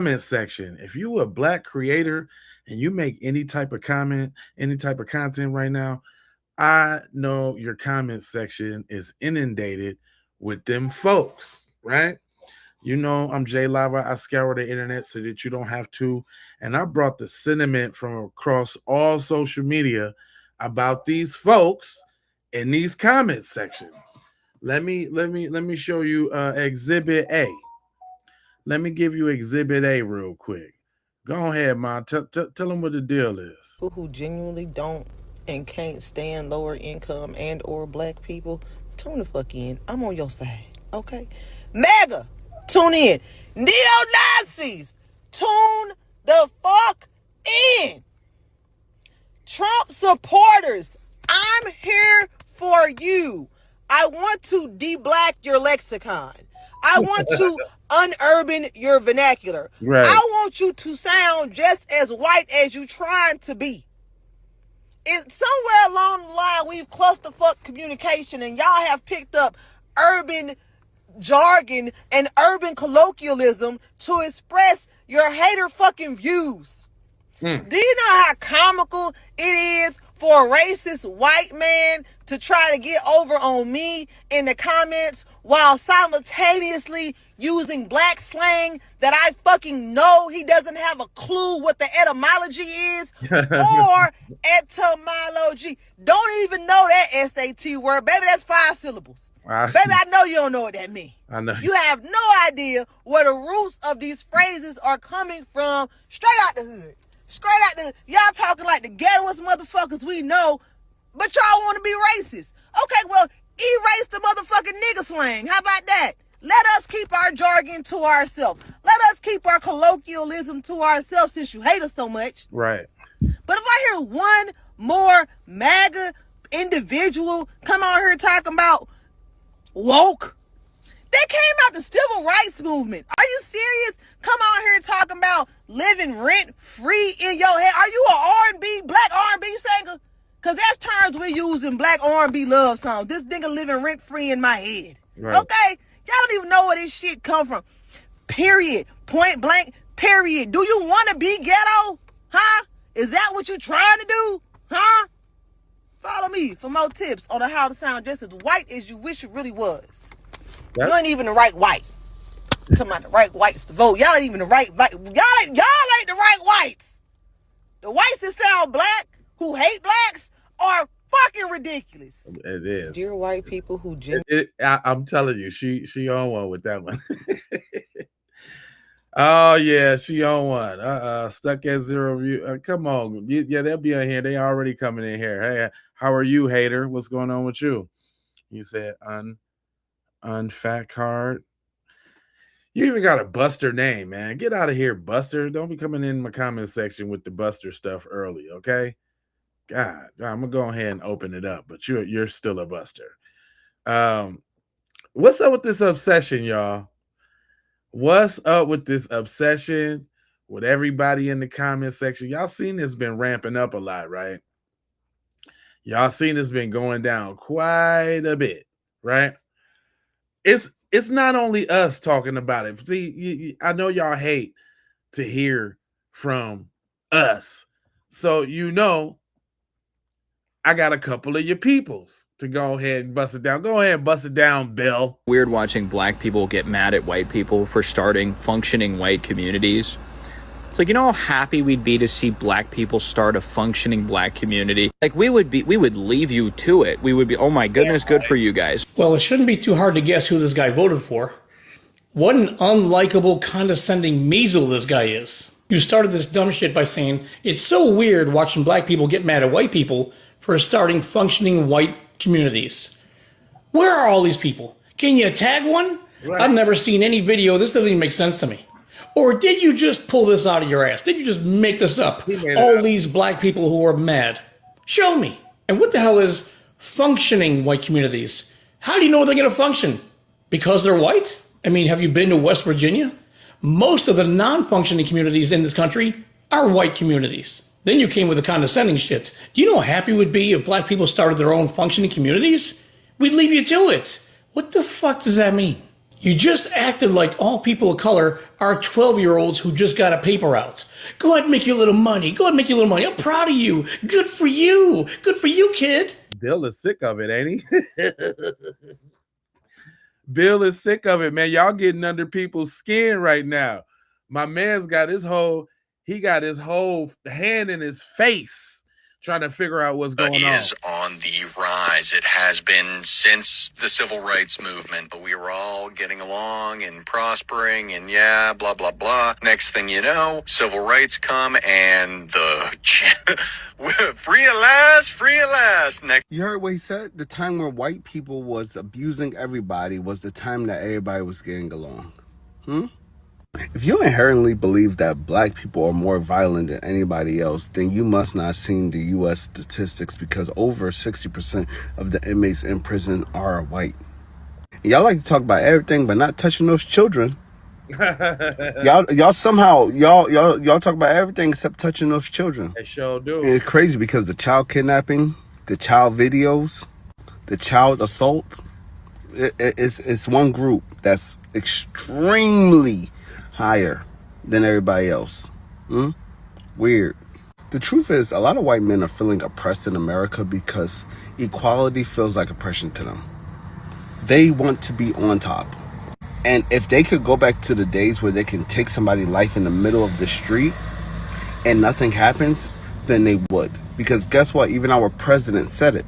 comment section. If you a black creator and you make any type of comment, any type of content right now, I know your comment section is inundated with them folks, right? You know, I'm Jay Lava. I scour the internet so that you don't have to. And I brought the sentiment from across all social media about these folks in these comment sections. Let me show you Exhibit A. Let me give you Exhibit A real quick. Go ahead, man. Tell them what the deal is. Who genuinely don't and can't stand lower income and or black people, tune the fuck in. I'm on your side, okay? MAGA, tune in. Neo-Nazis, tune the fuck in. Trump supporters, I'm here for you. I want to de-black your lexicon. I want to unurban your vernacular. Right. I want you to sound just as white as you trying to be. It's somewhere along the line we've clusterfuck communication and y'all have picked up urban jargon and urban colloquialism to express your hater fucking views. Do you know how comical it is for a racist white man to try to get over on me in the comments while simultaneously using black slang that I fucking know he doesn't have a clue what the etymology is or etymology? Don't even know that SAT word. Baby, that's 5 syllables. Baby, I know you don't know what that means. I know. You have no idea where the roots of these phrases are coming from straight out the hood. Straight out the, y'all talking like the ghettoest motherfuckers we know, but y'all want to be racist. Okay, well, erase the motherfucking nigga slang. How about that? Let us keep our jargon to ourselves. Let us keep our colloquialism to ourselves since you hate us so much. Right. But if I hear one more MAGA individual come out here talking about woke, that came out the civil rights movement. Are you serious? Come out here talking about living rent free in your head. Are you an R&B, black R&B singer? Cause that's terms we use in black R&B love songs. This nigga living rent free in my head. Right. Okay? Y'all don't even know where this shit come from. Period. Point blank. Period. Do you want to be ghetto? Huh? Is that what you trying to do? Huh? Follow me for more tips on how to sound just as white as you wish you really was. You ain't even the right white. I'm talking about the right whites to vote. Y'all ain't even the right y'all ain't the right whites. The whites that sound black, who hate blacks, are fucking ridiculous. It is. Dear white people who I'm telling you, she on one with that one. Oh yeah, she on one. Stuck at 0 view. Come on, yeah, they'll be on here. They already coming in here. Hey, how are you, hater? What's going on with you? You said unfat card. You even got a Buster name, man. Get out of here, Buster. Don't be coming in my comment section with the Buster stuff early, okay? God, I'm gonna go ahead and open it up, but you're still a Buster. What's up with this obsession, y'all? What's up with this obsession with everybody in the comment section? Y'all seen this been ramping up a lot, right? Y'all seen this been going down quite a bit, right? It's not only us talking about it. See, I know y'all hate to hear from us. So, you know, I got a couple of your peoples to go ahead and bust it down. Go ahead and bust it down, Bill. Weird watching black people get mad at white people for starting functioning white communities. It's like, you know how happy we'd be to see black people start a functioning black community? Like, we would leave you to it. We would be, oh my goodness, good for you guys. Well, it shouldn't be too hard to guess who this guy voted for. What an unlikable, condescending measle this guy is. You started this dumb shit by saying, it's so weird watching black people get mad at white people for starting functioning white communities. Where are all these people? Can you tag one? Right. I've never seen any video. This doesn't even make sense to me. Or did you just pull this out of your ass? Did you just make this up? All these black people who are mad. Show me. And what the hell is functioning white communities? How do you know they're going to function? Because they're white? I mean, have you been to West Virginia? Most of the non-functioning communities in this country are white communities. Then you came with the condescending shit. Do you know how happy we'd be if black people started their own functioning communities? We'd leave you to it. What the fuck does that mean? You just acted like all people of color are 12-year-olds who just got a paper out. Go ahead and make your little money. Go ahead and make your little money. I'm proud of you. Good for you. Good for you, kid. Bill is sick of it, ain't he? Bill is sick of it, man. Y'all getting under people's skin right now. My man's got his whole hand in his face trying to figure out what's going on. Is on the rise. It has been since the civil rights movement. But we were all getting along and prospering and yeah, blah, blah, blah. Next thing you know, civil rights come and the free at last, free at last. Next. You heard what he said? The time where white people was abusing everybody was the time that everybody was getting along. If you inherently believe that black people are more violent than anybody else, then you must not have seen the U.S. statistics, because over 60% of the inmates in prison are white. And y'all like to talk about everything, but not touching those children. y'all talk about everything except touching those children. They sure do. It's crazy because the child kidnapping, the child videos, the child assault, it's one group that's extremely higher than everybody else. Weird. The truth is, a lot of white men are feeling oppressed in America because equality feels like oppression to them. They want to be on top. And if they could go back to the days where they can take somebody's life in the middle of the street and nothing happens, then they would. Because guess what? Even our president said it.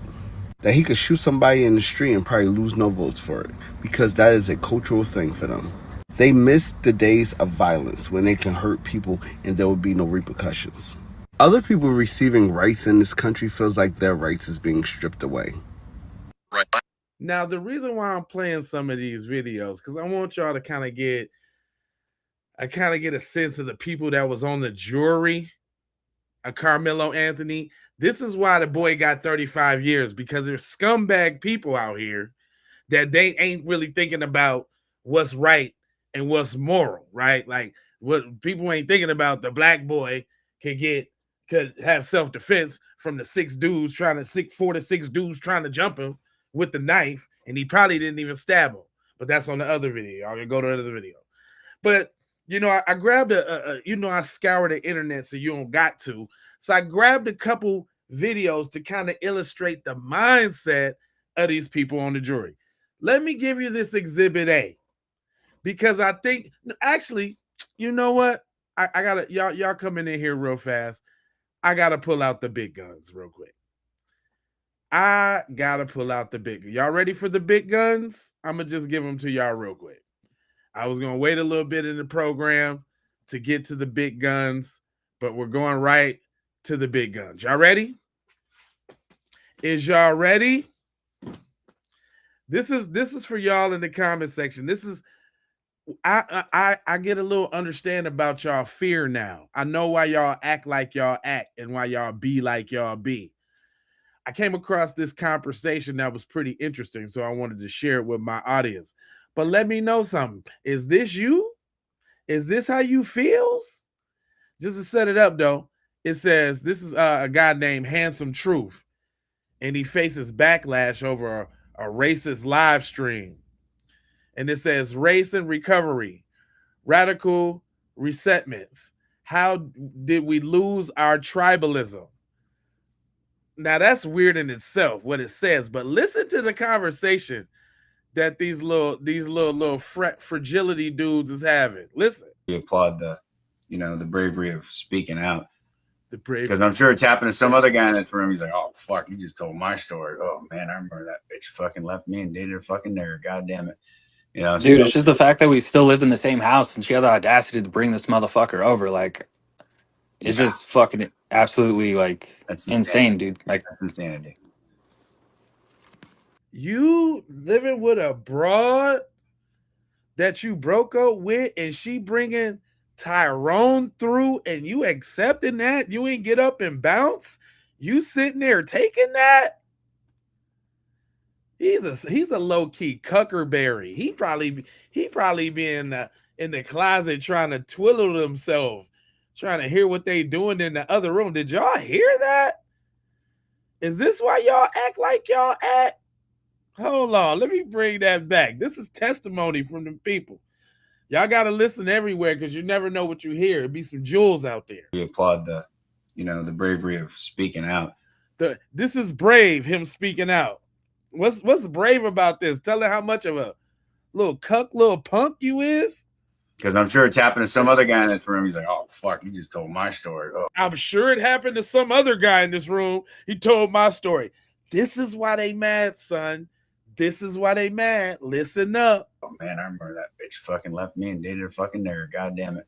That he could shoot somebody in the street and probably lose no votes for it. Because that is a cultural thing for them. They miss the days of violence when they can hurt people and there will be no repercussions. Other people receiving rights in this country feels like their rights is being stripped away. Right. Now, the reason why I'm playing some of these videos, because I want y'all to kind of get a sense of the people that was on the jury of Karmelo Anthony. This is why the boy got 35 years, because there's scumbag people out here that they ain't really thinking about what's right and what's moral, right? Like, what people ain't thinking about, the black boy could have self-defense from the 4 to 6 dudes trying to jump him with the knife, and he probably didn't even stab him. But that's on the other video. I'll go to another video. But I grabbed I scoured the internet so you don't got to. So I grabbed a couple videos to kind of illustrate the mindset of these people on the jury. Let me give you this Exhibit A, because I think, actually, you know what? I gotta, y'all coming in here real fast. I gotta pull out the big guns real quick. I gotta pull out the big. Y'all ready for the big guns? I'm gonna just give them to y'all real quick. I was gonna wait a little bit in the program to get to the big guns, but we're going right to the big guns. Y'all ready? Is y'all ready? This is for y'all in the comment section. This is I get a little understand about y'all fear now. I know why y'all act like y'all act and why y'all be like y'all be. I came across this conversation that was pretty interesting, so I wanted to share it with my audience. But let me know something. Is this you? Is this how you feels? Just to set it up, though, it says this is a guy named Handsome Truth, and he faces backlash over a racist live stream. And it says race and recovery, radical resettlements. How did we lose our tribalism? Now that's weird in itself, what it says, but listen to the conversation that these little fragility dudes is having. Listen. We applaud the bravery of speaking out. The bravery. Because I'm sure it's happened to some other guy in this room. He's like, oh fuck, he just told my story. Oh man, I remember that bitch fucking left me and dated a fucking nigger. God damn it. Dude, it's just the fact that we still lived in the same house and she had the audacity to bring this motherfucker over. Like, it's just fucking absolutely that's insane, dude. Like, that's insanity. You living with a broad that you broke up with, and she bringing Tyrone through, and you accepting that? You ain't get up and bounce? You sitting there taking that? He's a low-key cuckerberry. He probably be in the closet trying to twiddle himself, trying to hear what they doing in the other room. Did y'all hear that? Is this why y'all act like y'all act? Hold on, let me bring that back. This is testimony from the people. Y'all got to listen everywhere because you never know what you hear. It'd be some jewels out there. We applaud the bravery of speaking out. This is brave, him speaking out. What's brave about this? Tell her how much of a little cuck, little punk you is. Because I'm sure it's happened to some other guy in this room. He's like, oh, fuck, he just told my story. Oh. I'm sure it happened to some other guy in this room. He told my story. This is why they mad, son. This is why they mad. Listen up. Oh, man, I remember that bitch fucking left me and dated a fucking nigger. God damn it.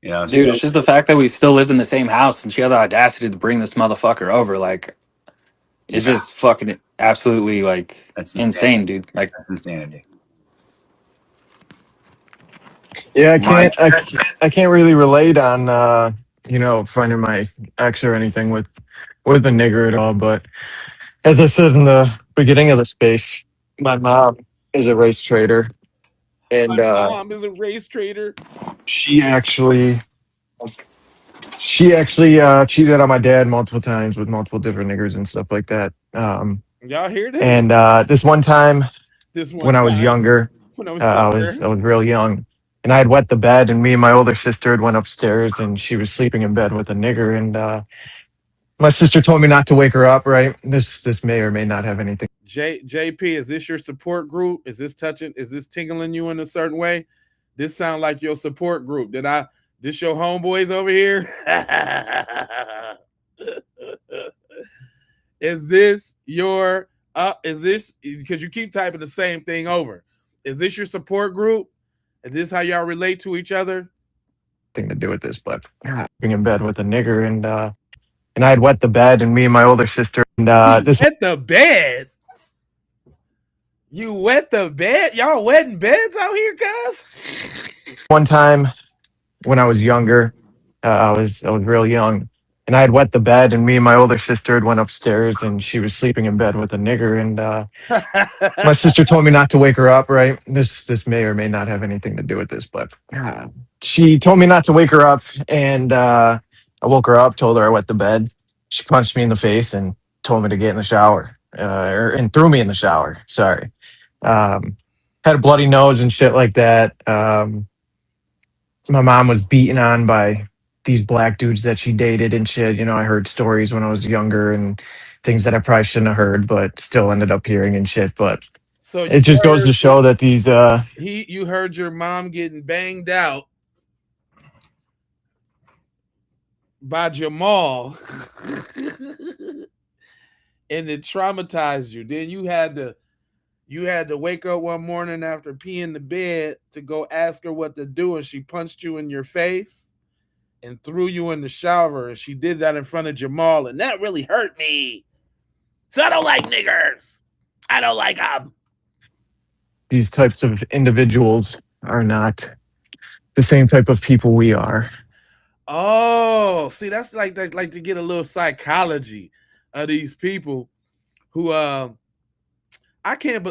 You know, dude, it's just the fact that we still lived in the same house and she had the audacity to bring this motherfucker over. Like, it's just fucking absolutely, like, that's insane, dude. Like, that's insanity. Yeah, I can't really relate on finding my ex or anything with a nigger at all. But as I said in the beginning of the space, my mom is a race trader, and my mom is a race trader. She actually cheated on my dad multiple times with multiple different niggers and stuff like that. Y'all hear this? And this one time when I was younger, I was real young. And I had wet the bed, and me and my older sister had went upstairs, and she was sleeping in bed with a nigger. And my sister told me not to wake her up. Right? This may or may not have anything. JP, is this your support group? Is this tingling you in a certain way? This sound like your support group. This your homeboys over here? Is this your is this because you keep typing the same thing over? Is this your support group? Is this how y'all relate to each other? Thing to do with this, but being in bed with a nigger, and I had wet the bed, and me and my older sister, and wet the bed. You wet the bed? Y'all wetting beds out here, guys? One time when I was younger, I was real young, and I had wet the bed, and me and my older sister had went upstairs, and she was sleeping in bed with a nigger, and my sister told me not to wake her up. Right? This may or may not have anything to do with this, but she told me not to wake her up, and I woke her up, told her I wet the bed. She punched me in the face and told me to get in the shower, and threw me in the shower. Sorry. Had a bloody nose and shit like that. My mom was beaten on by these black dudes that she dated and shit. You know, I heard stories when I was younger and things that I probably shouldn't have heard, but still ended up hearing and shit. But so it just goes to show that these you heard your mom getting banged out by Jamal and it traumatized you. Then you had to wake up one morning after peeing the bed to go ask her what to do, and she punched you in your face and threw you in the shower, and she did that in front of Jamal, and that really hurt me. So I don't like niggers. I don't like them. These types of individuals are not the same type of people we are. Oh, see, that's like to get a little psychology of these people who I can't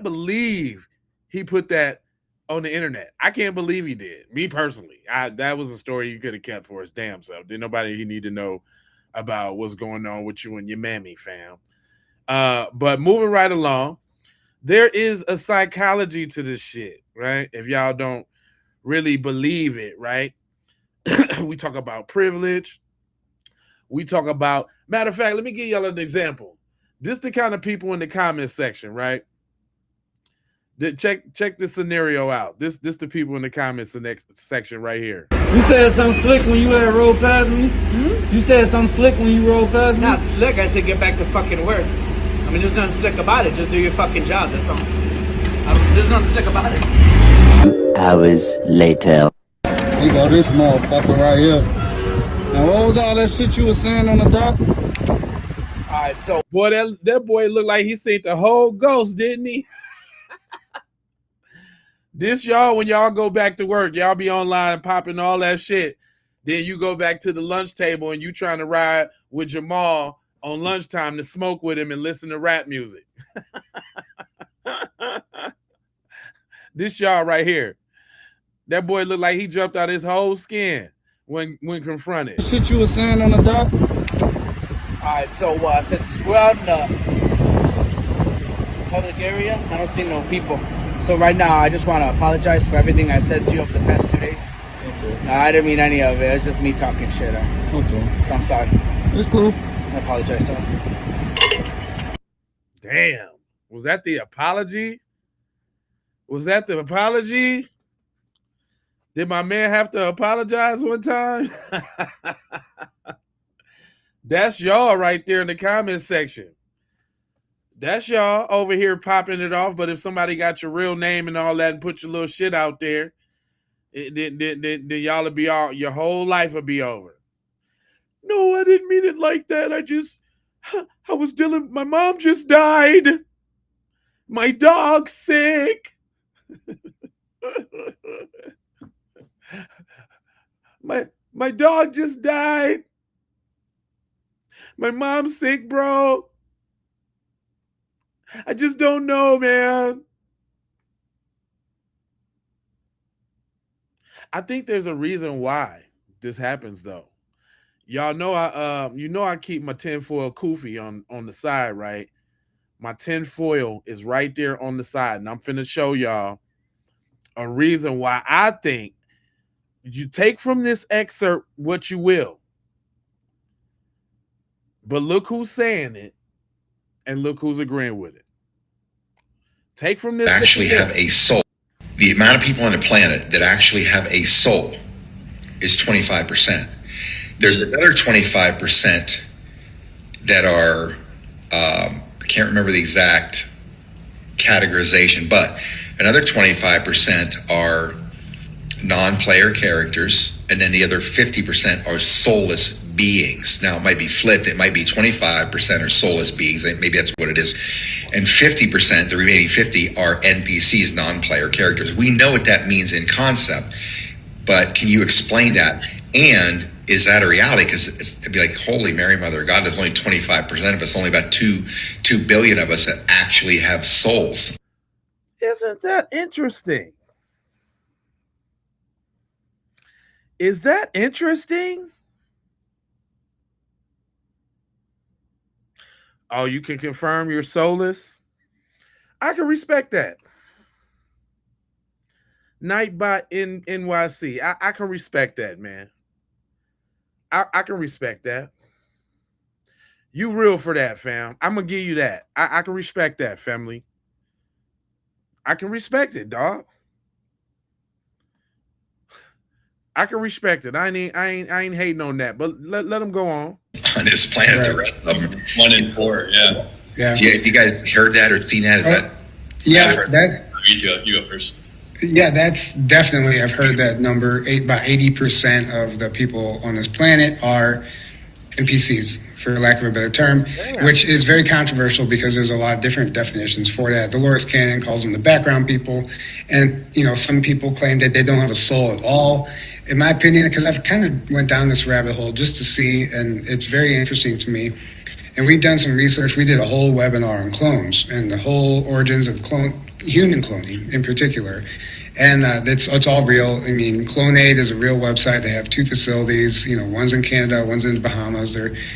believe he put that on the internet. I can't believe he did. Me personally, that was a story you could have kept for his damn self. Didn't nobody he need to know about what's going on with you and your mammy, fam. But moving right along, there is a psychology to this shit, right? If y'all don't really believe it, right? We talk about privilege. We talk about, matter of fact, let me give y'all an example. This the kind of people in the comment section, right? Check this scenario out. This the people in the comments section right here. You said something slick when you had rolled past me? You said something slick when you rolled past me? Not slick, I said get back to fucking work. I mean, there's nothing slick about it. Just do your fucking job, that's all. There's nothing slick about it. Hours later. Here go this motherfucker right here. Now, what was all that shit you was saying on the dock? All right, so boy, that boy looked like he seen the whole ghost, didn't he? This y'all, when y'all go back to work, y'all be online popping all that shit. Then you go back to the lunch table and you trying to ride with Jamal on lunchtime to smoke with him and listen to rap music. This y'all right here. That boy looked like he jumped out his whole skin when confronted. Shit you was saying on the dock? Alright, so since we're out in the public area. I don't see no people. So right now, I just want to apologize for everything I said to you over the past 2 days. Okay. No, I didn't mean any of it. It's just me talking shit. Okay. So I'm sorry. It's cool. I apologize, sir. Damn. Was that the apology? Was that the apology? Did my man have to apologize one time? That's y'all right there in the comment section. That's y'all over here popping it off. But if somebody got your real name and all that and put your little shit out there, then y'all will be all, your whole life will be over. No, I didn't mean it like that. I was dealing, my mom just died. My dog's sick. My dog just died. My mom's sick, bro. I just don't know, man. I think there's a reason why this happens, though. Y'all know I keep my tinfoil kufi on the side, right? My tinfoil is right there on the side, and I'm finna show y'all a reason why I think you take from this excerpt what you will. But look who's saying it, and look who's agreeing with it. Take from this. Actually have a soul. The amount of people on the planet that actually have a soul is 25%. There's another 25% that are, I can't remember the exact categorization, but another 25% are non-player characters, and then the other 50% are soulless beings. Now, it might be flipped. It might be 25% are soulless beings. Maybe that's what it is. And 50%, the remaining 50, are NPCs, non-player characters. We know what that means in concept, but can you explain that? And is that a reality? Because it'd be like, holy Mary, Mother of God, there's only 25% of us, only about 2 billion of us that actually have souls. Isn't that interesting? Is that interesting? Oh, you can confirm you're soulless? I can respect that. Nightbot in NYC. I can respect that, man. I can respect that. You real for that, fam. I'm going to give you that. I can respect that, family. I can respect it, dog. I can respect it. I ain't hating on that, but let them go on. On this planet, right. The rest of them. 1 in 4, yeah. Yeah. You guys heard that or seen that? Is that? Yeah, that. You go first. Yeah, that's definitely, I've heard that number. About 80% of the people on this planet are NPCs, for lack of a better term, which is very controversial because there's a lot of different definitions for that. Dolores Cannon calls them the background people. And, some people claim that they don't have a soul at all. In my opinion, because I've kind of went down this rabbit hole just to see, and it's very interesting to me. And we've done some research. We did a whole webinar on clones and the whole origins of human cloning in particular. And it's all real. I mean, Clonaid is a real website. They have 2 facilities. One's in Canada, one's in the Bahamas.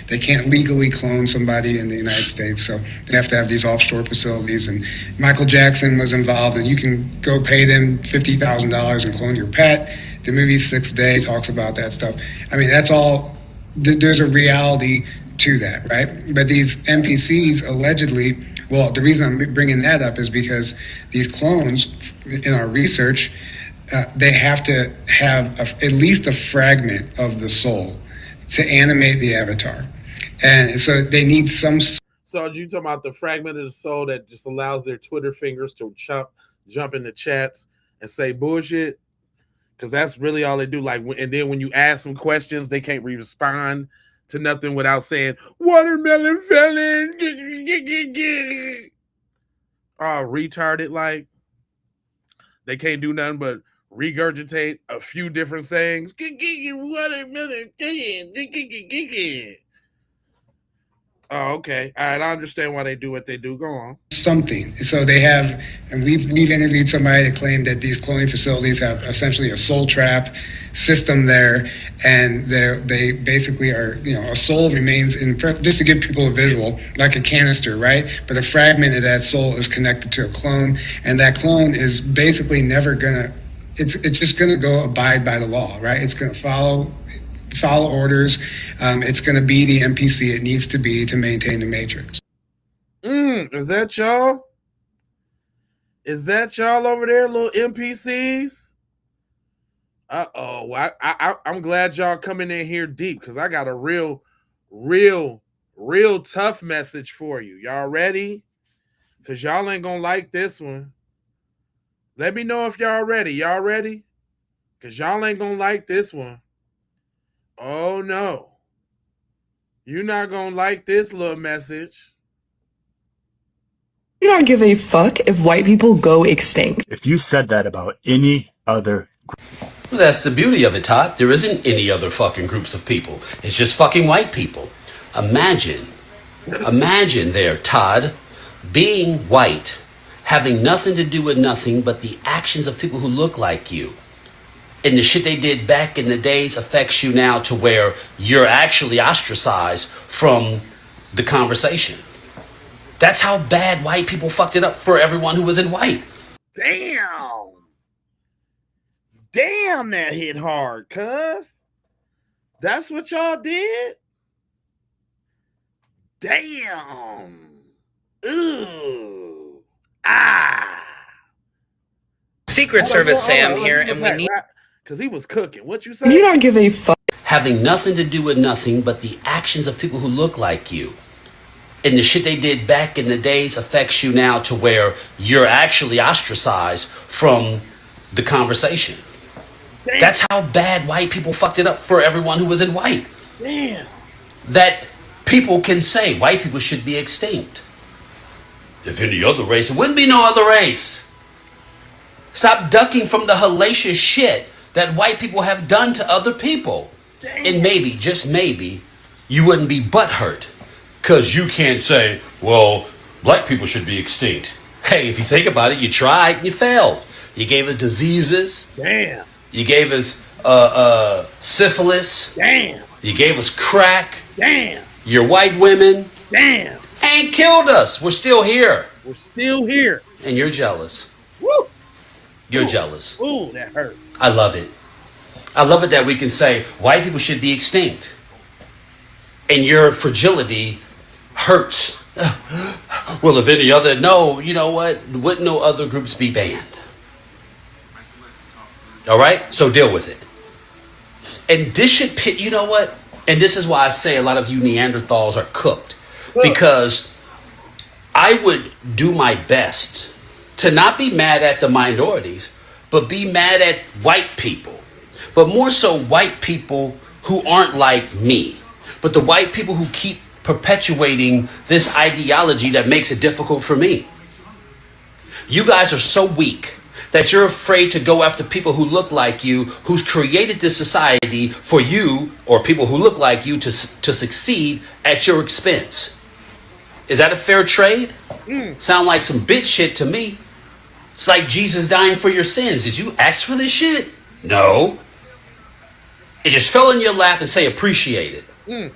They can't legally clone somebody in the United States, so they have to have these offshore facilities. And Michael Jackson was involved, and you can go pay them $50,000 and clone your pet. The movie 6th Day talks about that stuff. I mean, that's all. There's a reality to that, right? But these NPCs allegedly, well, the reason I'm bringing that up is because these clones, in our research, they have to have at least a fragment of the soul to animate the avatar. And so they need some. So you talking about the fragment of the soul that just allows their Twitter fingers to jump in the chats and say bullshit? Because that's really all they do. And then when you ask them questions, they can't respond to nothing without saying watermelon felon. Retarded. They can't do nothing but regurgitate a few different sayings. Oh, okay. All right. I understand why they do what they do. Go on. Something. So they have, and we've interviewed somebody that claimed that these cloning facilities have essentially a soul trap system there, and they basically are, a soul remains in, just to give people a visual, like a canister, right? But a fragment of that soul is connected to a clone, and that clone is basically never gonna, it's just gonna go abide by the law, right? It's gonna follow orders. It's going to be the NPC it needs to be to maintain the matrix. Is that y'all? Is that y'all over there, little NPCs? I'm glad y'all coming in here deep because I got a real tough message for you. Y'all ready? Because y'all ain't gonna like this one. Let me know if y'all ready. Y'all ready? Because y'all ain't gonna like this one. Oh no. You're not gonna like this little message. You don't give a fuck if white people go extinct. If you said that about any other... Well, that's the beauty of it, Todd. There isn't any other fucking groups of people. It's just fucking white people. Imagine there, Todd, being white, having nothing to do with nothing but the actions of people who look like you. And the shit they did back in the days affects you now to where you're actually ostracized from the conversation. That's how bad white people fucked it up for everyone who wasn't white. Damn, that hit hard, cuz. That's what y'all did? Damn. Ooh. Secret Service Sam here, and we need... Because he was cooking. What you say? You don't give a fuck. Having nothing to do with nothing but the actions of people who look like you. And the shit they did back in the days affects you now to where you're actually ostracized from the conversation. Damn. That's how bad white people fucked it up for everyone who wasn't white. Damn. That people can say white people should be extinct. If any other race, it wouldn't be no other race. Stop ducking from the hellacious shit that white people have done to other people. Damn. And maybe, just maybe, you wouldn't be butthurt. Because you can't say, well, black people should be extinct. Hey, if you think about it, you tried and you failed. You gave us diseases. Damn. You gave us syphilis. Damn. You gave us crack. Damn. Your white women. Damn. And killed us. We're still here. We're still here. And you're jealous. Woo. You're jealous. Ooh, that hurt. I love it. I love it that we can say white people should be extinct. And your fragility hurts. Well, if any other... No, you know what? Wouldn't no other groups be banned? All right? So deal with it. And this should pit... You know what? And this is why I say a lot of you Neanderthals are cooked. Because I would do my best to not be mad at the minorities, but be mad at white people. But more so white people who aren't like me. But the white people who keep perpetuating this ideology that makes it difficult for me. You guys are so weak that you're afraid to go after people who look like you, who's created this society for you, or people who look like you to succeed at your expense. Is that a fair trade? Sound like some bitch shit to me. It's like Jesus dying for your sins. Did you ask for this shit? No. It just fell in your lap and say appreciate it.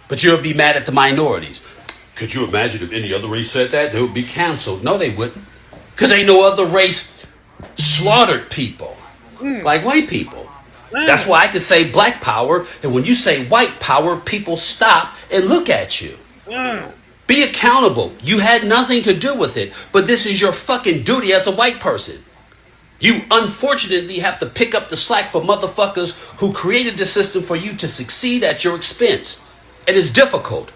But you'll be mad at the minorities. Could you imagine if any other race said that? They would be canceled. No, they wouldn't. Because ain't no other race slaughtered people like white people. That's why I could say black power. And when you say white power, people stop and look at you. Be accountable. You had nothing to do with it. But this is your fucking duty as a white person. You unfortunately have to pick up the slack for motherfuckers who created the system for you to succeed at your expense. It is difficult.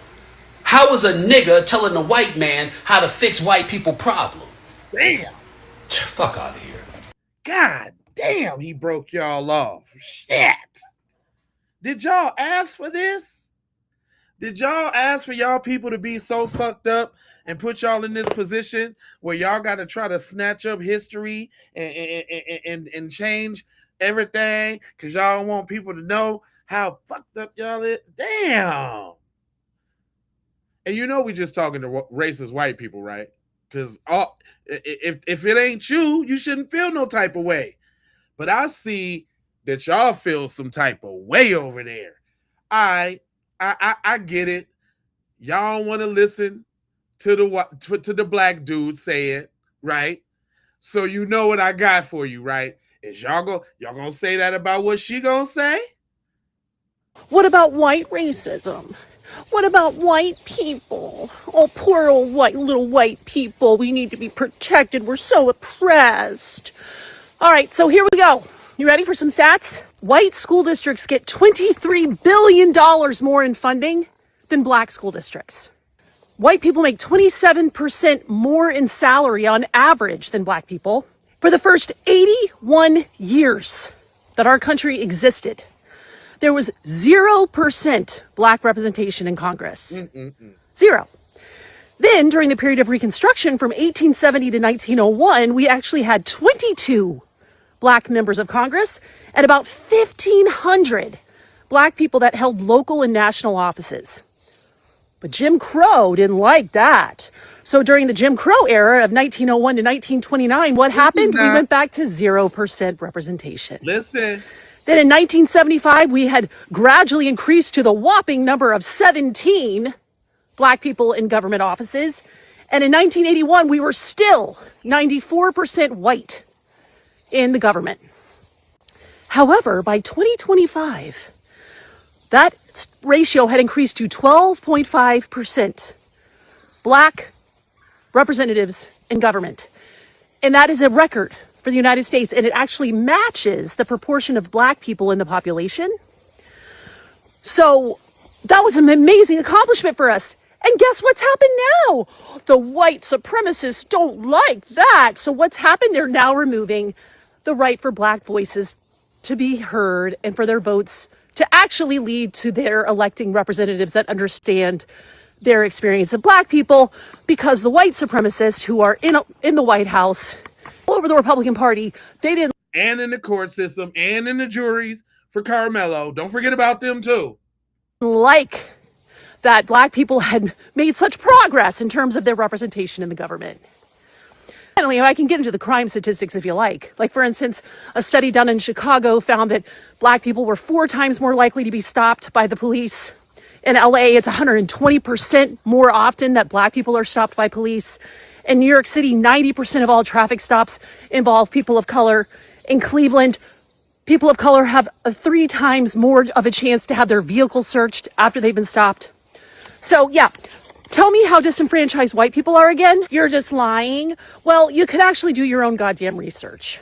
How is a nigga telling a white man how to fix white people problem? Damn. Fuck out of here. God damn, he broke y'all off. Shit. Did y'all ask for this? Did y'all ask for y'all people to be so fucked up and put y'all in this position where y'all got to try to snatch up history and change everything because y'all want people to know how fucked up y'all is? Damn. And you know we just talking to racist white people, right? Because if it ain't you, you shouldn't feel no type of way. But I see that y'all feel some type of way over there. I get it. Y'all want to listen to the black dude say it, right? So you know what I got for you, right? Is y'all gonna say that about what she gonna say? What about white racism? What about white people? Oh, poor old little white people. We need to be protected. We're so oppressed. All right, so here we go. You ready for some stats? White school districts get $23 billion more in funding than black school districts. White people make 27% more in salary on average than black people. For the first 81 years that our country existed, there was 0% black representation in Congress. Zero. Then, during the period of Reconstruction from 1870 to 1901, we actually had 22 black members of Congress and about 1,500 black people that held local and national offices. But Jim Crow didn't like that. So during the Jim Crow era of 1901 to 1929, what happened? We went back to 0% representation. Listen. Then in 1975, we had gradually increased to the whopping number of 17 black people in government offices. And in 1981, we were still 94% white in the government. However, by 2025, that ratio had increased to 12.5% black representatives in government. And that is a record for the United States, and it actually matches the proportion of black people in the population. So that was an amazing accomplishment for us. And guess what's happened now? The white supremacists don't like that. So what's happened? They're now removing the right for black voices to be heard and for their votes to actually lead to their electing representatives that understand their experience of black people, because the white supremacists who are in the White House, all over the Republican Party, they didn't. And in the court system and in the juries for Karmelo. Don't forget about them too. Like that black people had made such progress in terms of their representation in the government. Finally, I can get into the crime statistics if you like. Like, for instance, a study done in Chicago found that black people were 4 times more likely to be stopped by the police. In LA, it's 120% more often that black people are stopped by police. In New York City, 90% of all traffic stops involve people of color. In Cleveland, people of color have 3 times more of a chance to have their vehicle searched after they've been stopped. So, yeah. Tell me how disenfranchised white people are again. You're just lying. Well, you could actually do your own goddamn research.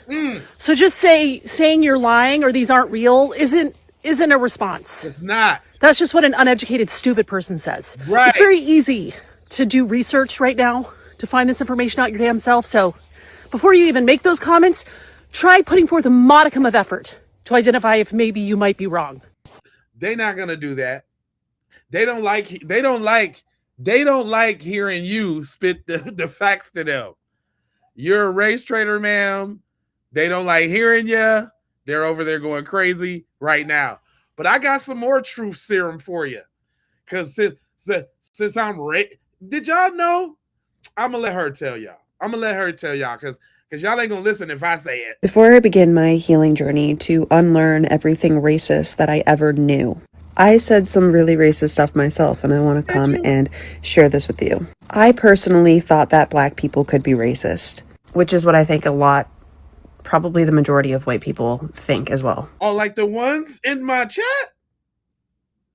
So just saying you're lying or these aren't real isn't a response. It's not. That's just what an uneducated, stupid person says. Right. It's very easy to do research right now to find this information out your damn self. So before you even make those comments, try putting forth a modicum of effort to identify if maybe you might be wrong. They're not gonna do that. They don't like hearing you spit the facts to them. You're a race traitor, ma'am. They don't like hearing you. They're over there going crazy right now. But I got some more truth serum for you. Because since I'm did y'all know? I'm going to let her tell y'all. Because y'all ain't going to listen if I say it. Before I begin my healing journey to unlearn everything racist that I ever knew, I said some really racist stuff myself, and I want to come and share this with you. I personally thought that black people could be racist, which is what I think a lot, probably the majority of white people think as well. Oh, like the ones in my chat?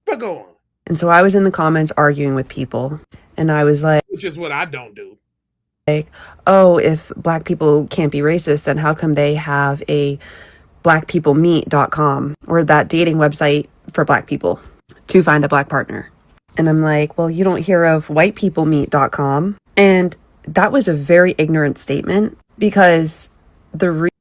But go on. And so I was in the comments arguing with people, and I was like, which is what I don't do. Like, oh, if black people can't be racist, then how come they have a blackpeoplemeet.com or that dating website for black people to find a black partner? And I'm like, well, you don't hear of whitepeoplemeet.com. And that was a very ignorant statement, because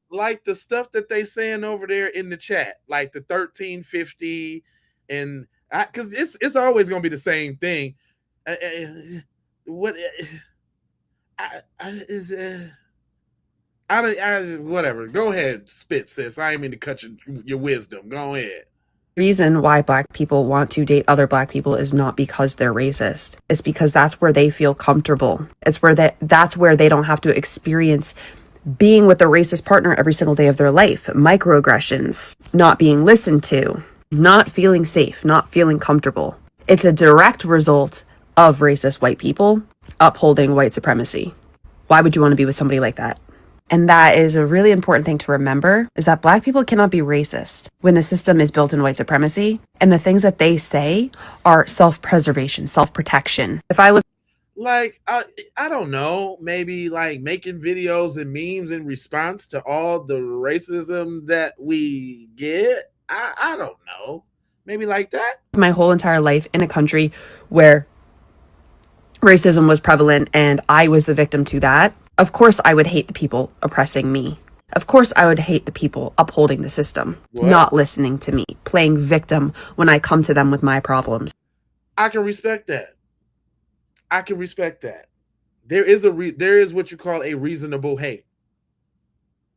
like the stuff that they saying over there in the chat, like the 1350, and because it's always gonna be the same thing. Whatever. Go ahead, spit, sis. I ain't mean to cut your wisdom. Go ahead. Reason why black people want to date other black people is not because they're racist. It's because that's where they feel comfortable. It's where that's where they don't have to experience being with a racist partner every single day of their life. Microaggressions, not being listened to, not feeling safe, not feeling comfortable. It's a direct result of racist white people upholding white supremacy. Why would you want to be with somebody like that? And that is a really important thing to remember, is that black people cannot be racist when the system is built in white supremacy and the things that they say are self-preservation, self-protection. If I look like I don't know, maybe like making videos and memes in response to all the racism that we get. I don't know. Maybe like that. My whole entire life in a country where racism was prevalent and I was the victim to that, of course I would hate the people oppressing me. Of course I would hate the people upholding the system, not listening to me, playing victim when I come to them with my problems. I can respect that. I can respect that. There is what you call a reasonable hate.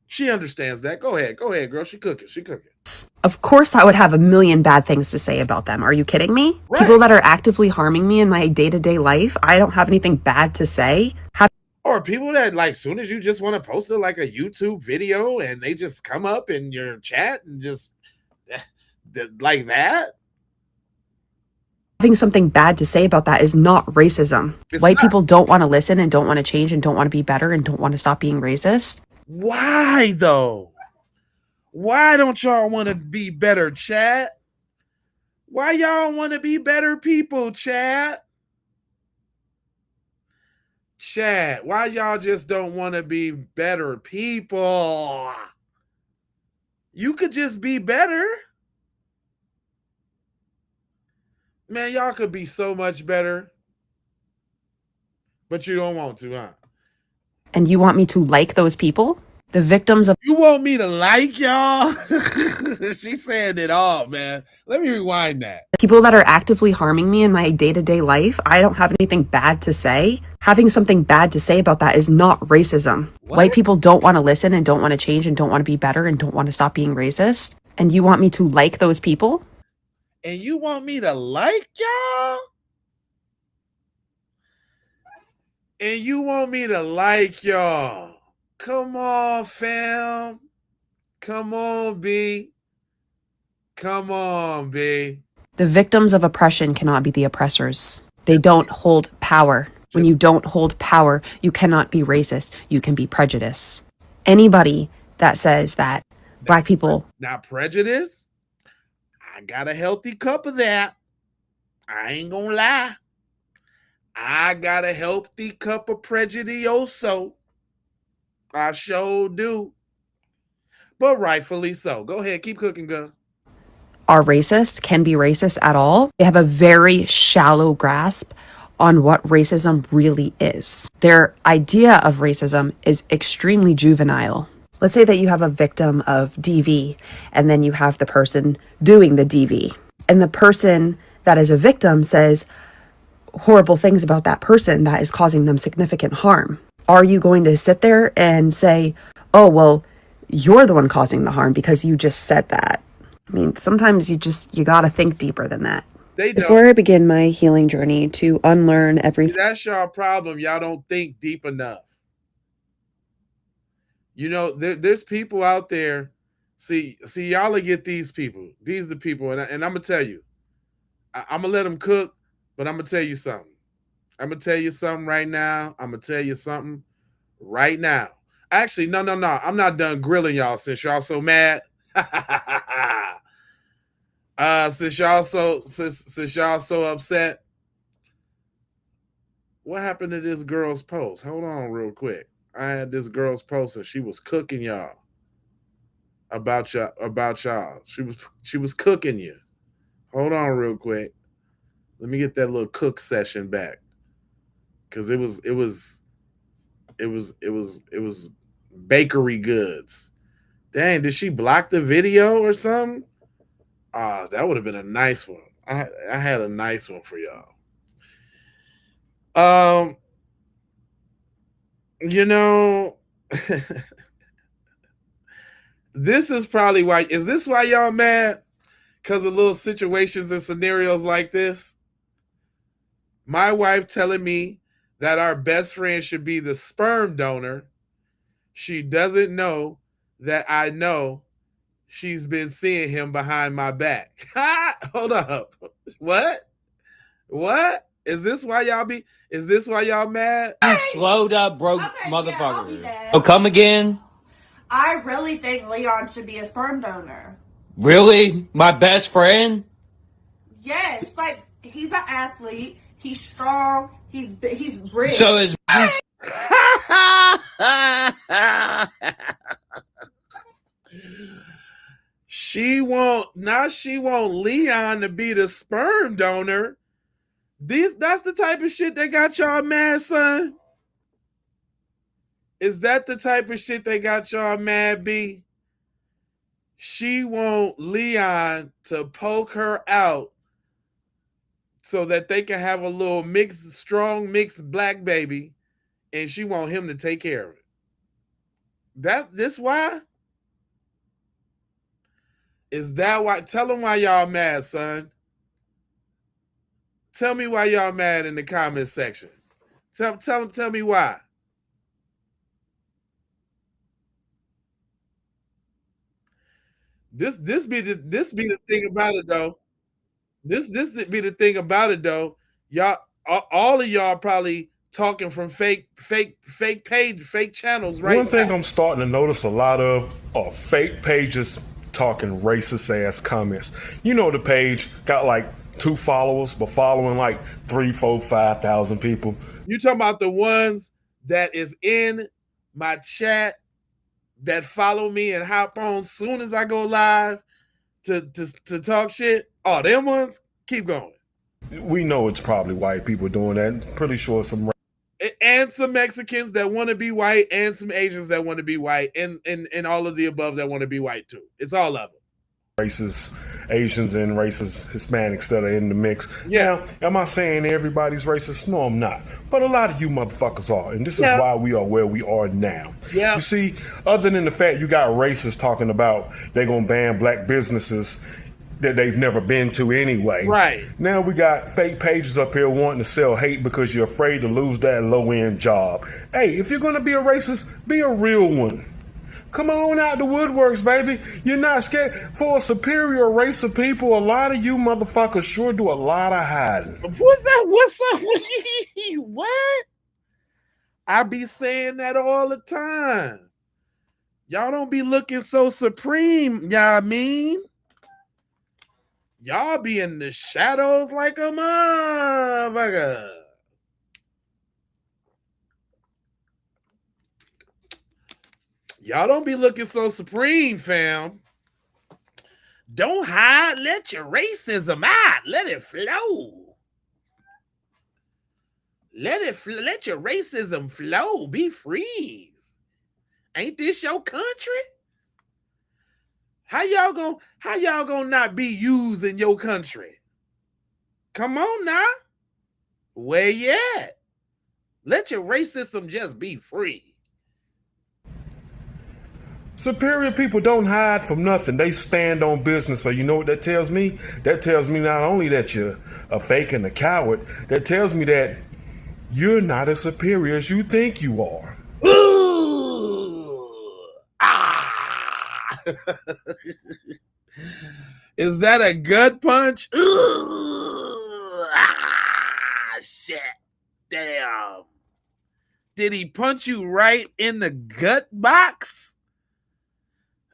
She understands that. Go ahead, girl. She cooking. Of course I would have a million bad things to say about them. Are you kidding me? Right. People that are actively harming me in my day-to-day life, I don't have anything bad to say. Or people that, like, soon as you just want to post like a YouTube video and they just come up in your chat and just like that. Having something bad to say about that is not racism. White people don't want to listen and don't want to change and don't want to be better and don't want to stop being racist. Why though? Why don't y'all want to be better, chat? Why y'all want to be better people, chat? Chat, why y'all just don't want to be better people? You could just be better. Man, y'all could be so much better. But you don't want to, huh? And you want me to like those people? The victims of— You want me to like y'all? She's saying it all, man. Let me rewind that. People that are actively harming me in my day-to-day life, I don't have anything bad to say. Having something bad to say about that is not racism. White people don't want to listen and don't want to change and don't want to be better and don't want to stop being racist. And you want me to like those people? And you want me to like y'all? And you want me to like y'all? Come on, fam. Come on, B. Come on, B. The victims of oppression cannot be the oppressors. They don't hold power. When you don't hold power, you cannot be racist. You can be prejudiced. Anybody that says that black people— Not prejudice. I got a healthy cup of that. I ain't gonna lie. I got a healthy cup of prejudicioso. I sure do. But rightfully so. Go ahead, keep cooking, girl. Are racist, can be racist at all. They have a very shallow grasp on what racism really is. Their idea of racism is extremely juvenile. Let's say that you have a victim of DV, and then you have the person doing the DV. And the person that is a victim says horrible things about that person that is causing them significant harm. Are you going to sit there and say, oh, well, you're the one causing the harm because you just said that? I mean, sometimes you gotta think deeper than that. Before I begin my healing journey to unlearn everything— That's your problem. Y'all don't think deep enough. You know, there's people out there. See, y'all will get these people. These are the people. And I'm going to tell you. I'm going to let them cook, but I'm going to tell you something. I'm going to tell you something right now. Actually, no. I'm not done grilling y'all since y'all so mad. Since y'all so upset. What happened to this girl's post? Hold on real quick. I had this girl's post and she was cooking y'all about y'all. She was cooking you. Hold on real quick. Let me get that little cook session back. Cause it was bakery goods. Dang, did she block the video or something? That would have been a nice one. I had a nice one for y'all. You know, this is probably why. Is this why y'all mad? because of little situations and scenarios like this. My wife telling me that our best friend should be the sperm donor. She doesn't know that I know she's been seeing him behind my back. Hold up. What? What? Is this why y'all mad? You slowed up, broke motherfucker. Oh, come again? I really think Leon should be a sperm donor. Really? My best friend? Yes, like he's an athlete. He's strong. He's rich. So is she want Leon to be the sperm donor. That's the type of shit that got y'all mad, son. Is that the type of shit that got y'all mad, B? She want Leon to poke her out so that they can have a little strong mixed black baby, and she want him to take care of it. This why? Is that why? Tell them why y'all mad, son. Tell me why y'all mad in the comment section. Tell me why. This be the thing about it though. This be the thing about it though. Y'all, all of y'all probably talking from fake channels right One thing now. I'm starting to notice a lot of are fake pages talking racist ass comments. You know, the page got like 2 followers, but following like 3, 4, 5,000 people. You talking about the ones that is in my chat that follow me and hop on soon as I go live to talk shit? Oh, them ones? Keep going. We know it's probably white people doing that. Pretty sure some and some Mexicans that want to be white, and some Asians that want to be white, and all of the above that want to be white too. It's all of them. Racist Asians and racist Hispanics that are in the mix. Yeah. Now, am I saying everybody's racist? No, I'm not. But a lot of you motherfuckers are. And this is why we are where we are now. Yeah. You see, other than the fact you got racists talking about they're going to ban black businesses that they've never been to anyway. Right. Now we got fake pages up here wanting to sell hate because you're afraid to lose that low-end job. Hey, if you're going to be a racist, be a real one. Come on out the woodworks, baby. You're not scared. For a superior race of people, a lot of you motherfuckers sure do a lot of hiding. What's up? What? I be saying that all the time. Y'all don't be looking so supreme, y'all mean? Y'all be in the shadows like a motherfucker. Y'all don't be looking so supreme, fam. Don't hide. Let your racism out. Let it flow. Let your racism flow. Be free. Ain't this your country? How y'all gonna not be used in your country? Come on now. Where you at? Let your racism just be free. Superior people don't hide from nothing. They stand on business. So you know what that tells me? That tells me not only that you're a fake and a coward, that tells me that you're not as superior as you think you are. Is that a gut punch? Shit. Damn. Did he punch you right in the gut box?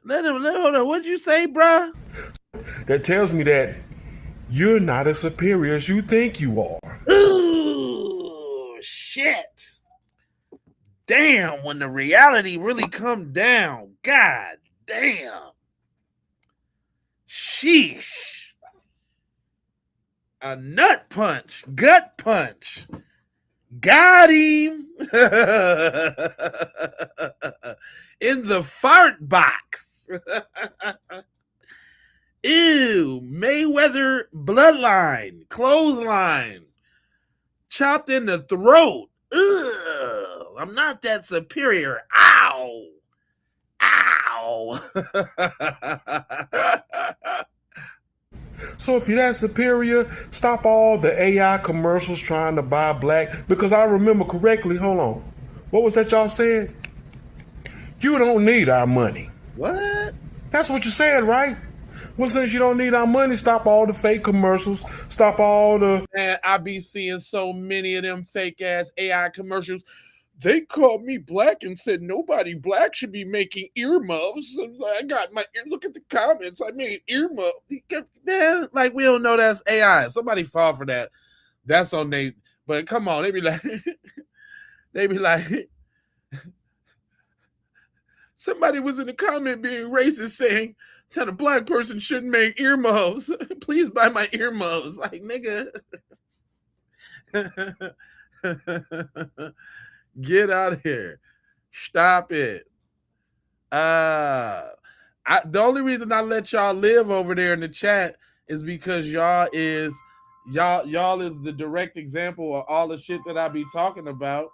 Hold on. What'd you say, bruh? That tells me that you're not as superior as you think you are. Ooh, shit. Damn, when the reality really come down. God damn. Sheesh. A nut punch. Gut punch. Got him. In the fart box. Ew. Mayweather bloodline. Clothesline. Chopped in the throat. Ugh. I'm not that superior. Ow. Ow. So if you're that superior, stop all the AI commercials trying to buy black. Because I remember correctly, hold on. What was that y'all said? You don't need our money. What? That's what you said, right? Well, since you don't need our money, stop all the fake commercials. Stop all the... Man, I be seeing so many of them fake ass AI commercials. They called me black and said nobody black should be making earmuffs. And I got my ear. Look at the comments. I made earmuffs. Man, like we don't know that's AI. If somebody fall for that, that's on they. But come on, they be like, they be like, somebody was in the comment being racist saying that a black person shouldn't make earmuffs. Please buy my earmuffs. Like, nigga. Get out of here. Stop it. The only reason I let y'all live over there in the chat is because y'all is the direct example of all the shit that I be talking about.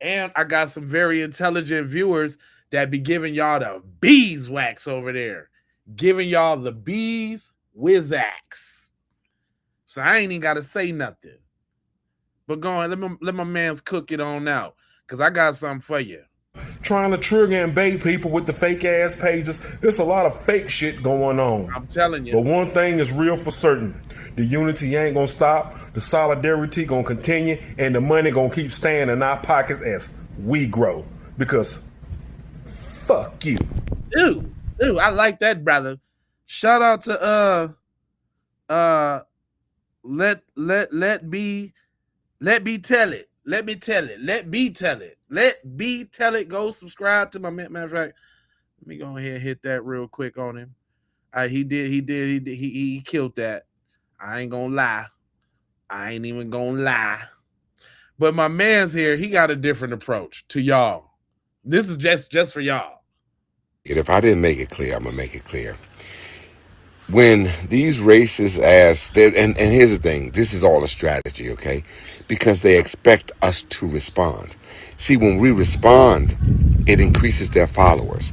And I got some very intelligent viewers that be giving y'all the beeswax over there. Giving y'all the bees whizax. So I ain't even got to say nothing. But go on, let my man's cook it on out. Because I got something for you. Trying to trigger and bait people with the fake ass pages. There's a lot of fake shit going on. I'm telling you. But one thing is real for certain. The unity ain't gonna stop. The solidarity gonna continue. And the money gonna keep staying in our pockets as we grow. Because fuck you. Ooh, I like that, brother. Shout out to let me tell it. Let me tell it. Let me tell it. Let me tell it. Go subscribe to my man. Matter of fact, let me go ahead and hit that real quick on him. He killed that. I ain't gonna lie. I ain't even gonna lie. But my man's here, he got a different approach to y'all. This is just for y'all. If I didn't make it clear, I'm gonna make it clear. When these racists ask, and here's the thing, this is all a strategy, okay? Because they expect us to respond. See, when we respond, it increases their followers.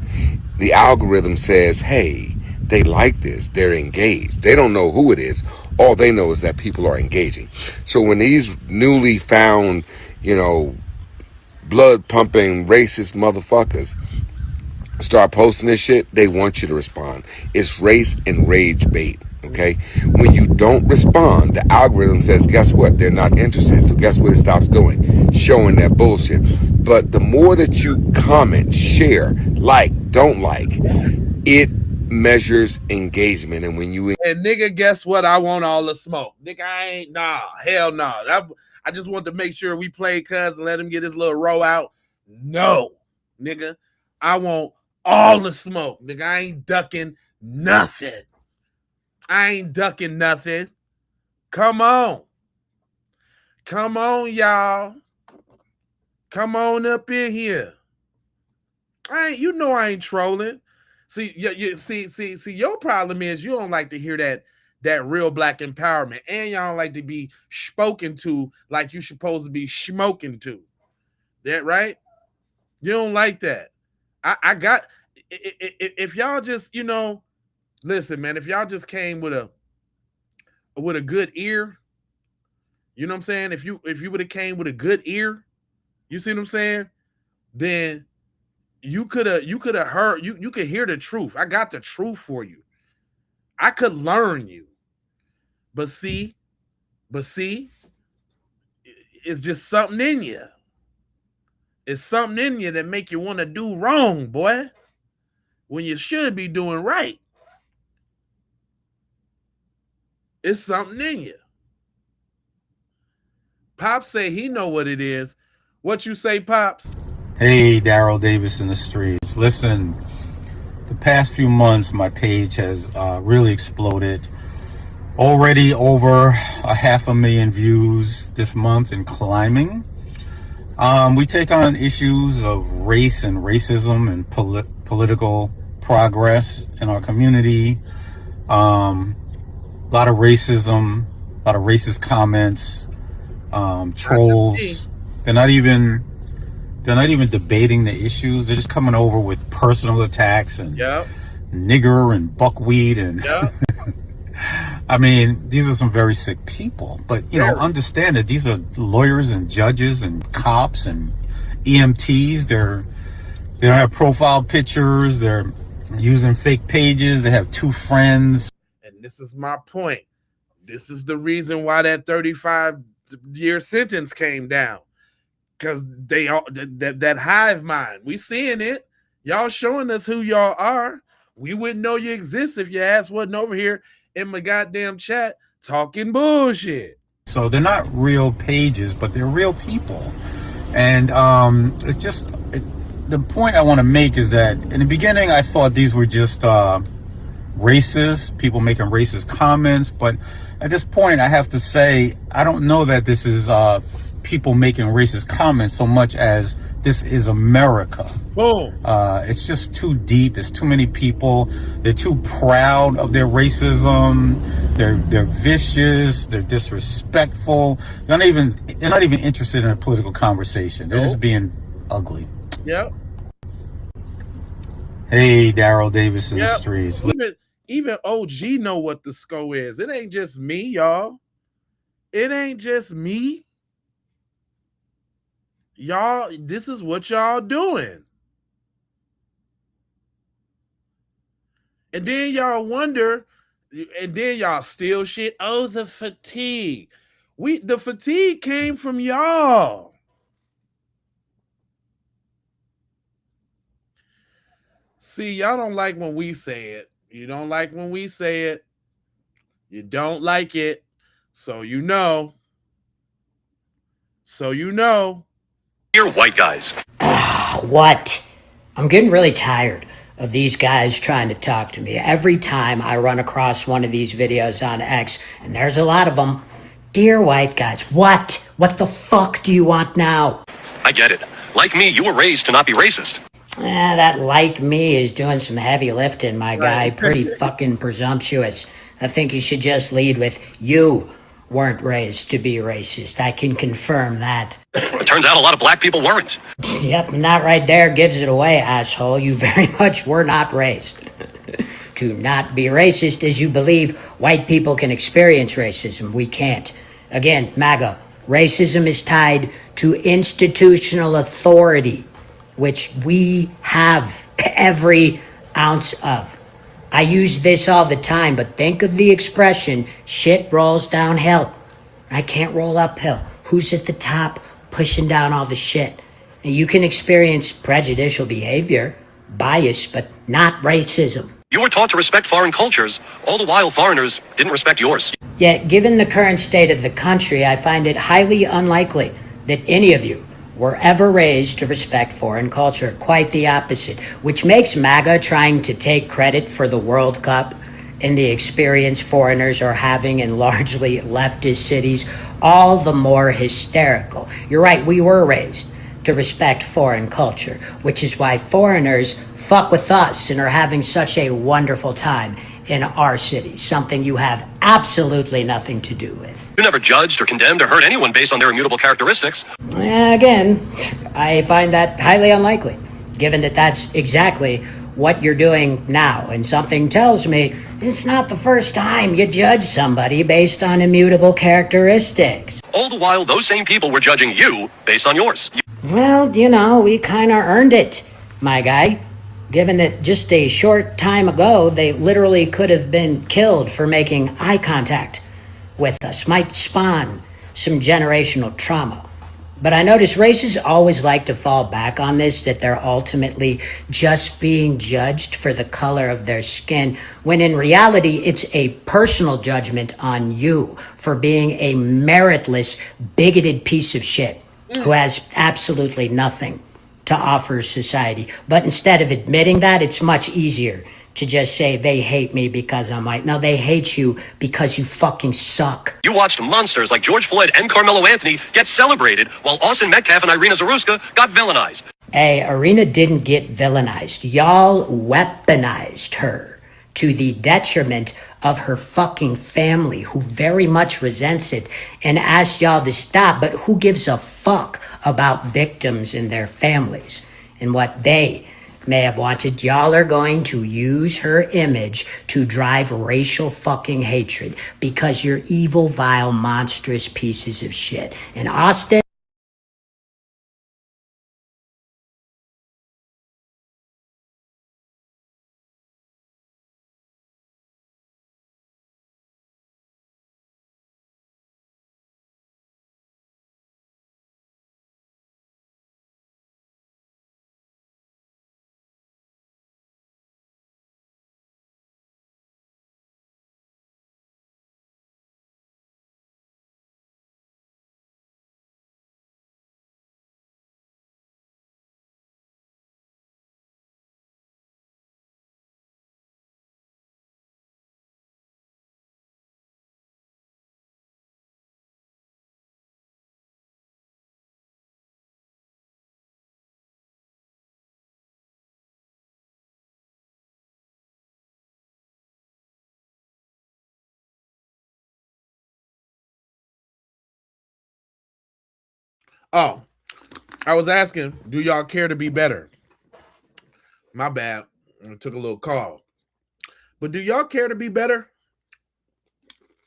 The algorithm says, hey, they like this, they're engaged. They don't know who it is. All they know is that people are engaging. So when these newly found, blood pumping racist motherfuckers start posting this shit, they want you to respond. It's race and rage bait, okay? When you don't respond, the algorithm says, guess what? They're not interested. So guess what it stops doing? Showing that bullshit. But the more that you comment, share, like, don't like, it measures engagement. And when you... And nigga, guess what? I want all the smoke. Nigga, hell no. I just want to make sure we play cuz and let him get his little row out. No, nigga. I want all the smoke. Nigga, I ain't ducking nothing. Come on. Come on, y'all. Come on up in here. I ain't trolling. See, see, your problem is you don't like to hear that real black empowerment, and y'all don't like to be spoken to like you supposed to be smoking to. That right? You don't like that. I got. If y'all just listen, man. If y'all just came with a good ear, you know what I'm saying. If you would have came with a good ear, you see what I'm saying, then you could have heard, you could hear the truth. I got the truth for you. I could learn you. But see, it's just something in you. It's something in you that make you want to do wrong, boy, when you should be doing right. It's something in you. Pops say he know what it is. What you say, Pops? Hey, Daryl Davis in the streets. Listen, the past few months, my page has really exploded. Already over 500,000 views this month and climbing. We take on issues of race and racism and political progress in our community. A lot of racism, a lot of racist comments, trolls. They're not even debating the issues. They're just coming over with personal attacks and nigger and buckwheat and I mean, these are some very sick people, but you know, understand that these are lawyers and judges and cops and EMTs. They don't have profile pictures. They're using fake pages. They have 2 friends. And this is my point. This is the reason why that 35-year sentence came down. Because they all that hive mind. We seeing it. Y'all showing us who y'all are. We wouldn't know you exist if your ass wasn't over here in my goddamn chat talking bullshit. So they're not real pages, but they're real people. And it's just the point I want to make is that in the beginning I thought these were just racist people making racist comments, but at this point I have to say I don't know that this is people making racist comments so much as this is America. Boom. It's just too deep. It's too many people. They're too proud of their racism. They're vicious. They're disrespectful. They're not even interested in a political conversation. They're just being ugly. Yep. Hey, Daryl Davis in the streets. Even OG know what the SCO is. It ain't just me, y'all. It ain't just me. Y'all, this is what y'all doing. And then y'all wonder, and then y'all steal shit. Oh, the fatigue. The fatigue came from y'all. See, y'all don't like when we say it. You don't like when we say it. You don't like it. So you know. So you know. You're white guys. What? I'm getting really tired of these guys trying to talk to me. Every time I run across one of these videos on X, and there's a lot of them, dear white guys, what? What the fuck do you want now? I get it. Like me, you were raised to not be racist. That like me is doing some heavy lifting, my guy. Pretty fucking presumptuous. I think you should just lead with, you weren't raised to be racist. I can confirm that. It turns out a lot of black people weren't. Yep, and that right there gives it away, asshole. You very much were not raised to not be racist as you believe white people can experience racism. We can't. Again, MAGA, racism is tied to institutional authority, which we have every ounce of. I use this all the time, but think of the expression, shit rolls downhill. I can't roll uphill. Who's at the top pushing down all the shit? And you can experience prejudicial behavior, bias, but not racism. You were taught to respect foreign cultures, all the while foreigners didn't respect yours. Yet, given the current state of the country, I find it highly unlikely that any of you were ever raised to respect foreign culture. Quite the opposite, which makes MAGA trying to take credit for the World Cup and the experience foreigners are having in largely leftist cities all the more hysterical. You're right, we were raised to respect foreign culture, which is why foreigners fuck with us and are having such a wonderful time in our city, something you have absolutely nothing to do with. You never judged or condemned or hurt anyone based on their immutable characteristics. Again, I find that highly unlikely, given that that's exactly what you're doing now. And something tells me it's not the first time you judge somebody based on immutable characteristics. All the while, those same people were judging you based on yours. Well, you know, we kind of earned it, my guy. Given that just a short time ago, they literally could have been killed for making eye contact with us. Might spawn some generational trauma. But I notice races always like to fall back on this, that they're ultimately just being judged for the color of their skin, when in reality, it's a personal judgment on you for being a meritless, bigoted piece of shit who has absolutely nothing to offer society. But instead of admitting that, it's much easier to just say they hate me because I'm white. No, they hate you because you fucking suck. You watched monsters like George Floyd and Karmelo Anthony get celebrated while Austin Metcalf and Irina Zaruska got villainized. Hey, Irina didn't get villainized. Y'all weaponized her to the detriment of her fucking family, who very much resents it and asked y'all to stop. But who gives a fuck about victims and their families and what they may have wanted. Y'all are going to use her image to drive racial fucking hatred because you're evil, vile, monstrous pieces of shit. And Austin. Oh, I was asking, do y'all care to be better? My bad. I took a little call. But do y'all care to be better?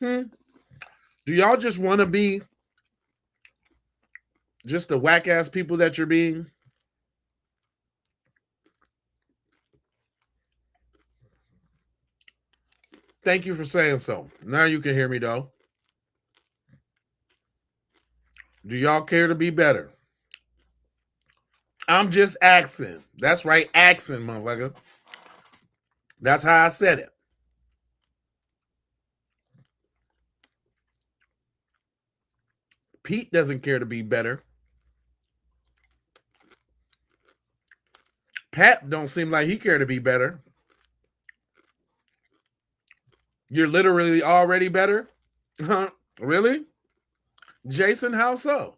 Do y'all just want to be just the whack ass people that you're being? Thank you for saying so. Now you can hear me though. Do y'all care to be better? I'm just asking. That's right, asking, motherfucker. That's how I said it. Pete doesn't care to be better. Pat don't seem like he care to be better. You're literally already better? Huh? Really? Jason, how so?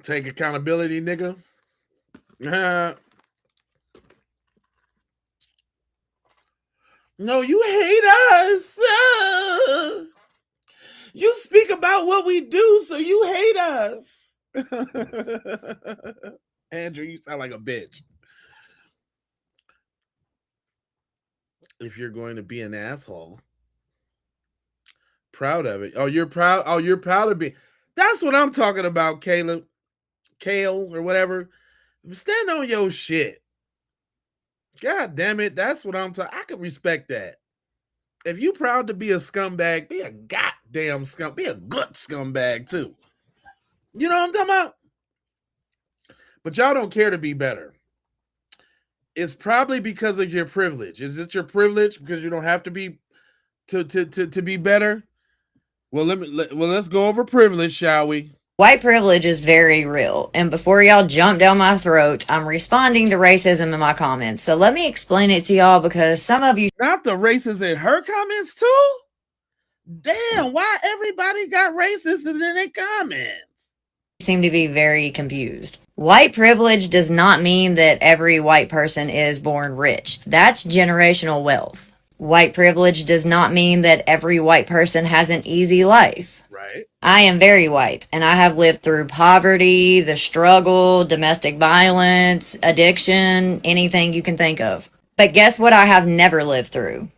Take accountability, nigga. No, you hate us. You speak about what we do, so you hate us. Andrew, you sound like a bitch. If you're going to be an asshole, proud of it. Oh, you're proud. Oh, you're proud of me. That's what I'm talking about, Caleb. Kale or whatever. Stand on your shit. God damn it. That's what I'm talking. I can respect that. If you proud to be a scumbag, be a goddamn scum. Be a good scumbag too. You know what I'm talking about? But y'all don't care to be better. It's probably because of your privilege. Is it your privilege because you don't have to be to be better? Well, let's go over privilege, shall we? White privilege is very real, and before y'all jump down my throat, I'm responding to racism in my comments. So let me explain it to y'all because some of you not the racist in her comments too. Damn, why everybody got racist in their comments? Seem to be very confused. White privilege does not mean that every white person is born rich. That's generational wealth. White privilege does not mean that every white person has an easy life. Right. I am very white, and I have lived through poverty, the struggle, domestic violence, addiction, anything you can think of. But guess what I have never lived through?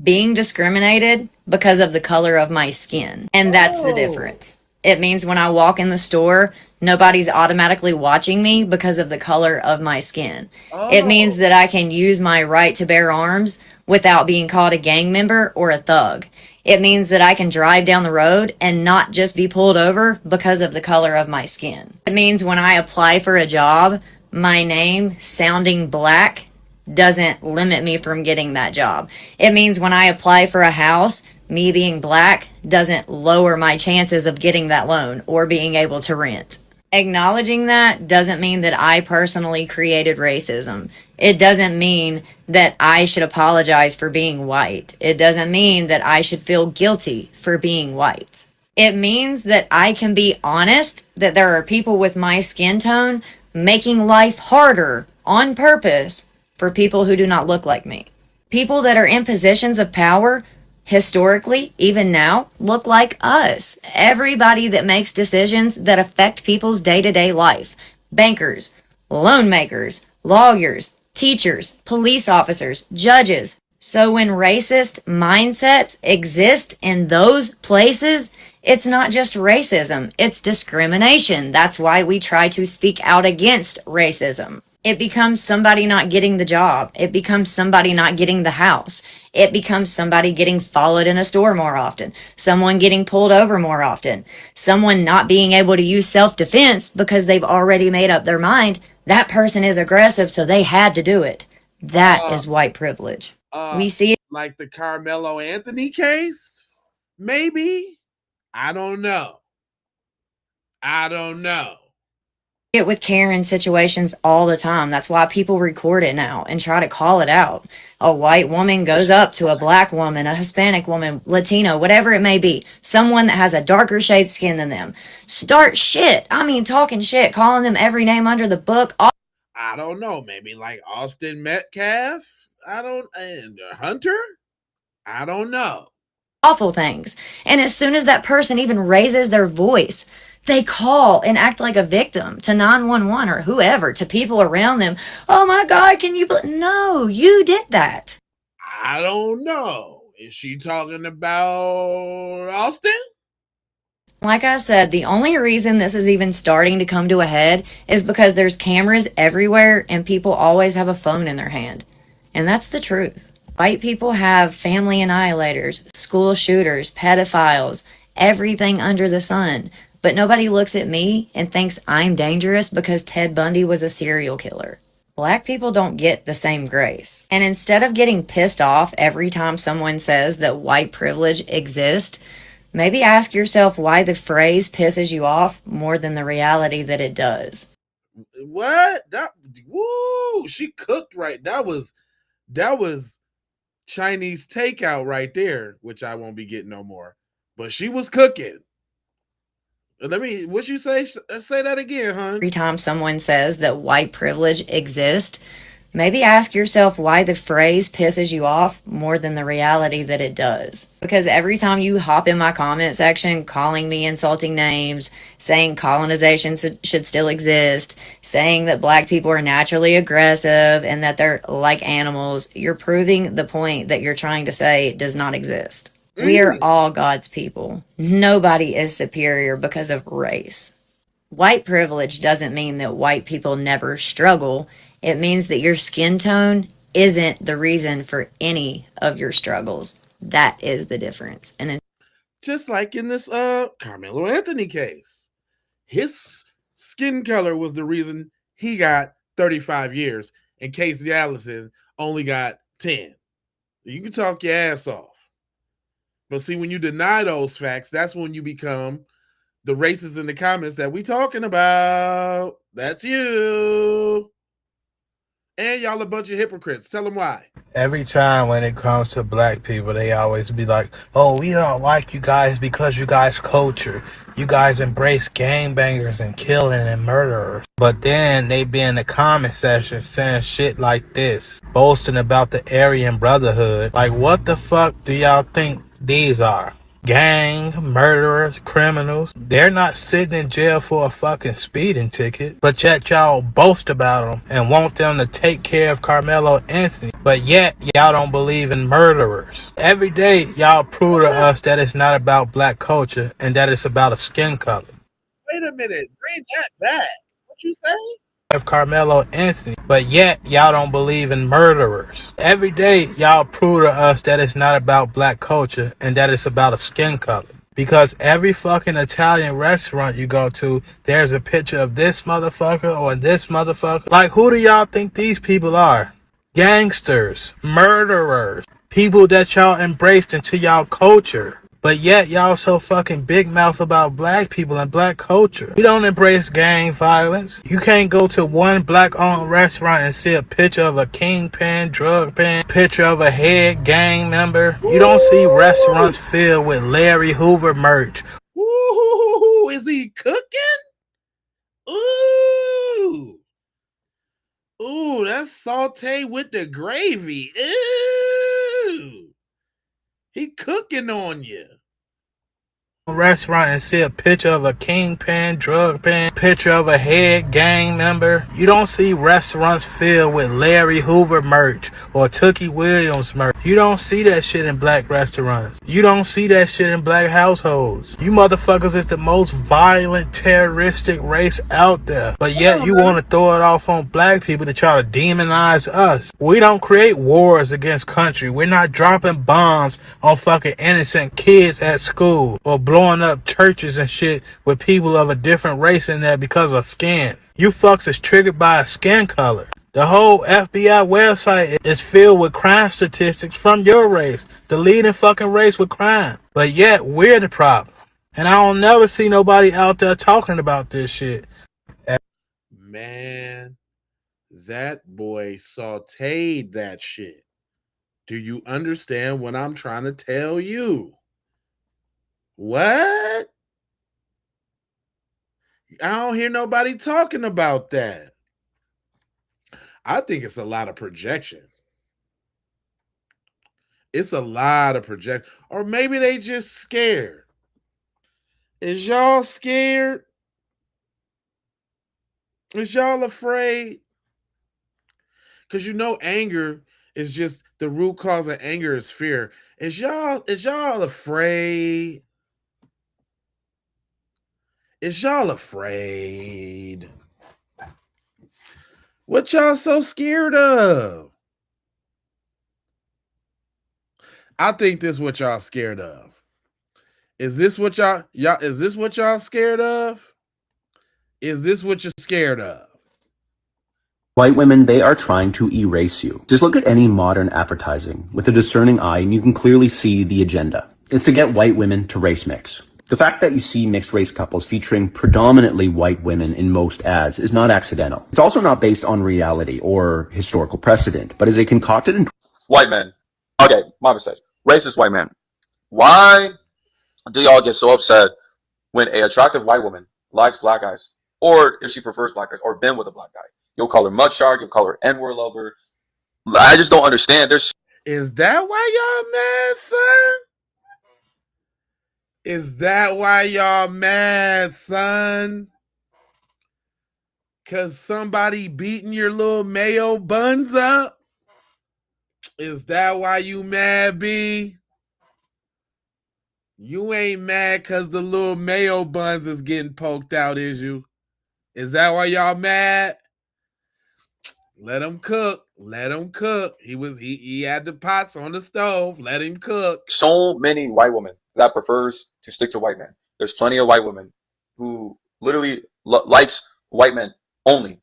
Being discriminated because of the color of my skin. And that's the difference. It means when I walk in the store, nobody's automatically watching me because of the color of my skin. It means that I can use my right to bear arms without being called a gang member or a thug. It means that I can drive down the road and not just be pulled over because of the color of my skin. It means when I apply for a job, my name sounding black doesn't limit me from getting that job. It means when I apply for a house, me being black doesn't lower my chances of getting that loan or being able to rent. Acknowledging that doesn't mean that I personally created racism. It doesn't mean that I should apologize for being white. It doesn't mean that I should feel guilty for being white. It means that I can be honest that there are people with my skin tone making life harder on purpose for people who do not look like me. People that are in positions of power historically, even now, look like us. Everybody that makes decisions that affect people's day-to-day life. Bankers, loan makers, lawyers, teachers, police officers, judges. So when racist mindsets exist in those places, it's not just racism, it's discrimination. That's why we try to speak out against racism. It becomes somebody not getting the job. It becomes somebody not getting the house. It becomes somebody getting followed in a store more often. Someone getting pulled over more often. Someone not being able to use self-defense because they've already made up their mind. That person is aggressive, so they had to do it. That is white privilege. We see it like the Karmelo Anthony case. Maybe. I don't know. with Karen situations all the time. That's why people record it now and try to call it out. A white woman goes up to a black woman, a Hispanic woman, Latino, whatever it may be, someone that has a darker shade skin than them. Start shit. I mean, talking shit, calling them every name under the book. I don't know. Maybe like Austin Metcalf. And Hunter. I don't know. Awful things. And as soon as that person even raises their voice, they call and act like a victim to 911 or whoever, to people around them. Oh my God, can you? No, you did that. I don't know. Is she talking about Austin? Like I said, the only reason this is even starting to come to a head is because there's cameras everywhere and people always have a phone in their hand. And that's the truth. White people have family annihilators, school shooters, pedophiles, everything under the sun. But nobody looks at me and thinks I'm dangerous because Ted Bundy was a serial killer. Black people don't get the same grace. And instead of getting pissed off every time someone says that white privilege exists, maybe ask yourself why the phrase pisses you off more than the reality that it does. What? She cooked right. That was Chinese takeout right there, which I won't be getting no more. But she was cooking. What you say? Say that again, hon. Every time someone says that white privilege exists, maybe ask yourself why the phrase pisses you off more than the reality that it does. Because every time you hop in my comment section calling me insulting names, saying colonization should still exist, saying that black people are naturally aggressive and that they're like animals, you're proving the point that you're trying to say does not exist. We are all God's people. Nobody is superior because of race. White privilege doesn't mean that white people never struggle. It means that your skin tone isn't the reason for any of your struggles. That is the difference. And just like in this Karmelo Anthony case, his skin color was the reason he got 35 years and Casey Allison only got 10. You can talk your ass off. But see, when you deny those facts, that's when you become the racists in the comments that we talking about. That's you. And y'all a bunch of hypocrites. Tell them why. Every time when it comes to black people, they always be like, oh, we don't like you guys because you guys culture. You guys embrace gangbangers and killing and murderers. But then they be in the comment section saying shit like this, boasting about the Aryan Brotherhood. Like, what the fuck do y'all think these are? Gang, murderers, criminals. They're not sitting in jail for a fucking speeding ticket, but yet y'all boast about them and want them to take care of Karmelo Anthony, but yet y'all don't believe in murderers. Every day y'all prove to us that it's not about black culture and that it's about a skin color. Wait a minute, bring that back. What you say? Of Karmelo Anthony, but yet y'all don't believe in murderers. Every day y'all prove to us that it's not about black culture and that it's about a skin color. Because every fucking Italian restaurant you go to, there's a picture of this motherfucker or this motherfucker. Like, who do y'all think these people are? Gangsters, murderers, people that y'all embraced into y'all culture. But yet y'all so fucking big mouth about black people and black culture. We don't embrace gang violence. You can't go to one black owned restaurant and see a picture of a kingpin, drug pen, picture of a head gang member. You don't see restaurants filled with Larry Hoover merch. Ooh, is he cooking? Ooh. Ooh, that's saute with the gravy. Ooh. He cooking on you. Restaurant and see a picture of a kingpin, drug pen, picture of a head gang member. You don't see restaurants filled with Larry Hoover merch or Tookie Williams merch. You don't see that shit in black restaurants. You don't see that shit in black households. You motherfuckers is the most violent, terroristic race out there. But yet you want to throw it off on black people to try to demonize us. We don't create wars against country. We're not dropping bombs on fucking innocent kids at school or blowing up churches and shit with people of a different race in there because of skin. You fucks is triggered by a skin color. The whole FBI website is filled with crime statistics from your race, the leading fucking race with crime. But yet we're the problem. And I don't never see nobody out there talking about this shit. Man, that boy sauteed that shit. Do you understand what I'm trying to tell you? What? I don't hear nobody talking about that. I think it's a lot of projection. It's a lot of projection. Or maybe they just scared. Is y'all scared? Is y'all afraid? Because you know anger is just the root cause of anger is fear. Is y'all afraid? Is y'all afraid? What y'all so scared of? I think this is what y'all scared of. Is this what y'all is this what y'all scared of? Is this what you're scared of? White women, they are trying to erase you. Just look at any modern advertising with a discerning eye and you can clearly see the agenda. It's to get white women to race mix. The fact that you see mixed race couples featuring predominantly white women in most ads is not accidental. It's also not based on reality or historical precedent, but is a concocted and white men. Okay, my mistake. Racist white men. Why do y'all get so upset when a attractive white woman likes black guys? Or if she prefers black guys or been with a black guy? You'll call her mud shark, you'll call her N-word lover. I just don't understand. Is that why y'all mad, son? Is that why y'all mad, son? Cause somebody beating your little mayo buns up? Is that why you mad, B? You ain't mad cause the little mayo buns is getting poked out, is you? Is that why y'all mad? Let him cook. Let him cook. He had the pots on the stove. Let him cook. So many white women that prefers to stick to white men. There's plenty of white women who literally likes white men only.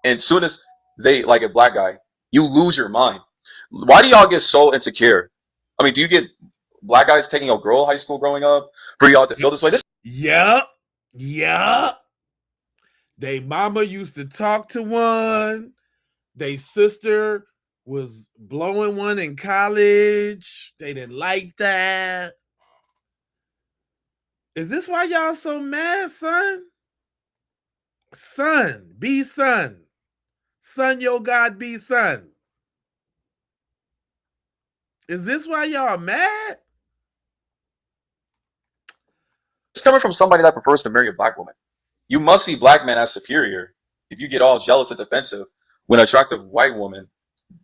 And soon as they like a black guy, you lose your mind. Why do y'all get so insecure? I mean, do you get black guys taking a girl high school growing up for y'all to feel this way? Yup. They mama used to talk to one. They sister was blowing one in college. They didn't like that. Is this why y'all so mad, son? Son, be son. Son, your God, be son. Is this why y'all mad? It's coming from somebody that prefers to marry a black woman. You must see black men as superior if you get all jealous and defensive when an attractive white woman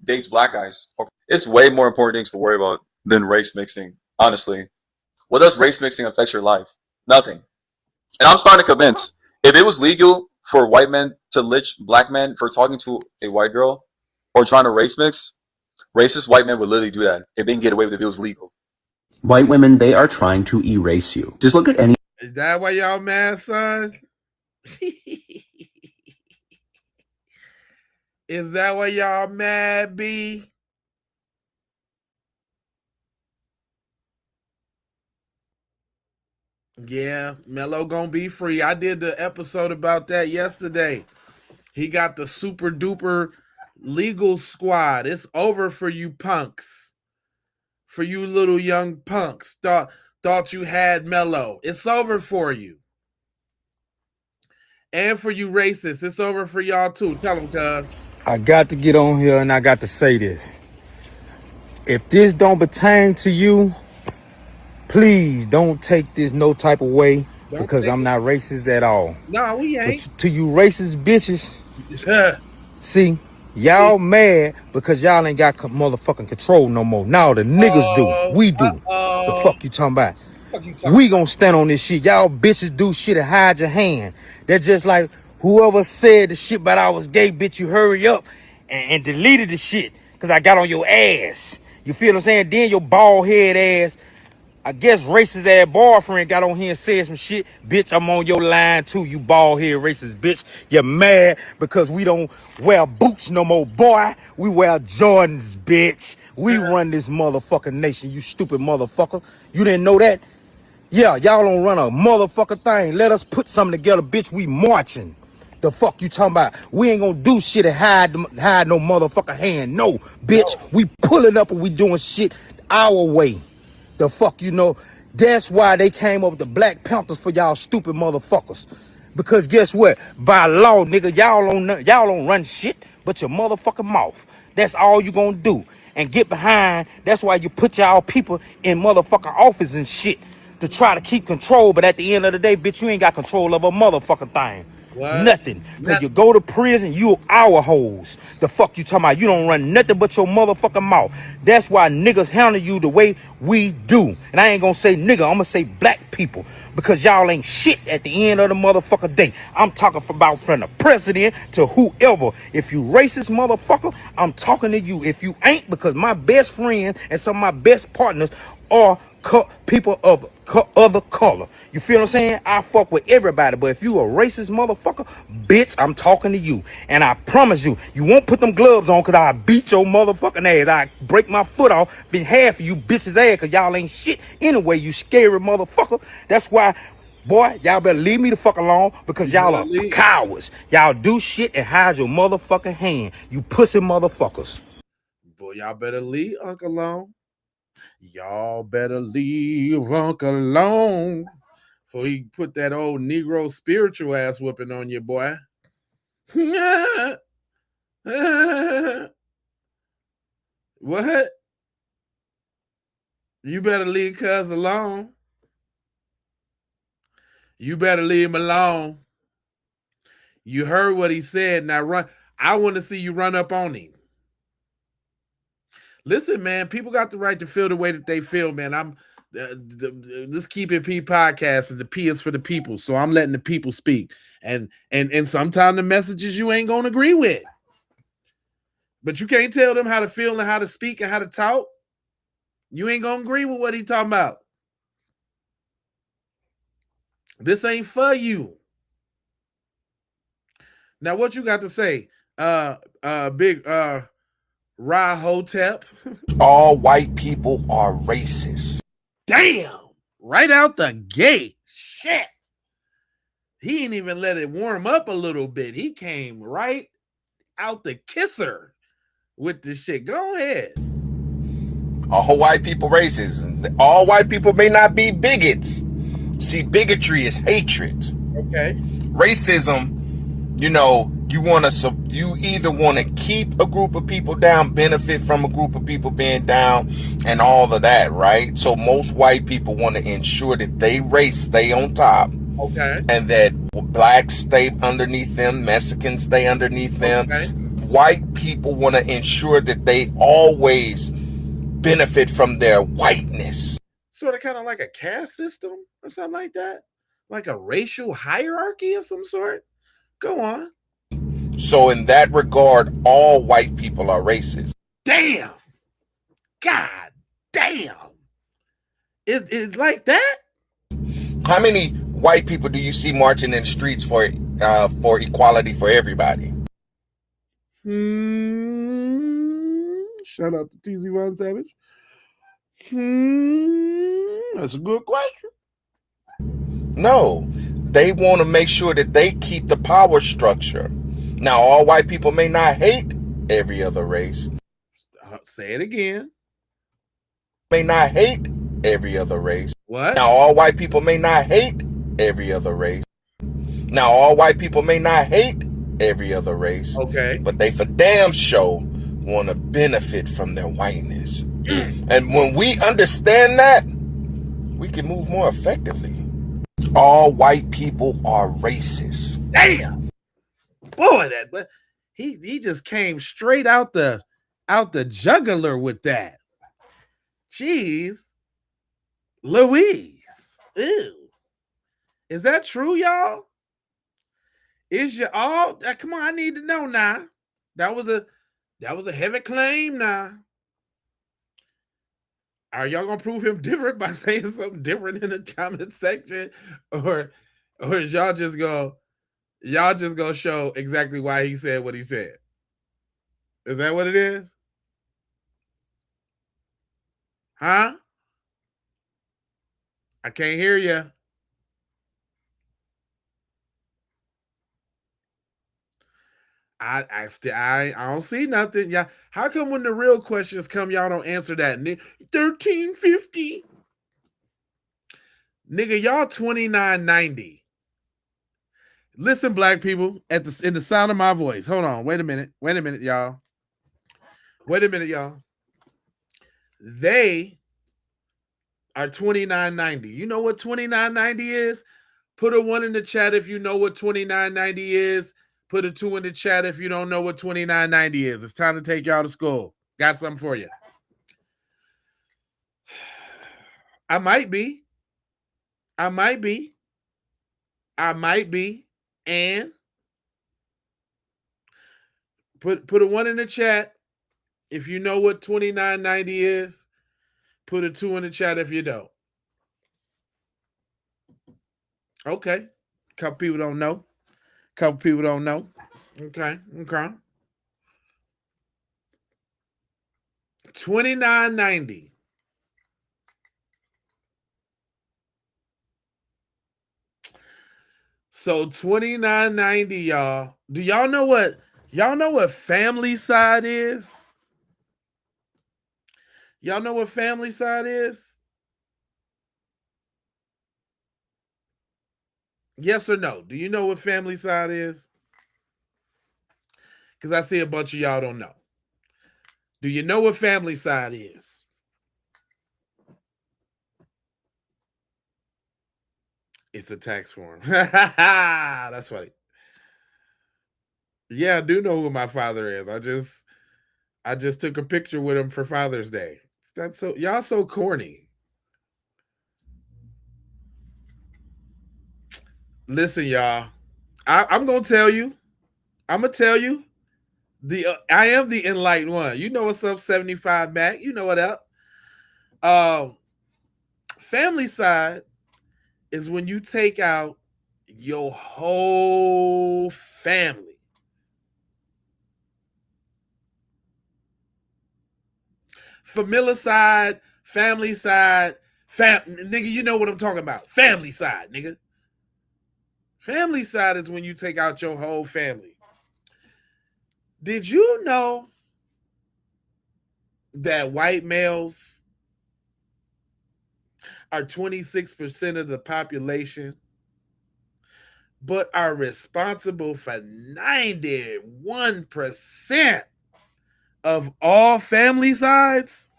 dates black guys. It's way more important things to worry about than race mixing, honestly. What does race mixing affect your life? Nothing. And I'm starting to convince, if it was legal for white men to lynch black men for talking to a white girl or trying to race mix, racist white men would literally do that if they can get away with it if it was legal. white women, they are trying to erase you. Just look at any. Is that why y'all mad, son? Is that why y'all mad, B? Yeah, Mello gonna be free. I did the episode about that yesterday. He got the super duper legal squad. It's over for you punks. For you little young punks. Thought you had Mello. It's over for you. And for you racists, it's over for y'all too. Tell them, cuz. I got to get on here and I got to say this. If this don't pertain to you, please don't take this no type of way Don't because take I'm it. not racist at all. No, we But ain't. to you racist bitches, see, y'all mad because y'all ain't got motherfucking control no more. Now the niggas do. We do. The fuck you talking about? We gonna stand on this shit. Y'all bitches do shit and hide your hand. That's just like whoever said the shit about I was gay, bitch, you hurry up and deleted the shit because I got on your ass. You feel what I'm saying? Then your bald head ass, I guess racist ass boyfriend got on here and said some shit. Bitch, I'm on your line too, you bald head racist bitch. You're mad because we don't wear boots no more, boy. We wear Jordans, bitch. We run this motherfucking nation, you stupid motherfucker. You didn't know that? Yeah, y'all don't run a motherfucker thing. Let us put something together, bitch. We marching. The fuck you talking about? We ain't gonna do shit and hide no motherfucker hand. No, bitch. We pulling up and we doing shit our way. The fuck you know? That's why they came up with the Black Panthers for y'all stupid motherfuckers. Because guess what? By law, nigga, y'all don't run shit but your motherfucking mouth. That's all you gonna do. And get behind. That's why you put y'all people in motherfucking office and shit to try to keep control. But at the end of the day, bitch, you ain't got control of a motherfucking thing. What? Nothing. Because you go to prison, you our hoes. The fuck you talking about? You don't run nothing but your motherfucking mouth. That's why niggas handle you the way we do. And I ain't gonna say nigga, I'm gonna say black people. Because y'all ain't shit at the end of the motherfucking day. I'm talking about from the president to whoever. If you racist motherfucker, I'm talking to you. If you ain't, because my best friends and some of my best partners are people of other color. You feel what I'm saying? I fuck with everybody, but if you a racist motherfucker, bitch, I'm talking to you. And I promise you, you won't put them gloves on because I beat your motherfucking ass. I break my foot off in half of you bitches ass because y'all ain't shit anyway, you scary motherfucker. That's why, boy, y'all better leave me the fuck alone because y'all are cowards. Y'all do shit and hide your motherfucking hand. You pussy motherfuckers. Boy, y'all better leave Uncle alone. Y'all better leave Uncle alone before he put that old Negro spiritual ass whooping on you, boy. What? You better leave cuz alone. You better leave him alone. You heard what he said. Now run. I want to see you run up on him. Listen, man, people got the right to feel the way that they feel, man. I'm this Keep It P podcast, and the P is for the people. So I'm letting the people speak. And sometimes the messages you ain't gonna agree with. But you can't tell them how to feel and how to speak and how to talk. You ain't gonna agree with what he talking about. This ain't for you. Now, what you got to say? Big Ra Hotep. All white people are racist. Damn! Right out the gate. Shit. He ain't even let it warm up a little bit. He came right out the kisser with this shit. Go ahead. All white people racist. All white people may not be bigots. See, bigotry is hatred. Okay. Racism, you know, you either want to keep a group of people down, benefit from a group of people being down, and all of that, right? So most white people want to ensure that they race stay on top. Okay. And that blacks stay underneath them, Mexicans stay underneath them. Okay. White people want to ensure that they always benefit from their whiteness. Sort of kind of like a caste system or something like that? Like a racial hierarchy of some sort? Go on. So in that regard, all white people are racist. Damn. God damn. It's like that? How many white people do you see marching in the streets for equality for everybody? Shout out to TZ1 Savage. That's a good question. No, they want to make sure that they keep the power structure. Now, all white people may not hate every other race. Say it again. May not hate every other race. What? Now, all white people may not hate every other race. Now, all white people may not hate every other race. Okay. But they for damn sure want to benefit from their whiteness. And when we understand that, we can move more effectively. All white people are racist. Damn, boy, but he just came straight out the jugular with that. Jeez, Louise. Ew. Is that true, y'all? Is you all? Come on, I need to know now. That was a heavy claim now. Are y'all gonna prove him different by saying something different in the comment section, or is y'all just gonna show exactly why he said what he said? Is that what it is? Huh? I can't hear you. I don't see nothing. Yeah. How come when the real questions come, y'all don't answer that? 1350. Nigga, y'all 2990. Listen, black people, in the sound of my voice. Hold on. Wait a minute, y'all. They are 2990. You know what 2990 is? Put a 1 in the chat if you know what 2990 is. Put a 2 in the chat if you don't know what 2990 is. It's time to take y'all to school. Got something for you. I might be. And put a 1 in the chat if you know what 2990 is. Put a 2 in the chat if you don't. Okay. Couple people don't know. Okay. 2990. So 2990, y'all. Do y'all know what family side is? Y'all know what family side is? Yes or no? Do you know what family side is? Because I see a bunch of y'all don't know. Do you know what family side is? It's a tax form. That's funny. Yeah, I do know who my father is. I just took a picture with him for Father's Day. That's so y'all so corny. Listen, y'all. I'm gonna tell you. I'm gonna tell you. I am the enlightened one. You know what's up, 75 Mac. You know what up. Family side is when you take out your whole family. Familicide, family side, nigga, you know what I'm talking about. Family side, nigga. Family side is when you take out your whole family. Did you know that white males are 26% of the population, but are responsible for 91% of all family sides?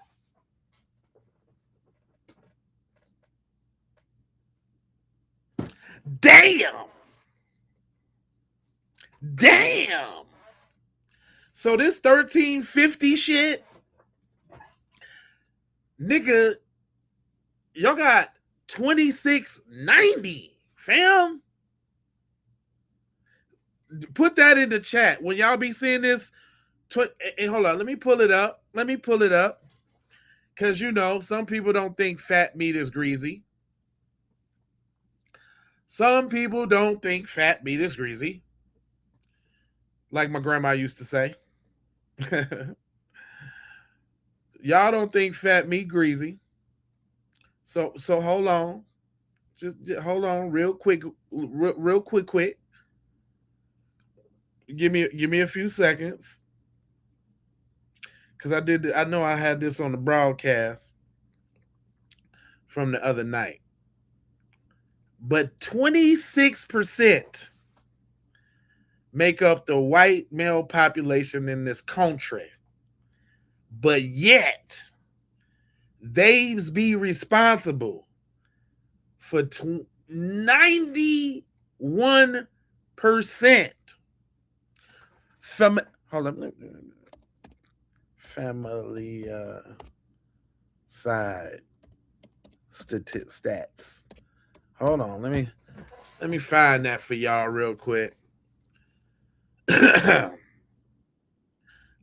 Damn. So this 1350 shit, nigga, y'all got 2690, fam. Put that in the chat when y'all be seeing this. And hold on, let me pull it up. Because you know, some people don't think fat meat is greasy. Like my grandma used to say. Y'all don't think fat meat greasy. So hold on. Just hold on real quick. Give me a few seconds. Because I know I had this on the broadcast from the other night. But 26% make up the white male population in this country. But yet, they be responsible for 91%. Hold on. Family side stats. Hold on. Let me find that for y'all real quick.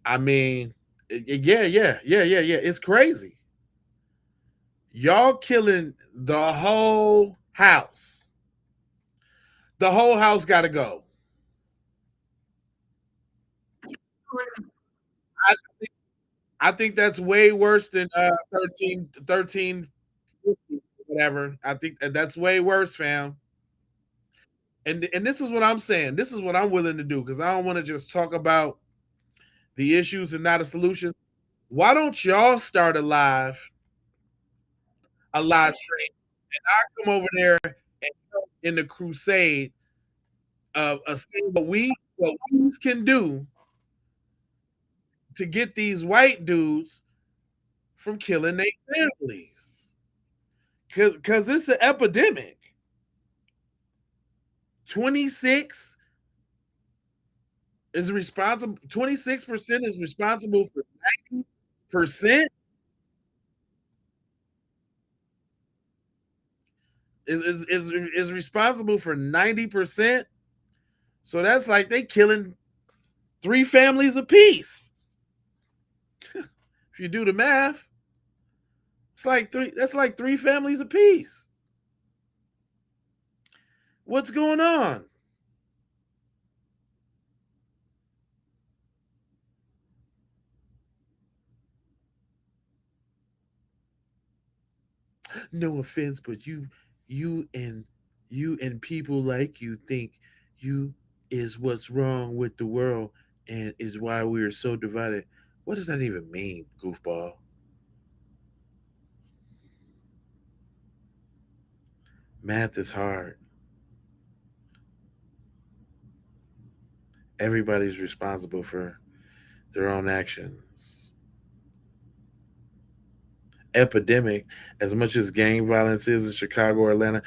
I mean, yeah. It's crazy. Y'all killing the whole house. The whole house got to go. I think that's way worse than 13, whatever. I think that's way worse, fam. And this is what I'm saying. This is what I'm willing to do because I don't want to just talk about the issues and not a solution. Why don't y'all start a live stream, and I come over there and in the crusade of what we can do to get these white dudes from killing their families, because it's an epidemic. 26 is responsible. 26% is responsible for 90%. Is responsible for 90%. So that's like they killing 3 families apiece. If you do the math, it's like 3. That's like 3 families apiece. What's going on? No offense, but you and people like you think you is what's wrong with the world and is why we are so divided. What does that even mean, goofball? Math is hard. Everybody's responsible for their own actions. Epidemic, as much as gang violence is in Chicago or Atlanta,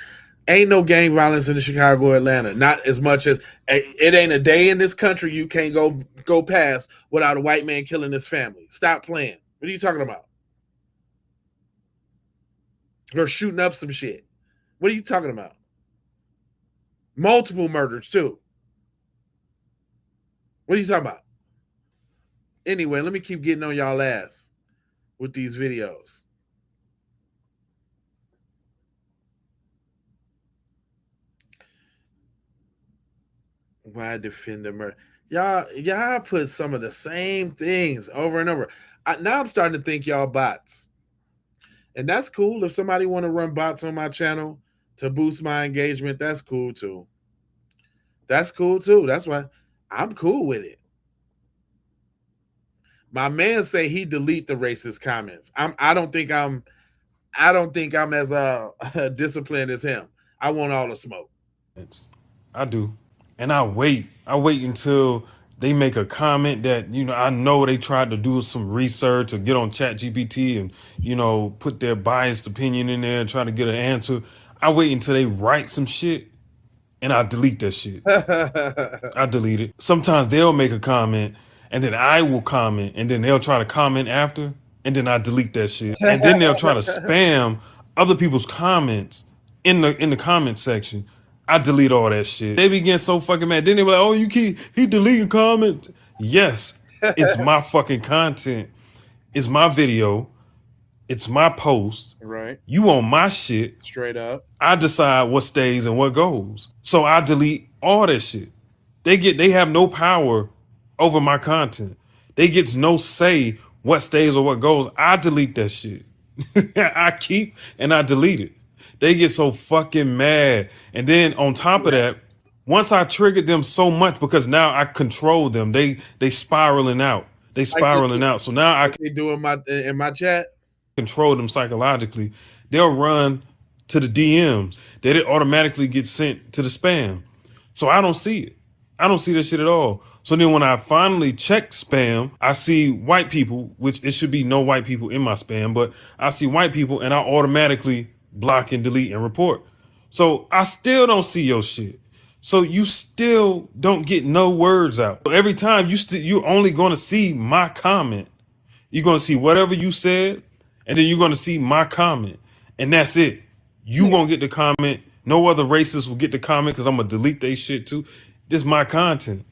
ain't no gang violence in Chicago or Atlanta. Not as much as it ain't a day in this country you can't go past without a white man killing his family. Stop playing. What are you talking about? Or shooting up some shit. What are you talking about? Multiple murders too. What are you talking about? Anyway, let me keep getting on y'all ass with these videos. Why defend the murder? Y'all put some of the same things over and over. Now I'm starting to think y'all bots. And that's cool. If somebody want to run bots on my channel to boost my engagement, that's cool too. That's cool too. That's why I'm cool with it. My man say he delete the racist comments. I don't think I'm as disciplined as him. I want all the smoke. I do. And I wait until they make a comment that, I know they tried to do some research or get on ChatGPT and, put their biased opinion in there and try to get an answer. I wait until they write some shit and I delete that shit. I delete it. Sometimes they'll make a comment and then I will comment and then they'll try to comment after and then I delete that shit. And then they'll try to spam other people's comments in the comment section. I delete all that shit. They be getting so fucking mad. Then they be like, oh, he deleting comments. Yes, it's my fucking content. It's my video. It's my post. Right. You on my shit. Straight up. I decide what stays and what goes. So I delete all that shit. They have no power over my content. They get no say what stays or what goes. I delete that shit. I keep and I delete it. They get so fucking mad. And then on top of that, once I triggered them so much because now I control them, they spiraling out. They spiraling out. So now I can do in my chat. Control them psychologically. They'll run to the DMs. They automatically get sent to the spam. So I don't see it. I don't see that shit at all. So then when I finally check spam, I see white people, which it should be no white people in my spam, but I see white people and I automatically block and delete and report. So I still don't see your shit. So you still don't get no words out. Every time you're only gonna see my comment. You're gonna see whatever you said, and then you're gonna see my comment, and that's it. You won't get the comment. No other racists will get the comment because I'm gonna delete their shit too. This is my content.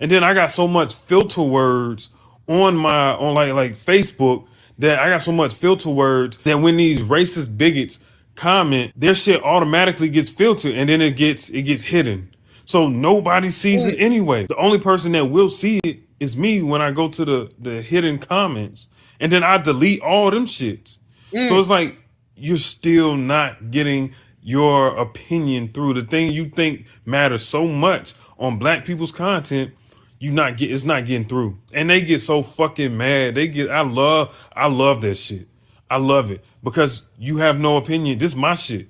And then I got so much filter words on like Facebook that I got so much filter words that when these racist bigots comment, their shit automatically gets filtered and then it gets hidden. So nobody sees it anyway. The only person that will see it is me when I go to the hidden comments. And then I delete all them shits. So it's like you're still not getting your opinion through. The thing you think matters so much on black people's content, it's not getting through. And they get so fucking mad. I love that shit. I love it because you have no opinion. This is my shit.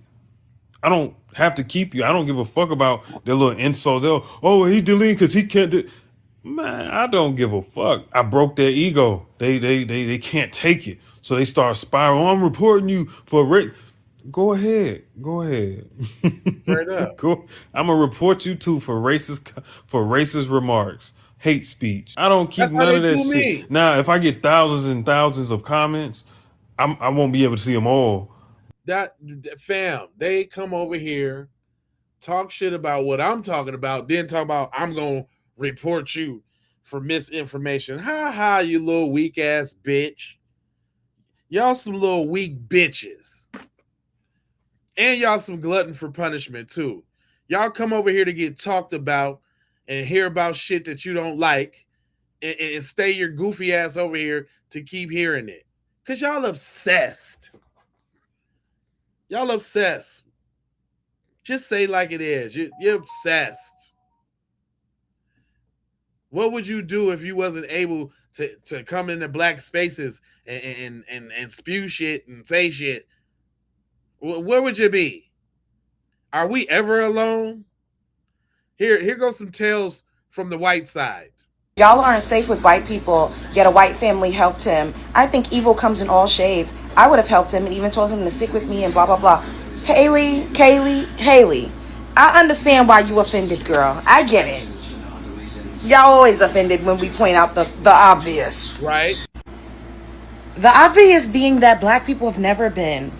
I don't have to keep you. I don't give a fuck about their little insult. He deleted because he can't do. Man, I don't give a fuck. I broke their ego. They can't take it. So they start spiraling. I'm reporting you for rape. Go ahead. Straight up. Go. I'm gonna report you too for racist remarks, hate speech. I don't keep That's how none of they that do shit. me. Now, if I get thousands and thousands of comments, I won't be able to see them all. That fam, they come over here, talk shit about what I'm talking about, then talk about I'm gonna report you for misinformation. Ha ha, you little weak ass bitch. Y'all some little weak bitches. And y'all some glutton for punishment too. Y'all come over here to get talked about and hear about shit that you don't like and stay your goofy ass over here to keep hearing it. Cause y'all obsessed. Y'all obsessed. Just say like it is. You're obsessed. What would you do if you wasn't able to come into black spaces and spew shit and say shit? Where would you be? Are we ever alone? Here goes some tales from the white side. Y'all aren't safe with white people, yet a white family helped him. I think evil comes in all shades. I would have helped him and even told him to stick with me and blah, blah, blah. Haley, I understand why you offended, girl. I get it. Y'all always offended when we point out the obvious. Right. The obvious being that black people have never been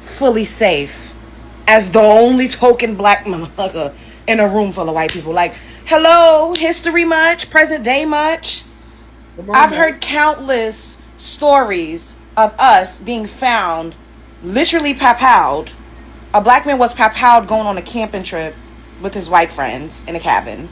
fully safe as the only token black motherfucker in a room full of white people. Like, hello, history much? Present day much? I've heard countless stories of us being found literally papowed. A black man was papowed going on a camping trip with his white friends in a cabin.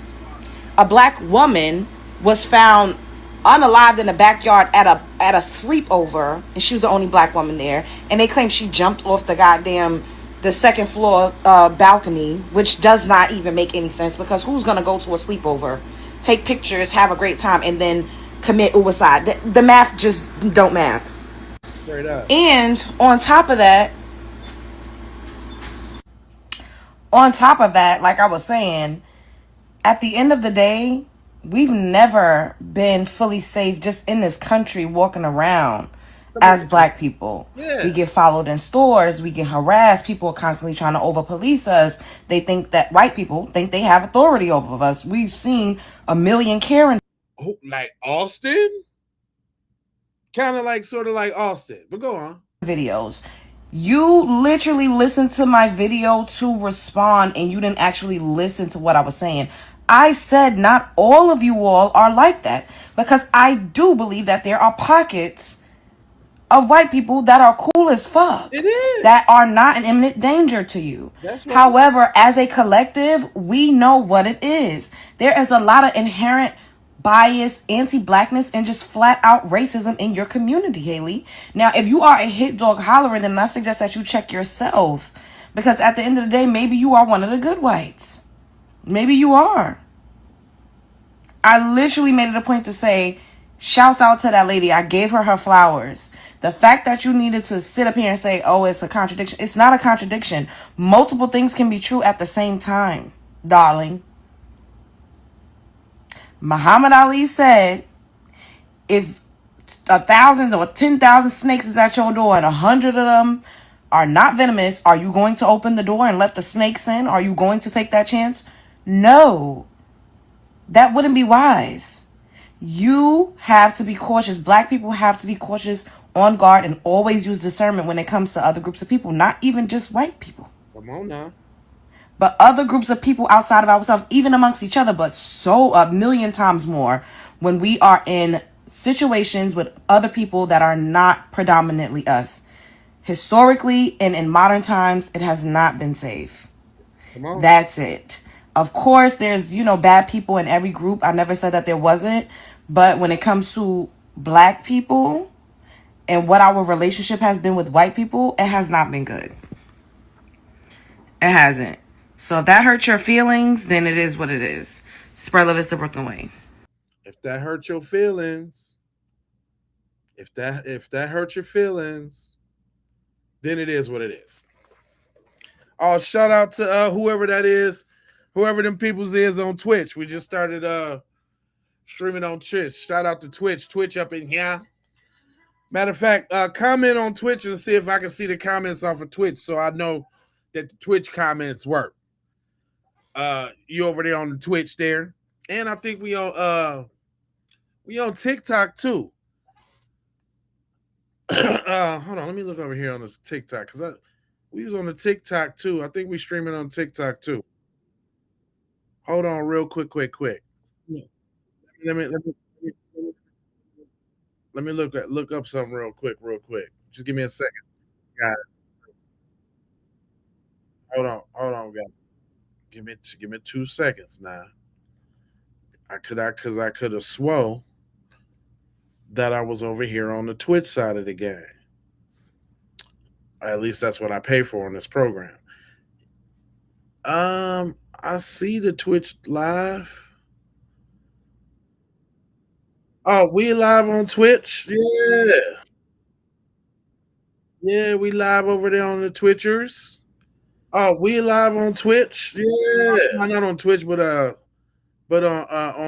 A black woman was found unalived in the backyard at a sleepover, and she was the only black woman there. And they claim she jumped off the second floor balcony, which does not even make any sense because who's gonna go to a sleepover, take pictures, have a great time, and then commit suicide? The math just don't math. Straight up. And on top of that, like I was saying, at the end of the day, we've never been fully safe just in this country walking around as black people. Yeah. We get followed in stores, we get harassed, people are constantly trying to over police us. They think that white people think they have authority over us. We've seen a million Karen. Oh, like Austin? Kind of like, sort of like Austin, but go on. Videos. You literally listened to my video to respond and you didn't actually listen to what I was saying. I said not all of you all are like that because I do believe that there are pockets of white people that are cool as fuck. It is. That are not an imminent danger to you. That's right. However, as a collective, we know what it is. There is a lot of inherent bias, anti-blackness, and just flat out racism in your community, Haley. Now, if you are a hit dog hollering, then I suggest that you check yourself. Because at the end of the day, maybe you are one of the good whites. Maybe you are. I literally made it a point to say, shouts out to that lady. I gave her flowers. The fact that you needed to sit up here and say, oh, it's a contradiction. It's not a contradiction. Multiple things can be true at the same time, darling. Muhammad Ali said, if 1,000 or 10,000 snakes is at your door and 100 of them are not venomous, are you going to open the door and let the snakes in? Are you going to take that chance? No. That wouldn't be wise. You have to be cautious. Black people have to be cautious, on guard, and always use discernment when it comes to other groups of people, not even just white people. Come on now. But other groups of people outside of ourselves, even amongst each other, but so a million times more when we are in situations with other people that are not predominantly us. Historically and in modern times, it has not been safe. That's it. Of course, there's, bad people in every group. I never said that there wasn't. But when it comes to black people and what our relationship has been with white people, it has not been good. It hasn't. So if that hurts your feelings, then it is what it is. Spread love is the Brooklyn way. If that hurt your feelings, if that hurt your feelings, then it is what it is. Oh, shout out to whoever that is, whoever them peoples is on Twitch. We just started streaming on Twitch. Shout out to Twitch up in here. Matter of fact, comment on Twitch and see if I can see the comments off of Twitch so I know that the Twitch comments work. You over there on the Twitch there. And I think we on TikTok too. Hold on, let me look over here on the TikTok because we was on the TikTok too. I think we streaming on TikTok too. Hold on, real quick. Let me look up something real quick. Just give me a second, guys. Hold on, guys. Give me 2 seconds now. I could have swore that I was over here on the Twitch side of the game. At least that's what I pay for on this program. I see the Twitch live. Oh, we live on Twitch? Yeah. Yeah, we live over there on the Twitchers. Oh, we live on Twitch? Yeah. No, not on Twitch, but on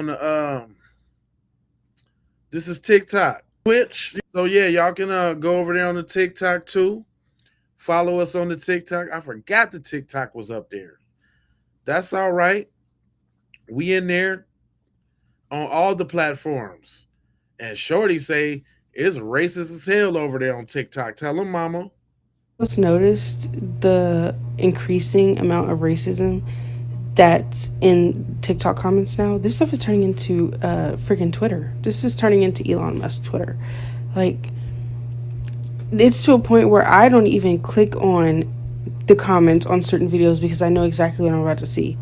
the this is TikTok. Twitch. So yeah, y'all can go over there on the TikTok too. Follow us on the TikTok. I forgot the TikTok was up there. That's all right. We in there on all the platforms. And Shorty say it's racist as hell over there on TikTok. Tell them, mama. Just noticed the increasing amount of racism that's in TikTok comments now. This stuff is turning into freaking Twitter. This is turning into Elon Musk Twitter. Like, it's to a point where I don't even click on the comments on certain videos because I know exactly what I'm about to see.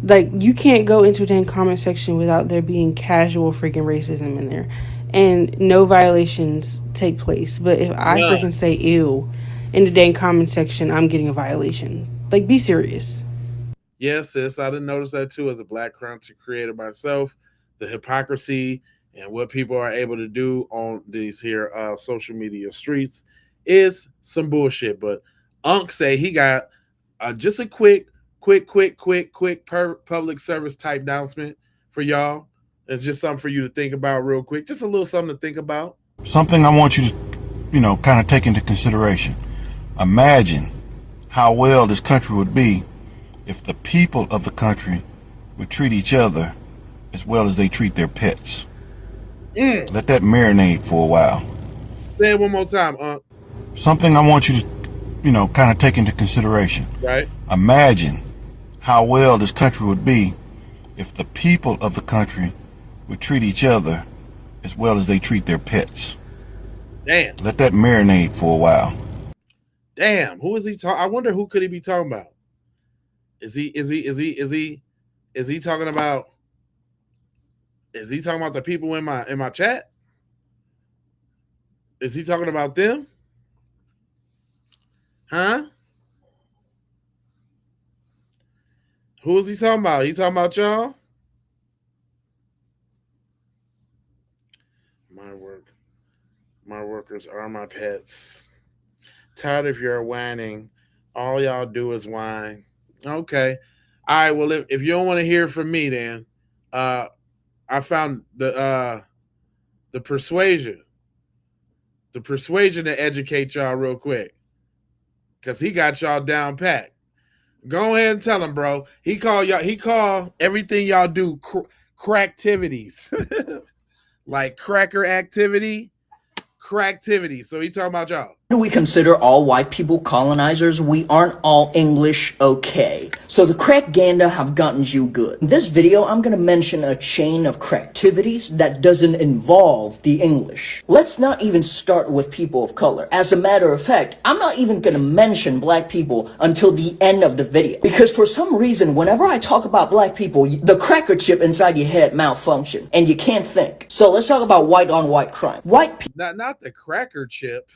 Like, you can't go into a dang comment section without there being casual freaking racism in there. And no violations take place. But if I freaking say ew in the dang comment section, I'm getting a violation. Like, be serious. Yes, sis, I didn't notice that too as a black content creator myself. The hypocrisy and what people are able to do on these here social media streets is some bullshit. But Unc say he got just a quick public service type announcement for y'all. It's just something for you to think about real quick. Just a little something to think about. Something I want you to, kind of take into consideration. Imagine how well this country would be if the people of the country would treat each other as well as they treat their pets. Let that marinate for a while. Say it one more time, Unc. Something I want you to, kind of take into consideration. Right. Imagine how well this country would be if the people of the country would treat each other as well as they treat their pets. Damn. Let that marinate for a while. Damn. Who is he talking? I wonder who could he be talking about? Is he talking about? Is he talking about the people in my chat? Is he talking about them? Huh? Who is he talking about? He talking about y'all? My workers are my pets. Tired of your whining. All y'all do is whine. Okay. All right. Well, if you don't want to hear from me, then I found the persuasion to educate y'all real quick. because he got y'all down pat. Go ahead and tell him, bro. He call everything y'all do cracktivities. Like cracker activity, cracktivity. So he talking about y'all. Do we consider all white people colonizers? We aren't all English, okay. So the crackganda have gotten you good. In this video, I'm gonna mention a chain of cracktivities that doesn't involve the English. Let's not even start with people of color. As a matter of fact, I'm not even gonna mention black people until the end of the video. Because for some reason, whenever I talk about black people, the cracker chip inside your head malfunction, and you can't think. So let's talk about white on white crime. White people. Not the cracker chip.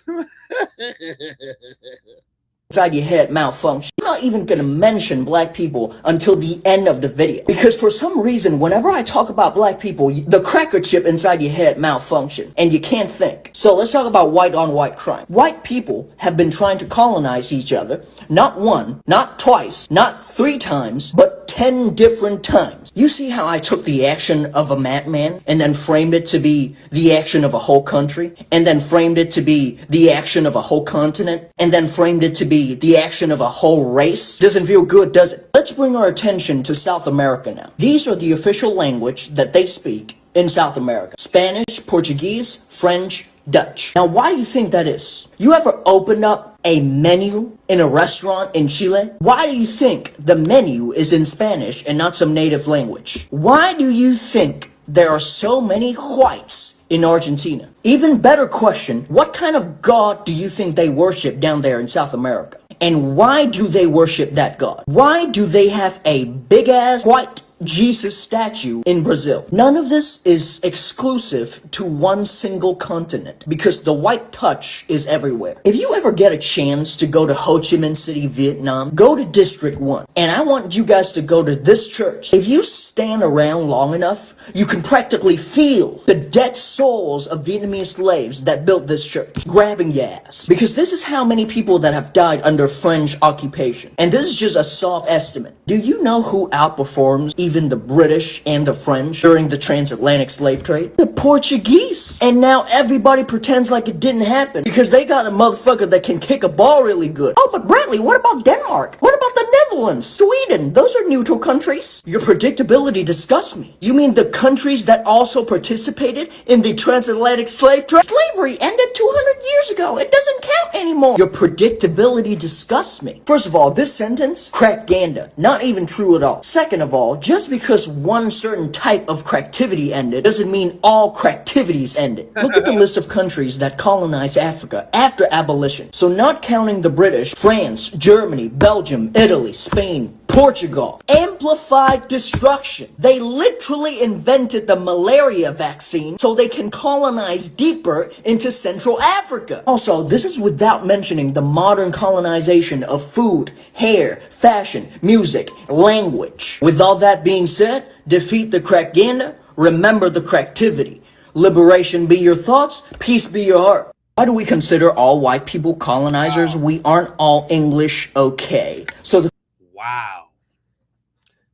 Inside your head malfunction. I'm not even gonna mention black people until the end of the video. Because for some reason, whenever I talk about black people, the cracker chip inside your head malfunction, and you can't think. So let's talk about white on white crime. White people have been trying to colonize each other, not one, not twice, not 3 times, but 10 different times. You see how I took the action of a madman and then framed it to be the action of a whole country, and then framed it to be the action of a whole continent, and then framed it to be the action of a whole race? Doesn't feel good, does it? Let's bring our attention to South America now. These are the official language that they speak in South America: Spanish, Portuguese, French, Dutch. Now, why do you think that is? You ever opened up a menu in a restaurant in Chile? Why do you think the menu is in Spanish and not some native language? Why do you think there are so many whites in Argentina? Even better question, what kind of God do you think they worship down there in South America? And why do they worship that God? Why do they have a big ass white Jesus statue in Brazil? None of this is exclusive to one single continent, because the white touch is everywhere. If you ever get a chance to go to Ho Chi Minh City, Vietnam, go to District 1. And I want you guys to go to this church. If you stand around long enough, you can practically feel the dead souls of Vietnamese slaves that built this church grabbing your ass. Because this is how many people that have died under French occupation. And this is just a soft estimate. Do you know who outperforms even the British and the French during the transatlantic slave trade? The Portuguese. And now everybody pretends like it didn't happen because they got a motherfucker that can kick a ball really good. Oh, but Bradley, what about Denmark? What about the Netherlands? Sweden? Those are neutral countries. Your predictability disgusts me. You mean the countries that also participated in the transatlantic slave trade? Slavery ended 200 years ago. It doesn't count anymore. Your predictability disgusts me. First of all, this sentence, crackganda, not even true at all. Second of all, just because one certain type of cracktivity ended doesn't mean all cracktivities ended. Look at the list of countries that colonized Africa after abolition. So not counting the British, France, Germany, Belgium, Italy, Spain, Portugal. Amplified destruction. They literally invented the malaria vaccine so they can colonize deeper into Central Africa. Also, this is without mentioning the modern colonization of food, hair, fashion, music, language. With all that being said, defeat the crackganda, remember the cracktivity. Liberation be your thoughts, peace be your heart. Why do we consider all white people colonizers? We aren't all English, okay. So the Wow.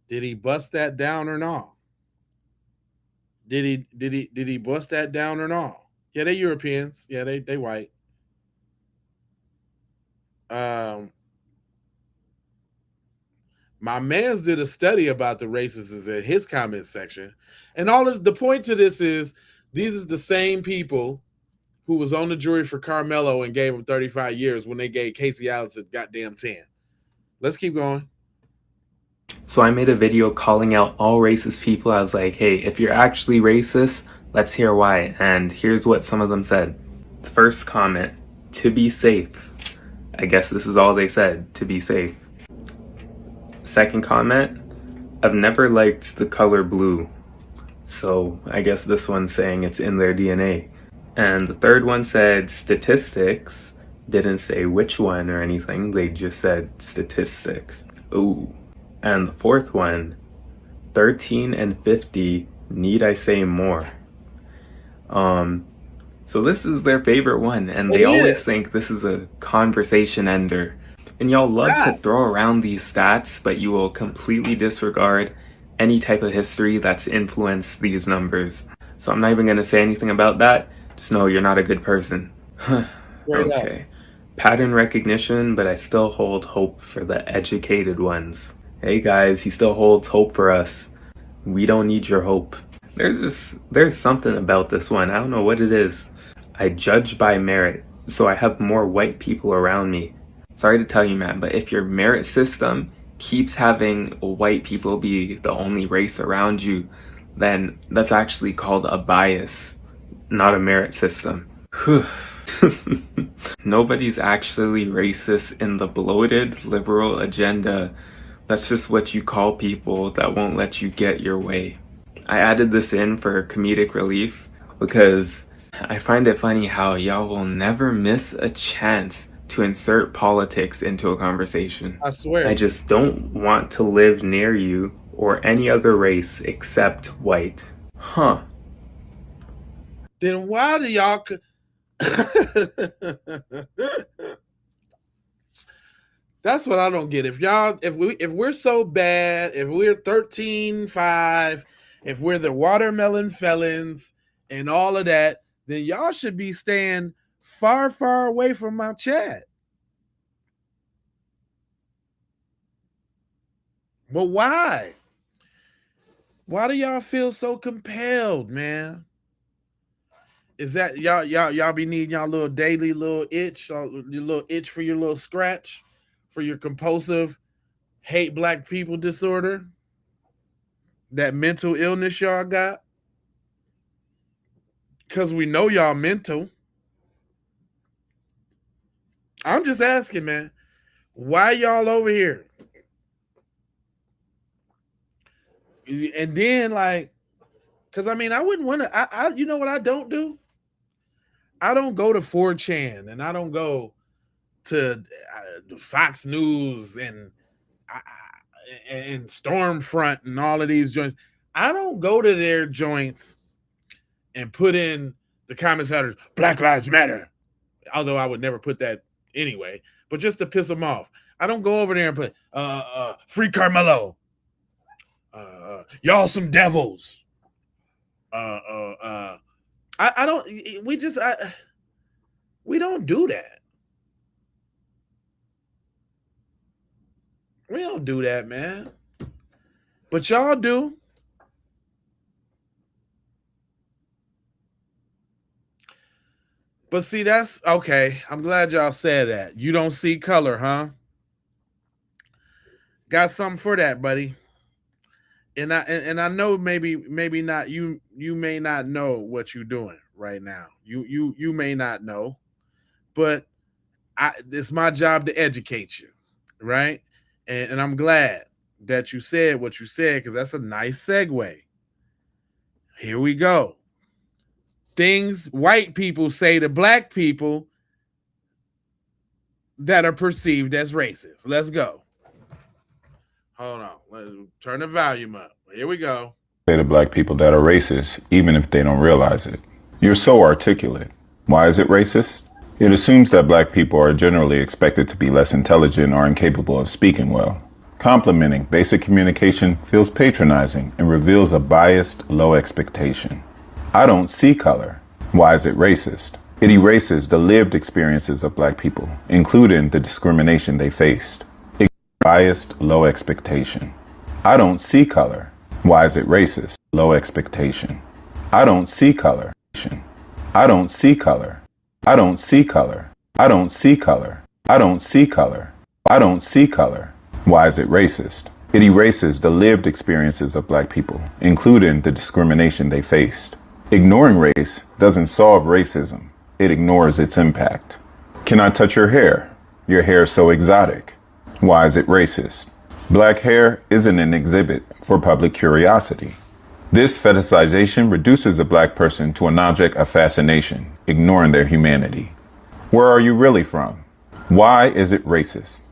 Did he bust that down or not? Did he bust that down or not? Yeah, they Europeans. Yeah, they white. My man's did a study about the racists in his comment section. And all of the point to this is these are the same people who was on the jury for Karmelo and gave him 35 years when they gave Casey Alex a goddamn 10. Let's keep going. So I made a video calling out all racist people. I was like, hey, if you're actually racist, let's hear why. And here's what some of them said. The first comment, to be safe. I guess this is all they said, to be safe. Second comment, I've never liked the color blue. So I guess this one's saying it's in their DNA. And the third one said statistics. Didn't say which one or anything. They just said statistics. Ooh. And the fourth one, 13 and 50, need I say more? So this is their favorite one, and they always think this is a conversation ender. And y'all love to throw around these stats, but you will completely disregard any type of history that's influenced these numbers. So I'm not even gonna say anything about that. Just know you're not a good person. Okay. Pattern recognition, but I still hold hope for the educated ones. Hey guys, he still holds hope for us. We don't need your hope. There's something about this one. I don't know what it is. I judge by merit, so I have more white people around me. Sorry to tell you, man, but if your merit system keeps having white people be the only race around you, then that's actually called a bias, not a merit system. Nobody's actually racist in the bloated liberal agenda. That's just what you call people that won't let you get your way. I added this in for comedic relief because I find it funny how y'all will never miss a chance to insert politics into a conversation. I swear. I just don't want to live near you or any other race except white. Huh. Then why do y'all... That's what I don't get. If we're so bad, if we're 13-5, if we're the watermelon felons and all of that, then y'all should be staying far, far away from my chat. But why? Why do y'all feel so compelled, man? Is that y'all be needing y'all little daily little itch, your little itch for your little scratch, for your compulsive hate black people disorder? That mental illness y'all got? Because we know y'all mental. I'm just asking, man. Why y'all over here? And then, like, because I mean, I wouldn't want to. I you know what I don't do? I don't go to 4chan and I don't go to Fox News and Stormfront and all of these joints. I don't go to their joints and put in the comment sections, Black Lives Matter. Although I would never put that anyway, but just to piss them off. I don't go over there and put free Karmelo. Y'all some devils. I don't we don't do that. We don't do that, man. But y'all do. But see, that's okay. I'm glad y'all said that. You don't see color, huh? Got something for that, buddy. And I know maybe not you may not know what you're doing right now. You may not know, but it's my job to educate you, right? And I'm glad that you said what you said, because that's a nice segue. Here we go. Things white people say to black people that are perceived as racist. Let's go. Hold on. Let's turn the volume up. Here we go. Say to black people that are racist, even if they don't realize it. You're so articulate. Why is it racist? It assumes that black people are generally expected to be less intelligent or incapable of speaking well. Complimenting basic communication feels patronizing and reveals a biased, low expectation. I don't see color. Why is it racist? It erases the lived experiences of black people, including the discrimination they faced. Biased, low expectation. I don't see color. Why is it racist? Low expectation. I don't see color. I don't see color. I don't see color. I don't see color. I don't see color. I don't see color. Why is it racist? It erases the lived experiences of black people, including the discrimination they faced. Ignoring race doesn't solve racism. It ignores its impact. Can I touch your hair? Your hair is so exotic. Why is it racist? Black hair isn't an exhibit for public curiosity. This fetishization reduces a black person to an object of fascination, ignoring their humanity. Where are you really from? Why is it racist?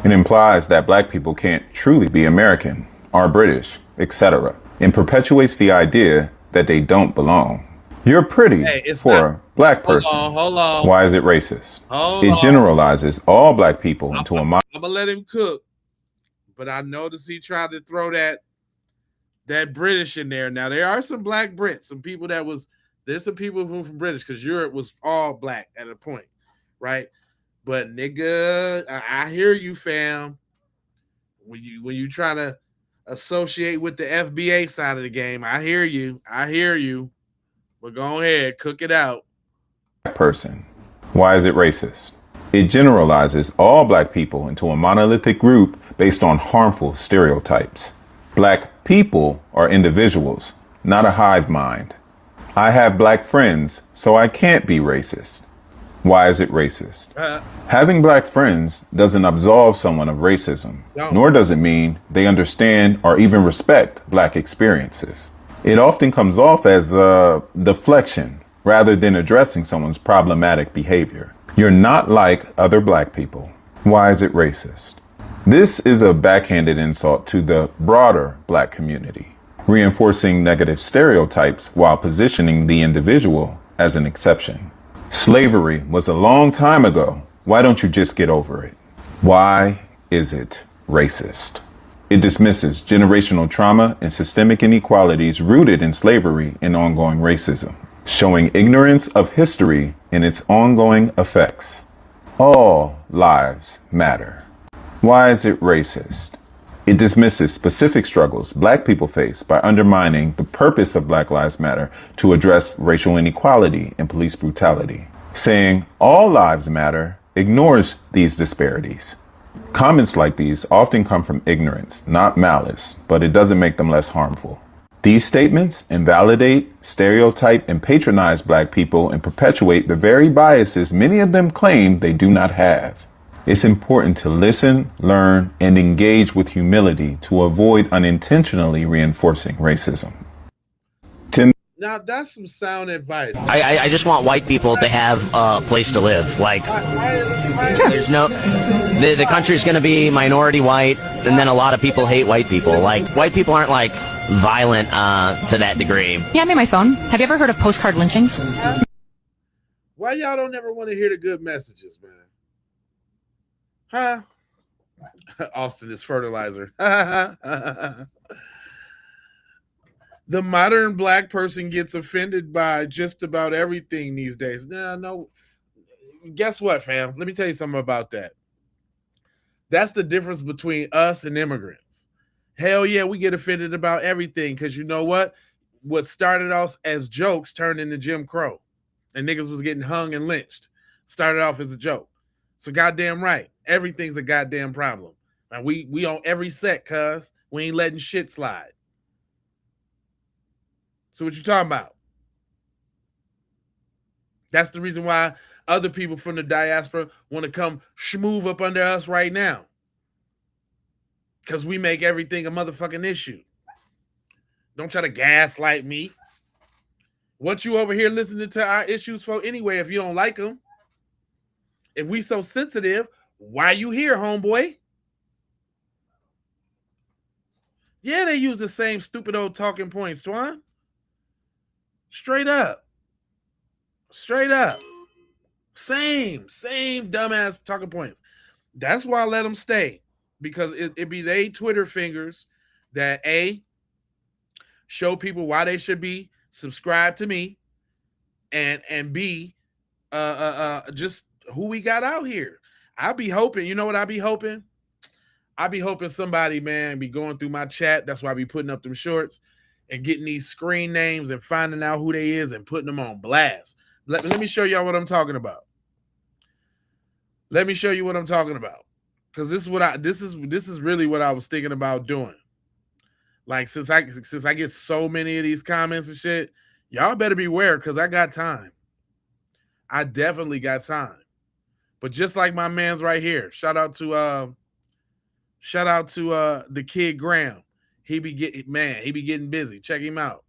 It implies that black people can't truly be American, are British, etc., and perpetuates the idea that they don't belong. You're pretty for a black person. Hold on. Why is it racist? It generalizes all black people into a I'm gonna let him cook, but I noticed he tried to throw that British in there. Now there are some black Brits, some people there's some people who from British, because Europe was all black at a point, right? But nigga, I hear you, fam. When you try to associate with the FBA side of the game, I hear you. But go ahead, cook it out. Person. Why is it racist? It generalizes all black people into a monolithic group based on harmful stereotypes. Black people are individuals, not a hive mind. I have black friends, so I can't be racist. Why is it racist? Having black friends doesn't absolve someone of racism, nor does it mean they understand or even respect black experiences. It often comes off as a deflection rather than addressing someone's problematic behavior. You're not like other black people. Why is it racist? This is a backhanded insult to the broader black community, reinforcing negative stereotypes while positioning the individual as an exception. Slavery was a long time ago. Why don't you just get over it? Why is it racist? It dismisses generational trauma and systemic inequalities rooted in slavery and ongoing racism, showing ignorance of history and its ongoing effects. All lives matter. Why is it racist? It dismisses specific struggles black people face by undermining the purpose of Black Lives Matter to address racial inequality and police brutality. Saying all lives matter ignores these disparities. Comments like these often come from ignorance, not malice, but it doesn't make them less harmful. These statements invalidate, stereotype, and patronize black people and perpetuate the very biases many of them claim they do not have. It's important to listen, learn, and engage with humility to avoid unintentionally reinforcing racism. Now that's some sound advice. I just want white people to have a place to live. Like, there's no, the country's going to be minority white, and then a lot of people hate white people. Like, white people aren't like violent to that degree. Yeah, I'm in my phone. Have you ever heard of postcard lynchings? Why y'all don't ever want to hear the good messages, man? Huh? Austin is fertilizer. The modern black person gets offended by just about everything these days. No. Guess what, fam? Let me tell you something about that. That's the difference between us and immigrants. Hell yeah, we get offended about everything because you know what? What started off as jokes turned into Jim Crow. And niggas was getting hung and lynched. Started off as a joke. So goddamn right. Everything's a goddamn problem. And we on every set, cuz. We ain't letting shit slide. So what you talking about? That's the reason why other people from the diaspora want to come schmoove up under us right now. Because we make everything a motherfucking issue. Don't try to gaslight me. What you over here listening to our issues for anyway if you don't like them? If we so sensitive, why you here, homeboy? Yeah, they use the same stupid old talking points, Twan. Straight up. Same dumbass talking points. That's why I let them stay. Because it be they Twitter fingers that A, show people why they should be subscribed to me, and B, just who we got out here. I be hoping, you know what I be hoping? I be hoping somebody, man, be going through my chat. That's why I be putting up them shorts and getting these screen names and finding out who they is and putting them on blast. Let me show y'all what I'm talking about. Let me show you what I'm talking about. Because this is really what I was thinking about doing. Like since I get so many of these comments and shit, y'all better beware because I got time. I definitely got time. But just like my man's right here, shout out to the kid Graham. He be getting busy. Check him out.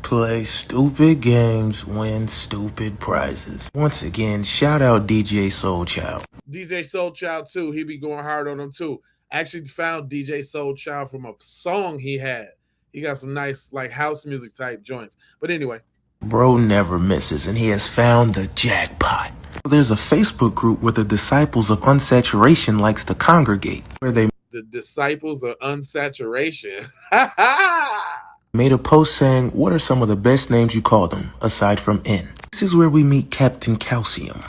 Play stupid games, win stupid prizes. Once again, shout out DJ Soulchild. DJ Soulchild too. He be going hard on them too. Actually found DJ Soulchild from a song he had. He got some nice like house music type joints. But anyway. Bro never misses, and he has found the jackpot. There's a Facebook group where the disciples of unsaturation likes to congregate, where they the disciples of unsaturation made a post saying, what are some of the best names you call them, aside from N? This is where we meet Captain Calcium.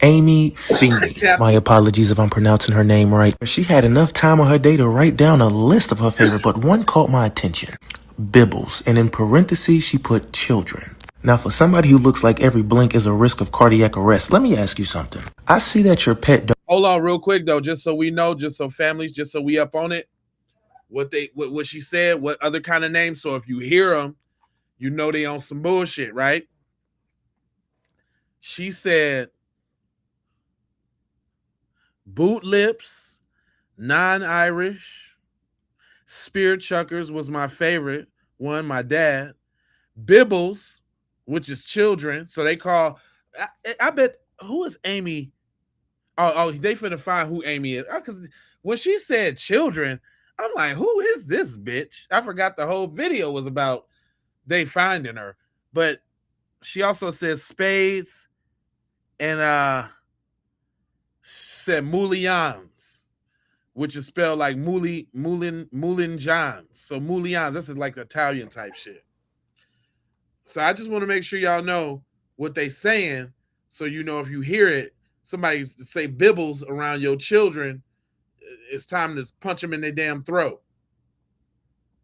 Amy Feeney. My apologies if I'm pronouncing her name right. She had enough time on her day to write down a list of her favorite, but one caught my attention. Bibbles, and in parentheses she put children. Now for somebody who looks like every blink is a risk of cardiac arrest, let me ask you something. I see that your pet dog— Hold on real quick though, just so we know, just so families, just so we up on it, what she said, what other kind of names. So if you hear them, you know they on some bullshit, right? She said boot lips, non-Irish, spear chuckers was my favorite one, my dad. Bibbles, which is children. So they call, I bet, who is Amy? Oh, they finna find who Amy is. Because when she said children, I'm like, who is this bitch? I forgot the whole video was about they finding her. But she also said spades and said Moulians, which is spelled like Moulin Johns. So Moulians, this is like Italian type shit. So I just want to make sure y'all know what they saying, so you know if you hear it, somebody say bibbles around your children, it's time to punch them in their damn throat.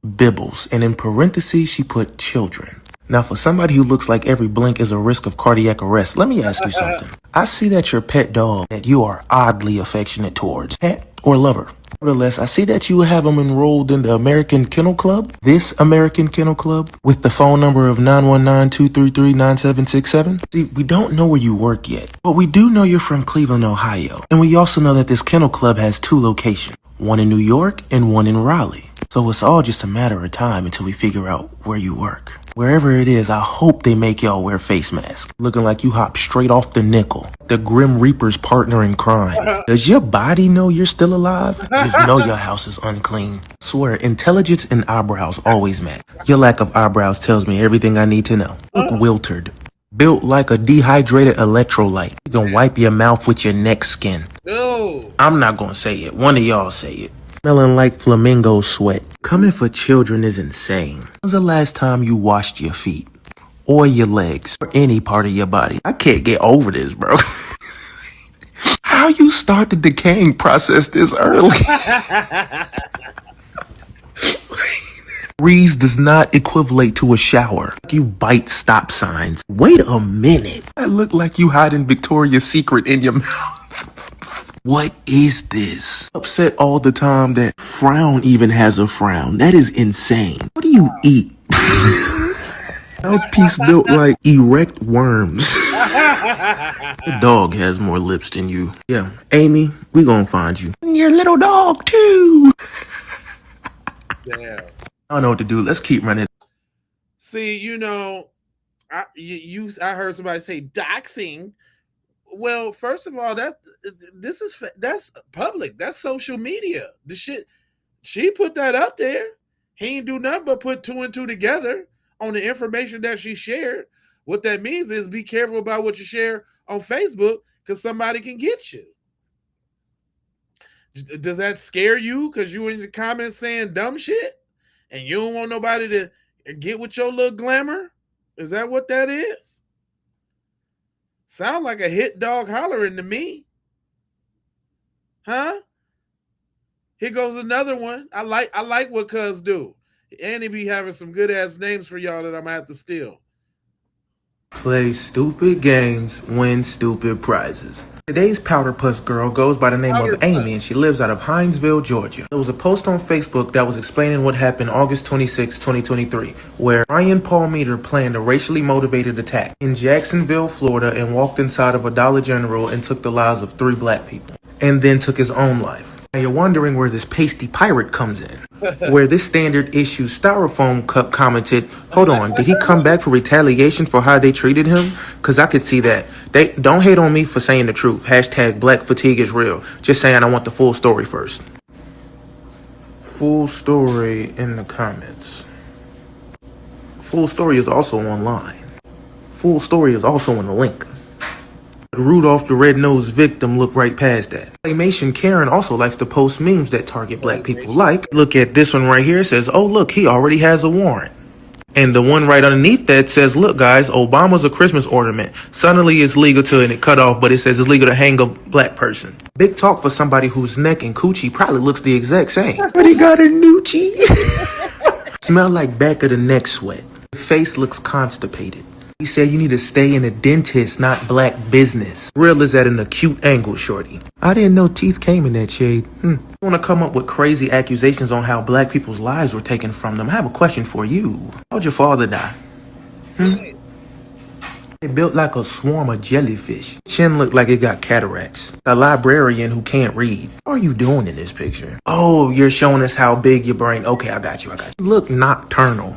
Bibbles, and in parentheses she put children. Now for somebody who looks like every blink is a risk of cardiac arrest, let me ask you something. I see that your pet dog that you are oddly affectionate towards, pet or lover. Nevertheless, I see that you have him enrolled in the American Kennel Club, this American Kennel Club, with the phone number of 919-233-9767. See, we don't know where you work yet, but we do know you're from Cleveland, Ohio. And we also know that this kennel club has 2 locations, one in New York and one in Raleigh. So it's all just a matter of time until we figure out where you work. Wherever it is, I hope they make y'all wear face masks, looking like you hopped straight off the nickel, the Grim Reaper's partner in crime. Does your body know you're still alive? Just know your house is unclean. Swear, intelligence and eyebrows always match. Your lack of eyebrows tells me everything I need to know. Look wiltered. Built like a dehydrated electrolyte. You can wipe your mouth with your neck skin. No. I'm not gonna say it. One of y'all say it. Smelling like flamingo sweat. Coming for children is insane. When's the last time you washed your feet? Or your legs? Or any part of your body? I can't get over this, bro. How you start the decaying process this early? Breeze does not equivalent to a shower. You bite stop signs. Wait a minute. I look like you hiding Victoria's Secret in your mouth. What is this? Upset all the time that frown even has a frown. That is insane. What do you eat? Mouthpiece built like erect worms. The dog has more lips than you. Yeah, Amy, we gonna find you. And your little dog too. Damn. I don't know what to do. Let's keep running. See, you know, I heard somebody say doxing. Well, first of all, that's public. That's social media. The shit she put that up there. He ain't do nothing but put 2 and 2 together on the information that she shared. What that means is be careful about what you share on Facebook, because somebody can get you. Does that scare you because you in the comments saying dumb shit and you don't want nobody to get with your little glamour? Is that what that is? Sound like a hit dog hollering to me. Huh? Here goes another one. I like what Cuz do. And he be having some good ass names for y'all that I'm gonna have to steal. Play stupid games, win stupid prizes. Today's Powder Puss girl goes by the name of Amy, and she lives out of Hinesville, Georgia. There was a post on Facebook that was explaining what happened August 26, 2023, where Ryan Palmeter planned a racially motivated attack in Jacksonville, Florida, and walked inside of a Dollar General and took the lives of 3 black people, and then took his own life. Now you're wondering where this pasty pirate comes in. Where this standard issue styrofoam cup commented, hold on, did he come back for retaliation for how they treated him? Cause I could see that. They don't hate on me for saying the truth. Hashtag black fatigue is real. Just saying I want the full story first. Full story in the comments. Full story is also online. Full story is also in the link. Rudolph the red-nosed victim looked right past that. Claymation Karen also likes to post memes that target black people. Like, look at this one right here. It says, oh look, he already has a warrant. And the one right underneath that says, look guys, Obama's a Christmas ornament. Suddenly it's legal to, and it cut off, but it says it's legal to hang a black person. Big talk for somebody whose neck and coochie probably looks the exact same. But he got a noochie. Smell like back of the neck sweat. Face looks constipated. He said you need to stay in a dentist, not black business. Real is at an acute angle, shorty. I didn't know teeth came in that shade. I want to come up with crazy accusations on how black people's lives were taken from them. I have a question for you. How'd your father die? It built like a swarm of jellyfish. Chin looked like it got cataracts. A librarian who can't read. What are you doing in this picture? Oh, you're showing us how big your brain. Okay, I got you. You look nocturnal.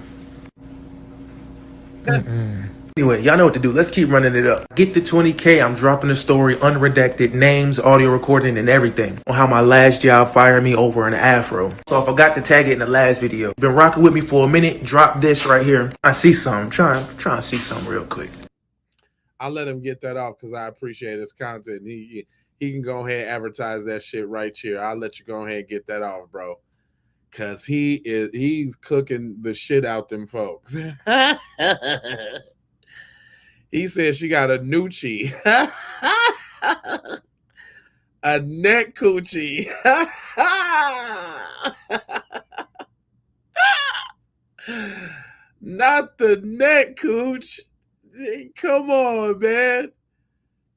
Anyway, y'all know what to do. Let's keep running it up. Get to 20K, I'm dropping the story, unredacted, names, audio recording, and everything on how my last job fired me over an afro. So I forgot to tag it in the last video. Been rocking with me for a minute. Drop this right here. I see something. Trying to see something real quick. I'll let him get that off because I appreciate his content. He can go ahead and advertise that shit right here. I'll let you go ahead and get that off, bro. Cause he's cooking the shit out them folks. He said she got a noochie. A neck coochie. Not the neck cooch. Come on, man.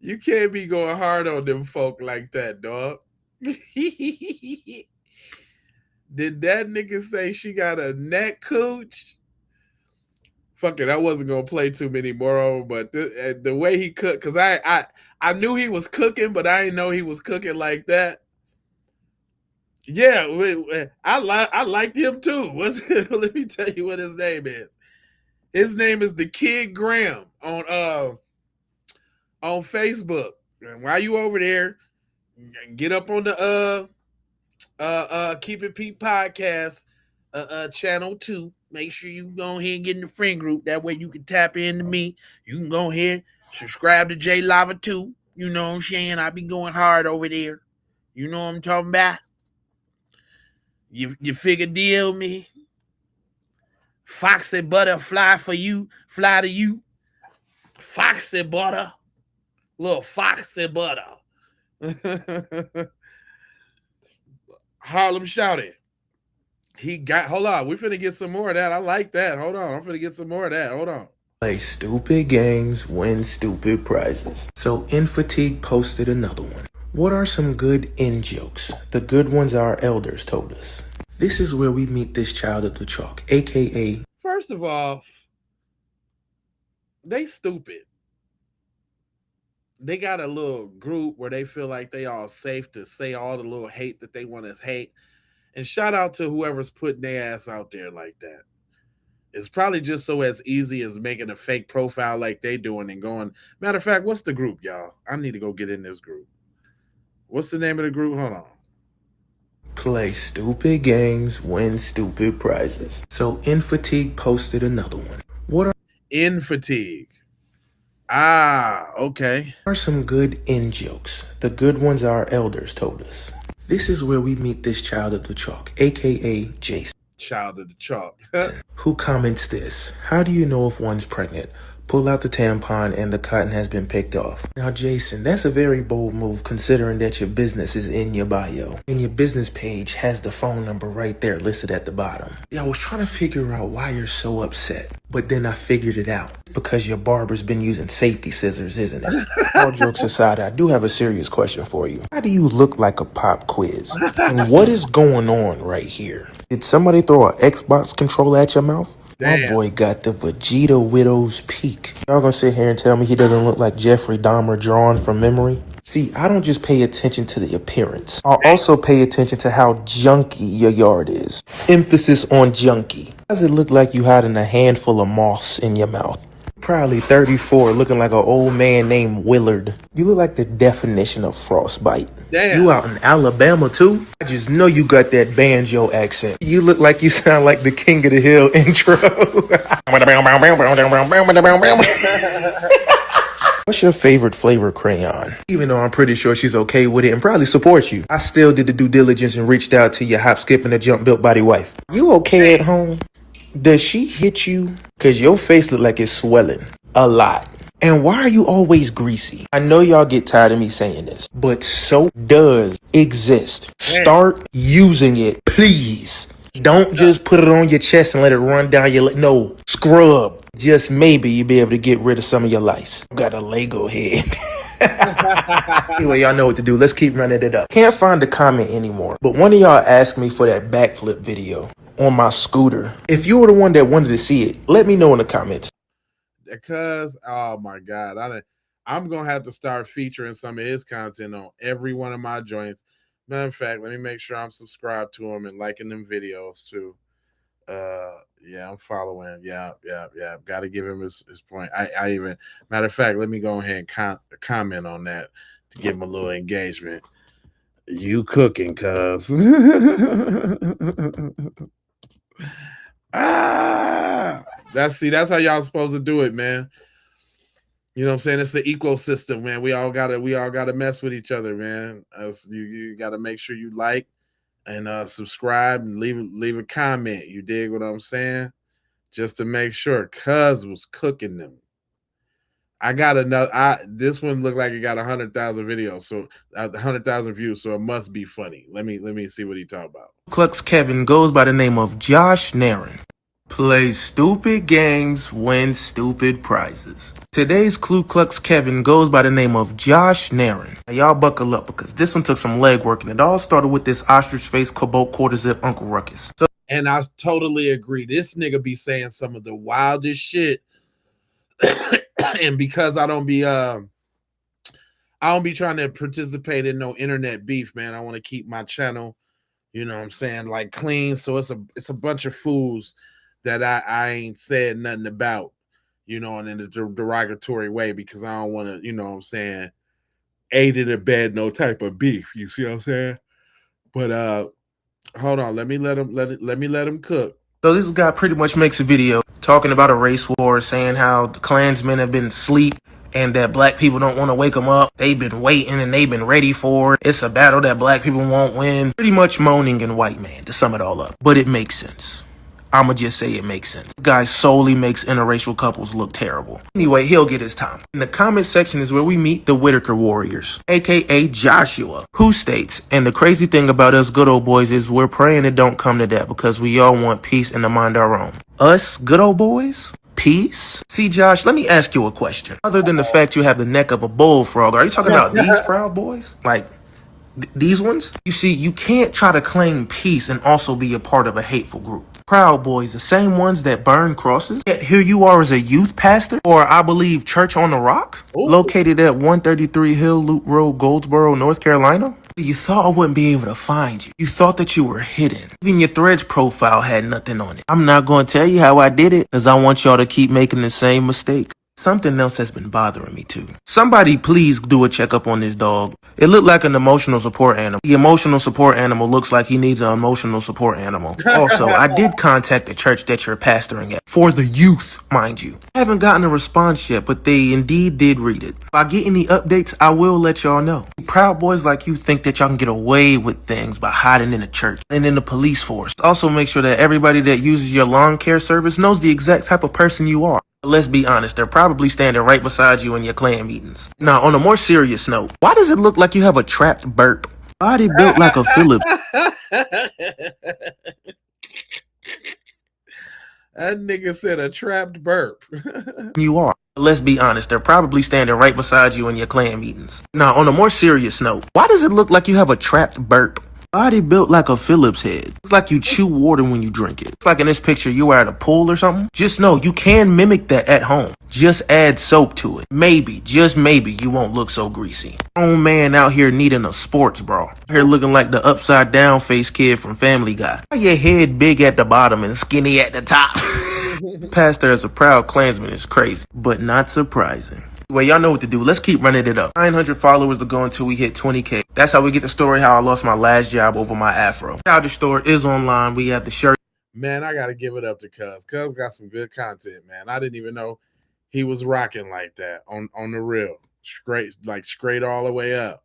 You can't be going hard on them folk like that, dog. Did that nigga say she got a neck cooch? Fuck it, I wasn't gonna play too many more of them, but the way he cooked, because I knew he was cooking, but I didn't know he was cooking like that. Yeah, I liked him too. Let me tell you what his name is. His name is the Kid Graham on Facebook. And while you over there, get up on the Keep It Pete podcast channel 2. Make sure you go ahead and get in the friend group. That way you can tap into me. You can go ahead, subscribe to J Lava 2. You know what I'm saying? I be going hard over there. You know what I'm talking about? You figure deal me? Foxy butter fly for you, fly to you. Foxy butter. Little foxy butter. Harlem shouted. Hold on, we finna get some more of that. I like that. Hold on, I'm finna get some more of that. Hold on. Play stupid games, win stupid prizes. So InFatigue posted another one. What are some good in-jokes? The good ones our elders told us. This is where we meet this child at the chalk, aka... First of all, they stupid. They got a little group where they feel like they all safe to say all the little hate that they want to hate. And shout out to whoever's putting their ass out there like that. It's probably just so as easy as making a fake profile like they doing and going. Matter of fact, what's the group, y'all? I need to go get in this group. What's the name of the group? Hold on. Play stupid games, win stupid prizes. So InFatigue posted another one. What are InFatigue? Ah, okay. What are some good in-jokes? The good ones our elders told us. This is where we meet this child at the chalk, aka Jason. Child of the chalk. Who comments this? How do you know if one's pregnant? Pull out the tampon and the cotton has been picked off. Now, Jason, that's a very bold move considering that your business is in your bio. And your business page has the phone number right there listed at the bottom. Yeah, I was trying to figure out why you're so upset. But then I figured it out. Because your barber's been using safety scissors, isn't it? All jokes aside, I do have a serious question for you. Why do you look like a pop quiz? And what is going on right here? Did somebody throw an Xbox controller at your mouth? Damn. My boy got the Vegeta Widow's peak. Y'all gonna sit here and tell me he doesn't look like Jeffrey Dahmer drawn from memory? See, I don't just pay attention to the appearance. I'll also pay attention to how junky your yard is. Emphasis on junky. Does it look like you hiding a handful of moss in your mouth? Probably 34, looking like an old man named Willard. You look like the definition of frostbite. Damn. You out in Alabama too? I just know you got that banjo accent. You look like you sound like the King of the Hill intro. What's your favorite flavor crayon? Even though I'm pretty sure she's okay with it and probably supports you, I still did the due diligence and reached out to your hop, skip, and a jump built body wife. You okay at home? Does she hit you? Cause your face look like it's swelling a lot. And why are you always greasy? I know y'all get tired of me saying this, but soap does exist. Start using it, please. Don't just put it on your chest and let it run down your leg. No, scrub. Just maybe you'll be able to get rid of some of your lice. Got a Lego head. Anyway, y'all know what to do. Let's keep running it up. Can't find the comment anymore, but one of y'all asked me for that backflip video on my scooter. If you were the one that wanted to see it, let me know in the comments. Because oh my god, I'm gonna have to start featuring some of his content on every one of my joints. Matter of fact, let me make sure I'm subscribed to him and liking them videos too. Yeah, I'm following. Yeah. Got to give him his point. I even matter of fact, let me go ahead and comment on that to give him a little engagement. You cooking, cuz. That's how y'all supposed to do it, man. You know what I'm saying? It's the ecosystem, man. We all gotta mess with each other, man. You gotta make sure you like and subscribe and leave a comment. You dig what I'm saying? Just to make sure cuz was cooking them. I got another this one looked like it got 100,000 videos, so 100,000 views, so it must be funny. Let me see what he talk about. Klux Kevin goes by the name of Josh Nairn. Play stupid games, win stupid prizes. Today's Ku Klux Kevin goes by the name of Josh Nairn. Now y'all buckle up because this one took some leg work and it all started with this ostrich face cobalt quarter zip Uncle Ruckus. And I totally agree. This nigga be saying some of the wildest shit. And because I don't be trying to participate in no internet beef, man. I want to keep my channel, you know what I'm saying, like clean. So it's a bunch of fools that I ain't said nothing about, you know, and in a derogatory way, because I don't want to, you know what I'm saying, aided or abet no type of beef. You see what I'm saying? But hold on, let me let him cook. So this guy pretty much makes a video talking about a race war, saying how the Klansmen have been asleep and that black people don't want to wake them up. They've been waiting and they've been ready for it. It's a battle that black people won't win. Pretty much moaning in white man to sum it all up. But it makes sense. I'ma just say it makes sense. This guy solely makes interracial couples look terrible. Anyway, he'll get his time. In the comment section is where we meet the Whitaker Warriors, aka Joshua, who states, and the crazy thing about us good old boys is we're praying it don't come to that because we all want peace and to mind our own. Us good old boys? Peace? See, Josh, let me ask you a question. Other than the fact you have the neck of a bullfrog, are you talking about these Proud Boys? Like, these ones? You see, you can't try to claim peace and also be a part of a hateful group. Proud Boys, the same ones that burn crosses? Yet here you are as a youth pastor, or I believe Church on the Rock? Ooh. Located at 133 Hill Loop Road, Goldsboro, North Carolina? You thought I wouldn't be able to find you. You thought that you were hidden. Even your Threads profile had nothing on it. I'm not going to tell you how I did it, because I want y'all to keep making the same mistakes. Something else has been bothering me too. Somebody please do a checkup on this dog. It looked like an emotional support animal. The emotional support animal looks like he needs an emotional support animal. Also, I did contact the church that you're pastoring at. For the youth, mind you. I haven't gotten a response yet, but they indeed did read it. If I get any updates, I will let y'all know. Proud boys like you think that y'all can get away with things by hiding in the church and in the police force. Also make sure that everybody that uses your lawn care service knows the exact type of person you are. Let's be honest, they're probably standing right beside you in your clan meetings. Now, on a more serious note, why does it look like you have a trapped burp? Body built like a Phillips. That nigga said a trapped burp. You are. Let's be honest, they're probably standing right beside you in your clan meetings. Now, on a more serious note, why does it look like you have a trapped burp? Body built like a Phillips head. It's like you chew water when you drink it. It's like in this picture you were at a pool or something. Just know you can mimic that at home. Just add soap to it. Maybe, just maybe, you won't look so greasy. Grown man out here needing a sports bra. Here looking like the upside down face kid from Family Guy. Why your head big at the bottom and skinny at the top? Pastor as a proud Klansman is crazy, but not surprising. Well, y'all know what to do. Let's keep running it up. 900 followers to go until we hit 20K. That's how we get the story how I lost my last job over my afro. Childish store is online. We have the shirt. Man, I got to give it up to Cuz. Cuz got some good content, man. I didn't even know he was rocking like that on the real. Straight all the way up.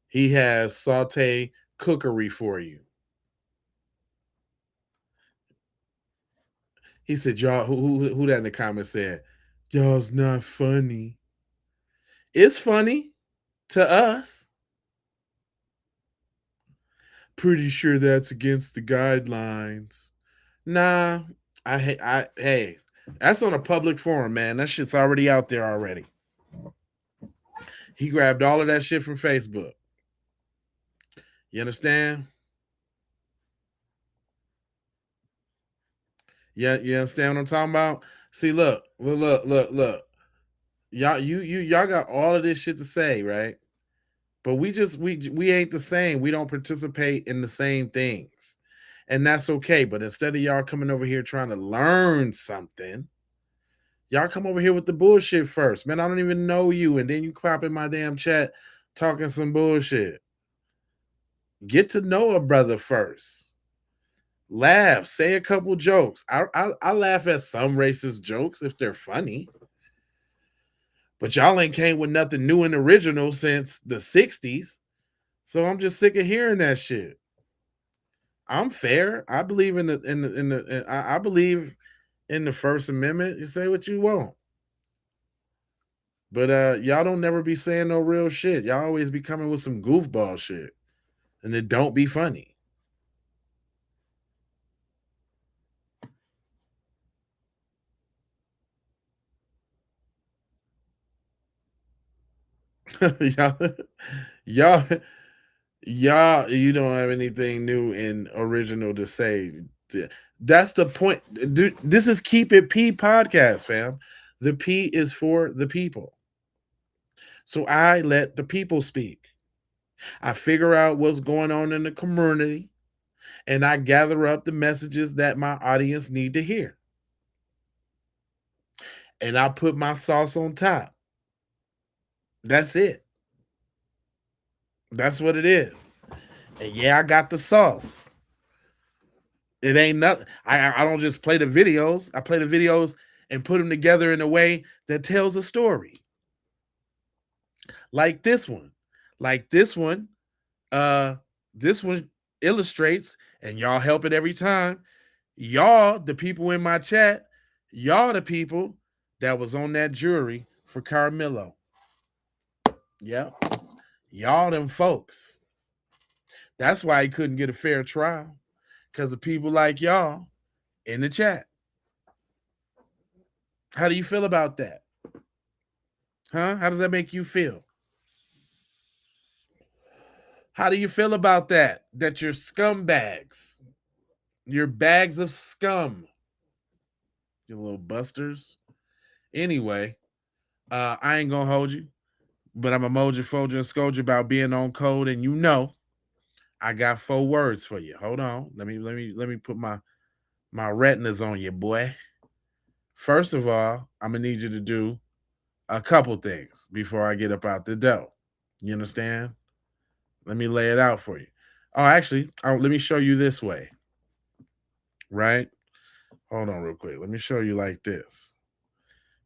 He has saute cookery for you. He said, y'all, who that in the comments said, y'all's not funny. It's funny to us. Pretty sure that's against the guidelines. Nah, hey, that's on a public forum, man. That shit's already out there already. He grabbed all of that shit from Facebook. You understand? Yeah, you understand what I'm talking about? See, look. Y'all got all of this shit to say, right? But we ain't the same. We don't participate in the same things. And that's okay. But instead of y'all coming over here trying to learn something, y'all come over here with the bullshit first. Man, I don't even know you. And then you crop in my damn chat talking some bullshit. Get to know a brother first. Laugh, say a couple jokes. I laugh at some racist jokes if they're funny. But y'all ain't came with nothing new and original since the 60s. So I'm just sick of hearing that shit. I'm fair. I believe I believe in the First Amendment. You say what you want. But y'all don't never be saying no real shit. Y'all always be coming with some goofball shit. And it don't be funny. y'all, y'all, y'all, you don't have anything new and original to say. That's the point. Dude, this is Keep It P podcast, fam. The P is for the people. So I let the people speak. I figure out what's going on in the community and I gather up the messages that my audience need to hear. And I put my sauce on top. That's it. That's what it is. And yeah, I got the sauce. It ain't nothing. I don't just play the videos. I play the videos and put them together in a way that tells a story. Like this one. This one illustrates, and y'all help it every time. Y'all, the people in my chat, y'all the people that was on that jury for Karmelo. Yep. Y'all them folks. That's why he couldn't get a fair trial. Because of people like y'all in the chat. How do you feel about that? Huh? How does that make you feel? How do you feel about that? That you're scumbags. You're bags of scum. You little busters. Anyway, I ain't gonna hold you, but I'm a moja, folger, and scold you about being on code, and you know I got 4 words for you. Hold on. Let me put my retinas on you, boy. First of all, I'm gonna need you to do a couple things before I get up out the door. You understand? Let me lay it out for you. Oh, actually, let me show you this way. Right? Hold on real quick. Let me show you like this.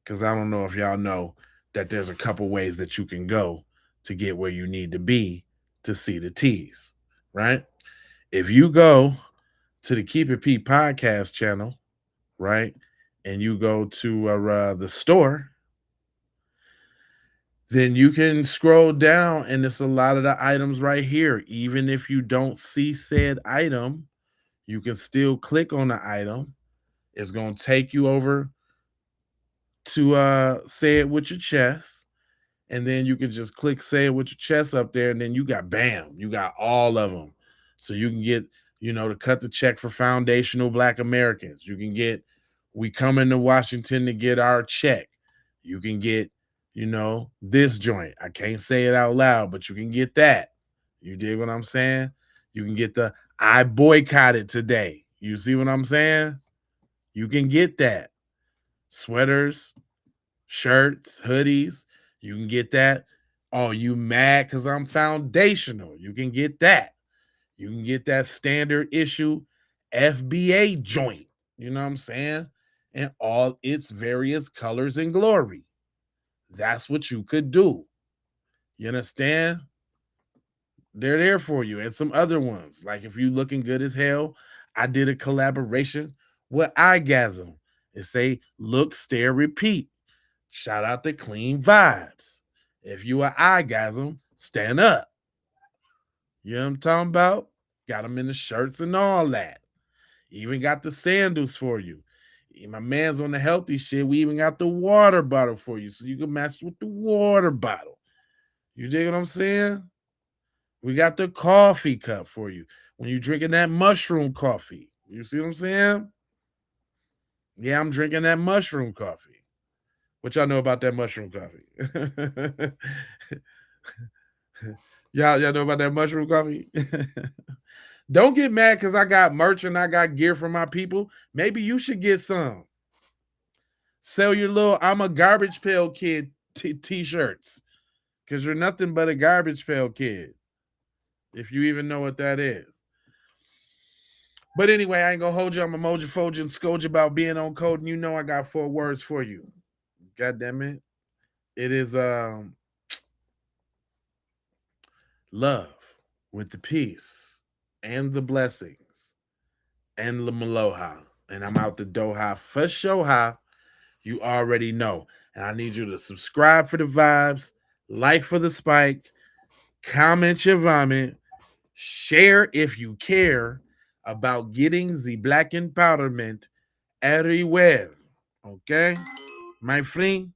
Because I don't know if y'all know that there's a couple ways that you can go to get where you need to be to see the T's. Right? If you go to the Keep It P podcast channel, right, and you go to the store, then you can scroll down and it's a lot of the items right here. Even if you don't see said item, you can still click on the item. It's going to take you over to say it with your chest. And then you can just click say it with your chest up there. And then you got bam, you got all of them. So you can get, to cut the check for foundational Black Americans. You can get, we come into Washington to get our check. You can get, this joint. I can't say it out loud, but you can get that. You dig what I'm saying? You can get the I boycotted today. You see what I'm saying? You can get that. Sweaters, shirts, hoodies. You can get that. Oh, you mad because I'm foundational? You can get that. You can get that standard issue FBA joint. You know what I'm saying? And all its various colors and glory. That's what you could do. You understand? They're there for you. And some other ones. Like if you looking good as hell, I did a collaboration with iGasm. It say look, stare, repeat. Shout out to Clean Vibes. If you are eyegasm, stand up. You know what I'm talking about? Got them in the shirts and all that. Even got the sandals for you. My man's on the healthy shit. We even got the water bottle for you, so you can match with the water bottle. You dig what I'm saying? We got the coffee cup for you when you're drinking that mushroom coffee. You see what I'm saying? Yeah, I'm drinking that mushroom coffee. What y'all know about that mushroom coffee? y'all know about that mushroom coffee? Don't get mad because I got merch and I got gear for my people. Maybe you should get some. Sell your little I'm a garbage pail kid t-shirts because you're nothing but a garbage pail kid. If you even know what that is. But anyway, I ain't gonna hold you. I'm a moja foja and scold you about being on code, and you know I got 4 words for you. God damn it. It is love with the peace and the blessings and the maloha. And I'm out the doha for shoha. You already know. And I need you to subscribe for the vibes, like for the spike, comment your vomit, share if you care about getting the black empowerment everywhere. Okay? My friend,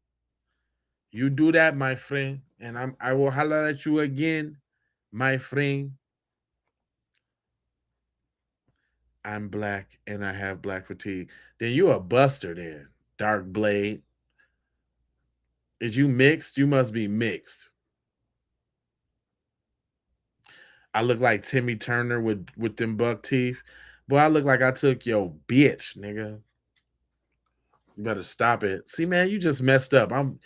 you do that, my friend. And I will holler at you again, my friend. I'm black and I have black fatigue. Then you a buster then, Dark Blade. Is you mixed? You must be mixed. I look like Timmy Turner with them buck teeth. Boy, I look like I took your bitch, nigga. You better stop it. See, man, you just messed up. I'm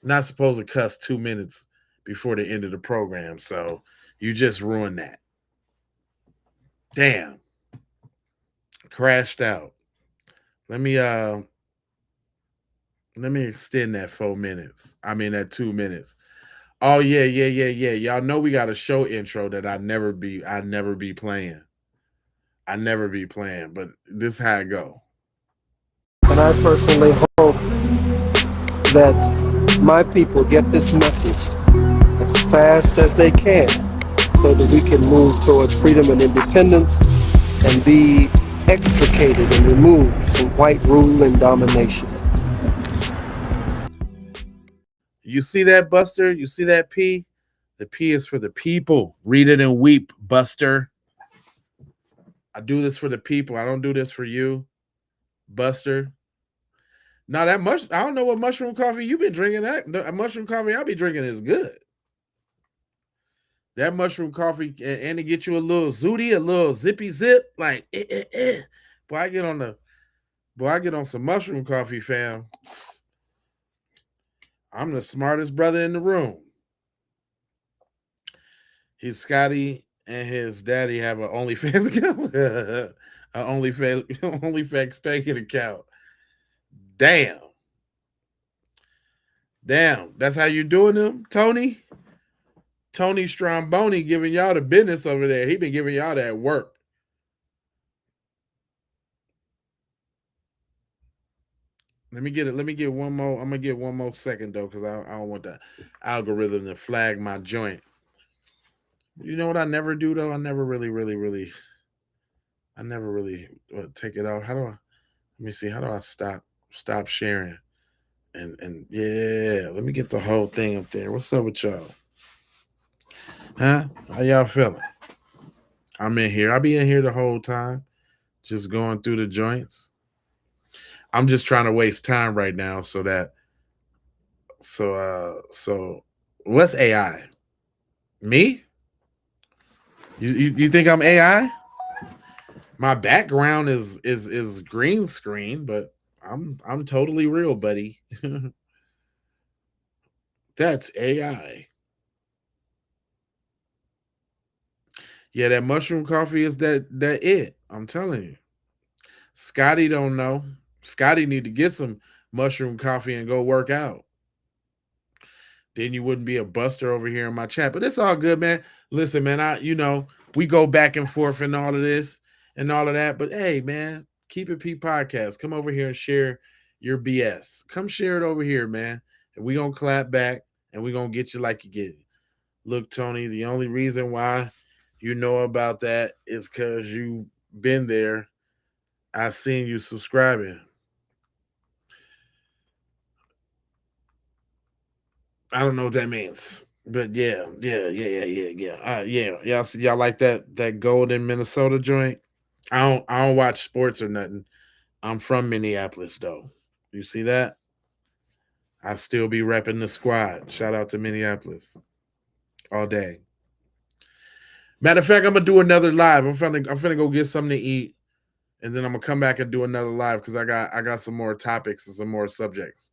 not supposed to cuss 2 minutes before the end of the program, so you just ruined that. Damn. Crashed out. Let me extend that 4 minutes. I mean that 2 minutes. Oh yeah. Y'all know we got a show intro that I never be playing. I never be playing, but this how it go. And I personally hope that my people get this message as fast as they can so that we can move toward freedom and independence and be extricated and removed from white rule and domination. You see that, Buster? You see that P? The P is for the people. Read it and weep, Buster. I do this for the people. I don't do this for you, Buster. Now that I don't know what mushroom coffee you've been drinking. The mushroom coffee I'll be drinking is good. That mushroom coffee and to get you a little zooty, a little zippy zip, like Boy, I get on some mushroom coffee, fam. I'm the smartest brother in the room. He's Scotty and his daddy have an OnlyFans account. An OnlyFans spanking account. Damn. That's how you doing them, Tony? Tony Stromboni giving y'all the business over there. He been giving y'all that work. Let me get one more. I'm gonna get one more second though, because I don't want the algorithm to flag my joint. You know what I never do though? I never really take it out. How do I? Let me see. How do I stop sharing? And yeah, let me get the whole thing up there. What's up with y'all? Huh? How y'all feeling? I'm in here. I'll be in here the whole time, just going through the joints. I'm just trying to waste time right now so what's AI? Me? You think I'm AI? My background is green screen, but I'm totally real, buddy. That's AI. Yeah, that mushroom coffee is that it. I'm telling you. Scotty don't know. Scotty need to get some mushroom coffee and go work out. Then you wouldn't be a buster over here in my chat. But it's all good, man. Listen, man, we go back and forth and all of this and all of that. But hey, man, Keep It P podcast. Come over here and share your BS. Come share it over here, man. And we gonna clap back and we gonna get you like you get it. Look, Tony, the only reason why you know about that is because you've been there. I seen you subscribing. I don't know what that means. But yeah. Y'all like that golden Minnesota joint? I don't watch sports or nothing. I'm from Minneapolis though. You see that? I still be repping the squad. Shout out to Minneapolis all day. Matter of fact, I'm gonna do another live. I'm finna go get something to eat, and then I'm gonna come back and do another live because I got some more topics and some more subjects.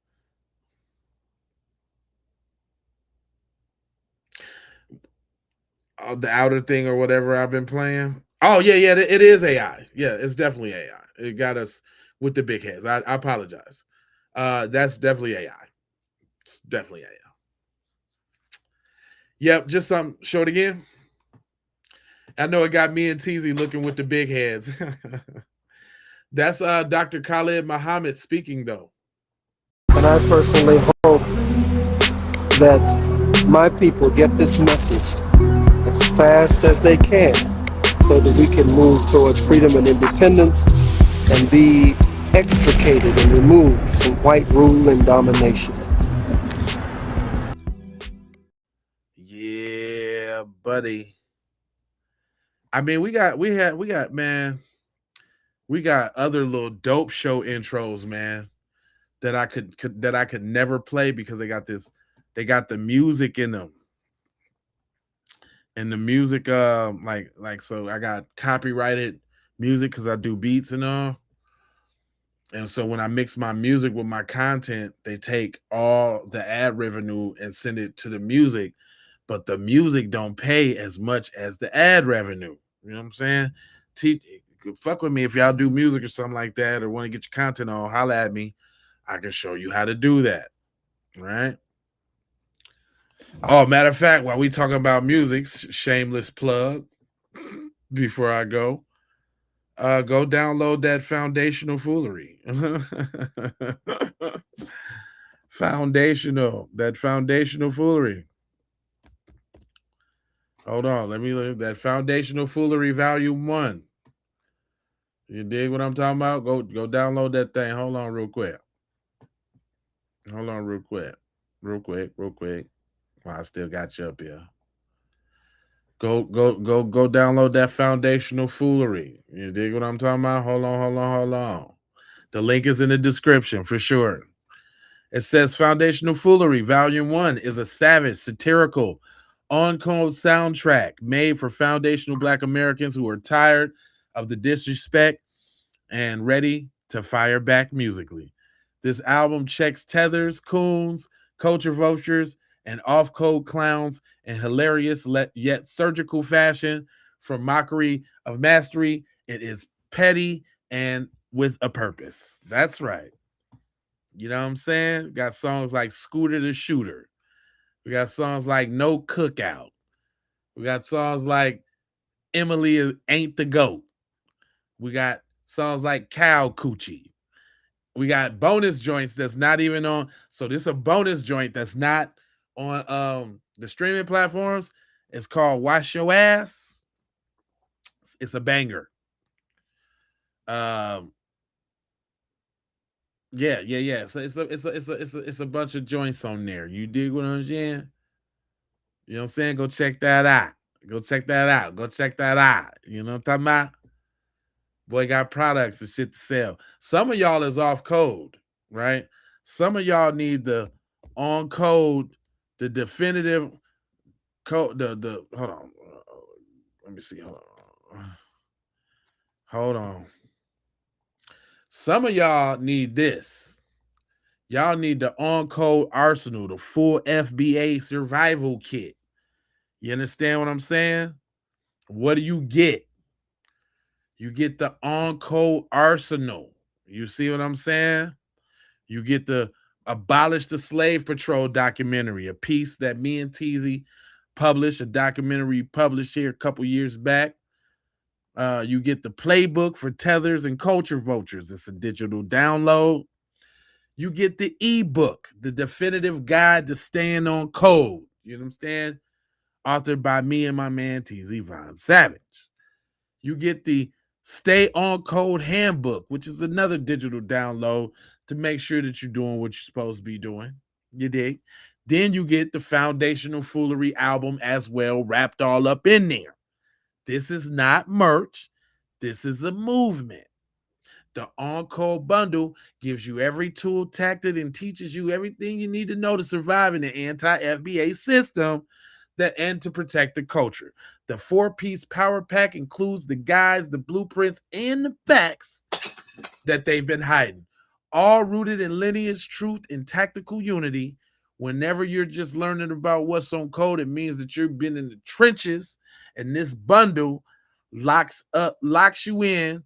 The outer thing or whatever I've been playing. Oh yeah, it is AI. Yeah, it's definitely AI. It got us with the big heads. I apologize. That's definitely AI. It's definitely AI. Yep, just some. Show it again. I know it got me and Teasy looking with the big heads. That's Dr. Khalid Muhammad speaking, though. And I personally hope that my people get this message as fast as they can so that we can move toward freedom and independence and be extricated and removed from white rule and domination. Yeah, buddy. I mean, we got other little dope show intros, man, that I could never play because they got the music in them. And the music so I got copyrighted music because I do beats and all. And so when I mix my music with my content, they take all the ad revenue and send it to the music, but the music don't pay as much as the ad revenue. You know what I'm saying? Fuck with me if y'all do music or something like that or want to get your content on, holla at me. I can show you how to do that. Right? Oh, matter of fact, while we talking about music, shameless plug before I go. Go download that Foundational Foolery. Foundational Foolery. Hold on, let me look at that Foundational Foolery Volume 1. You dig what I'm talking about? Go download that thing. Hold on real quick. Real quick. Well, I still got you up here. Go download that Foundational Foolery. You dig what I'm talking about? Hold on. The link is in the description for sure. It says Foundational Foolery, Volume 1 is a savage, satirical, on-code soundtrack made for foundational Black Americans who are tired of the disrespect and ready to fire back musically. This album checks tethers, coons, culture vultures, and off-code clowns in hilarious yet surgical fashion. From mockery of mastery, it is petty and with a purpose. That's right. You know what I'm saying? We got songs like Scooter the Shooter. We got songs like No Cookout. We got songs like Emily Ain't the Goat. We got songs like Cow Coochie. We got bonus joints that's not even on. So this is a bonus joint that's not on the streaming platforms. It's called Wash Your Ass. It's a banger. Yeah. So it's a bunch of joints on there. You dig what I'm saying? You know what I'm saying? Go check that out. You know what I'm talking about? Boy got products and shit to sell. Some of y'all is off code, right? Some of y'all need the on code, the definitive code, the hold on. Let me see. Hold on. Some of y'all need this. Y'all need the on code arsenal, the full FBA survival kit. You understand what I'm saying? What do you get? You get the on code arsenal. You see what I'm saying? You get the Abolish the Slave Patrol documentary, a piece that me and Teasy published, a documentary published here a couple years back. You get the playbook for tethers and culture vultures. It's a digital download. You get the ebook, The Definitive Guide to Staying on Code. You understand? Authored by me and my man TZ Von Savage. You get the Stay on Code Handbook, which is another digital download to make sure that you're doing what you're supposed to be doing. You dig? Then you get the Foundational Foolery album as well, wrapped all up in there. This is not merch. This is a movement. The On-Code bundle gives you every tool, tactic, and teaches you everything you need to know to survive in the anti-FBA system and to protect the culture. The 4-piece power pack includes the guides, the blueprints, and the facts that they've been hiding, all rooted in lineage, truth, and tactical unity. Whenever you're just learning about what's on code, it means that you've been in the trenches, and this bundle locks you in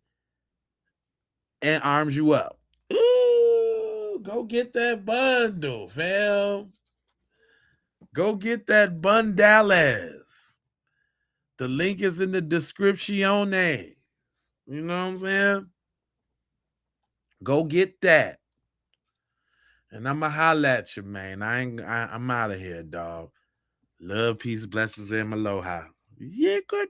and arms you up. Ooh, go get that bundle, fam. Go get that bundales. The link is in the description. You know what I'm saying? Go get that. And I'ma holla at you, man. I'm out of here, dog. Love, peace, blessings, and aloha. Yeah, good.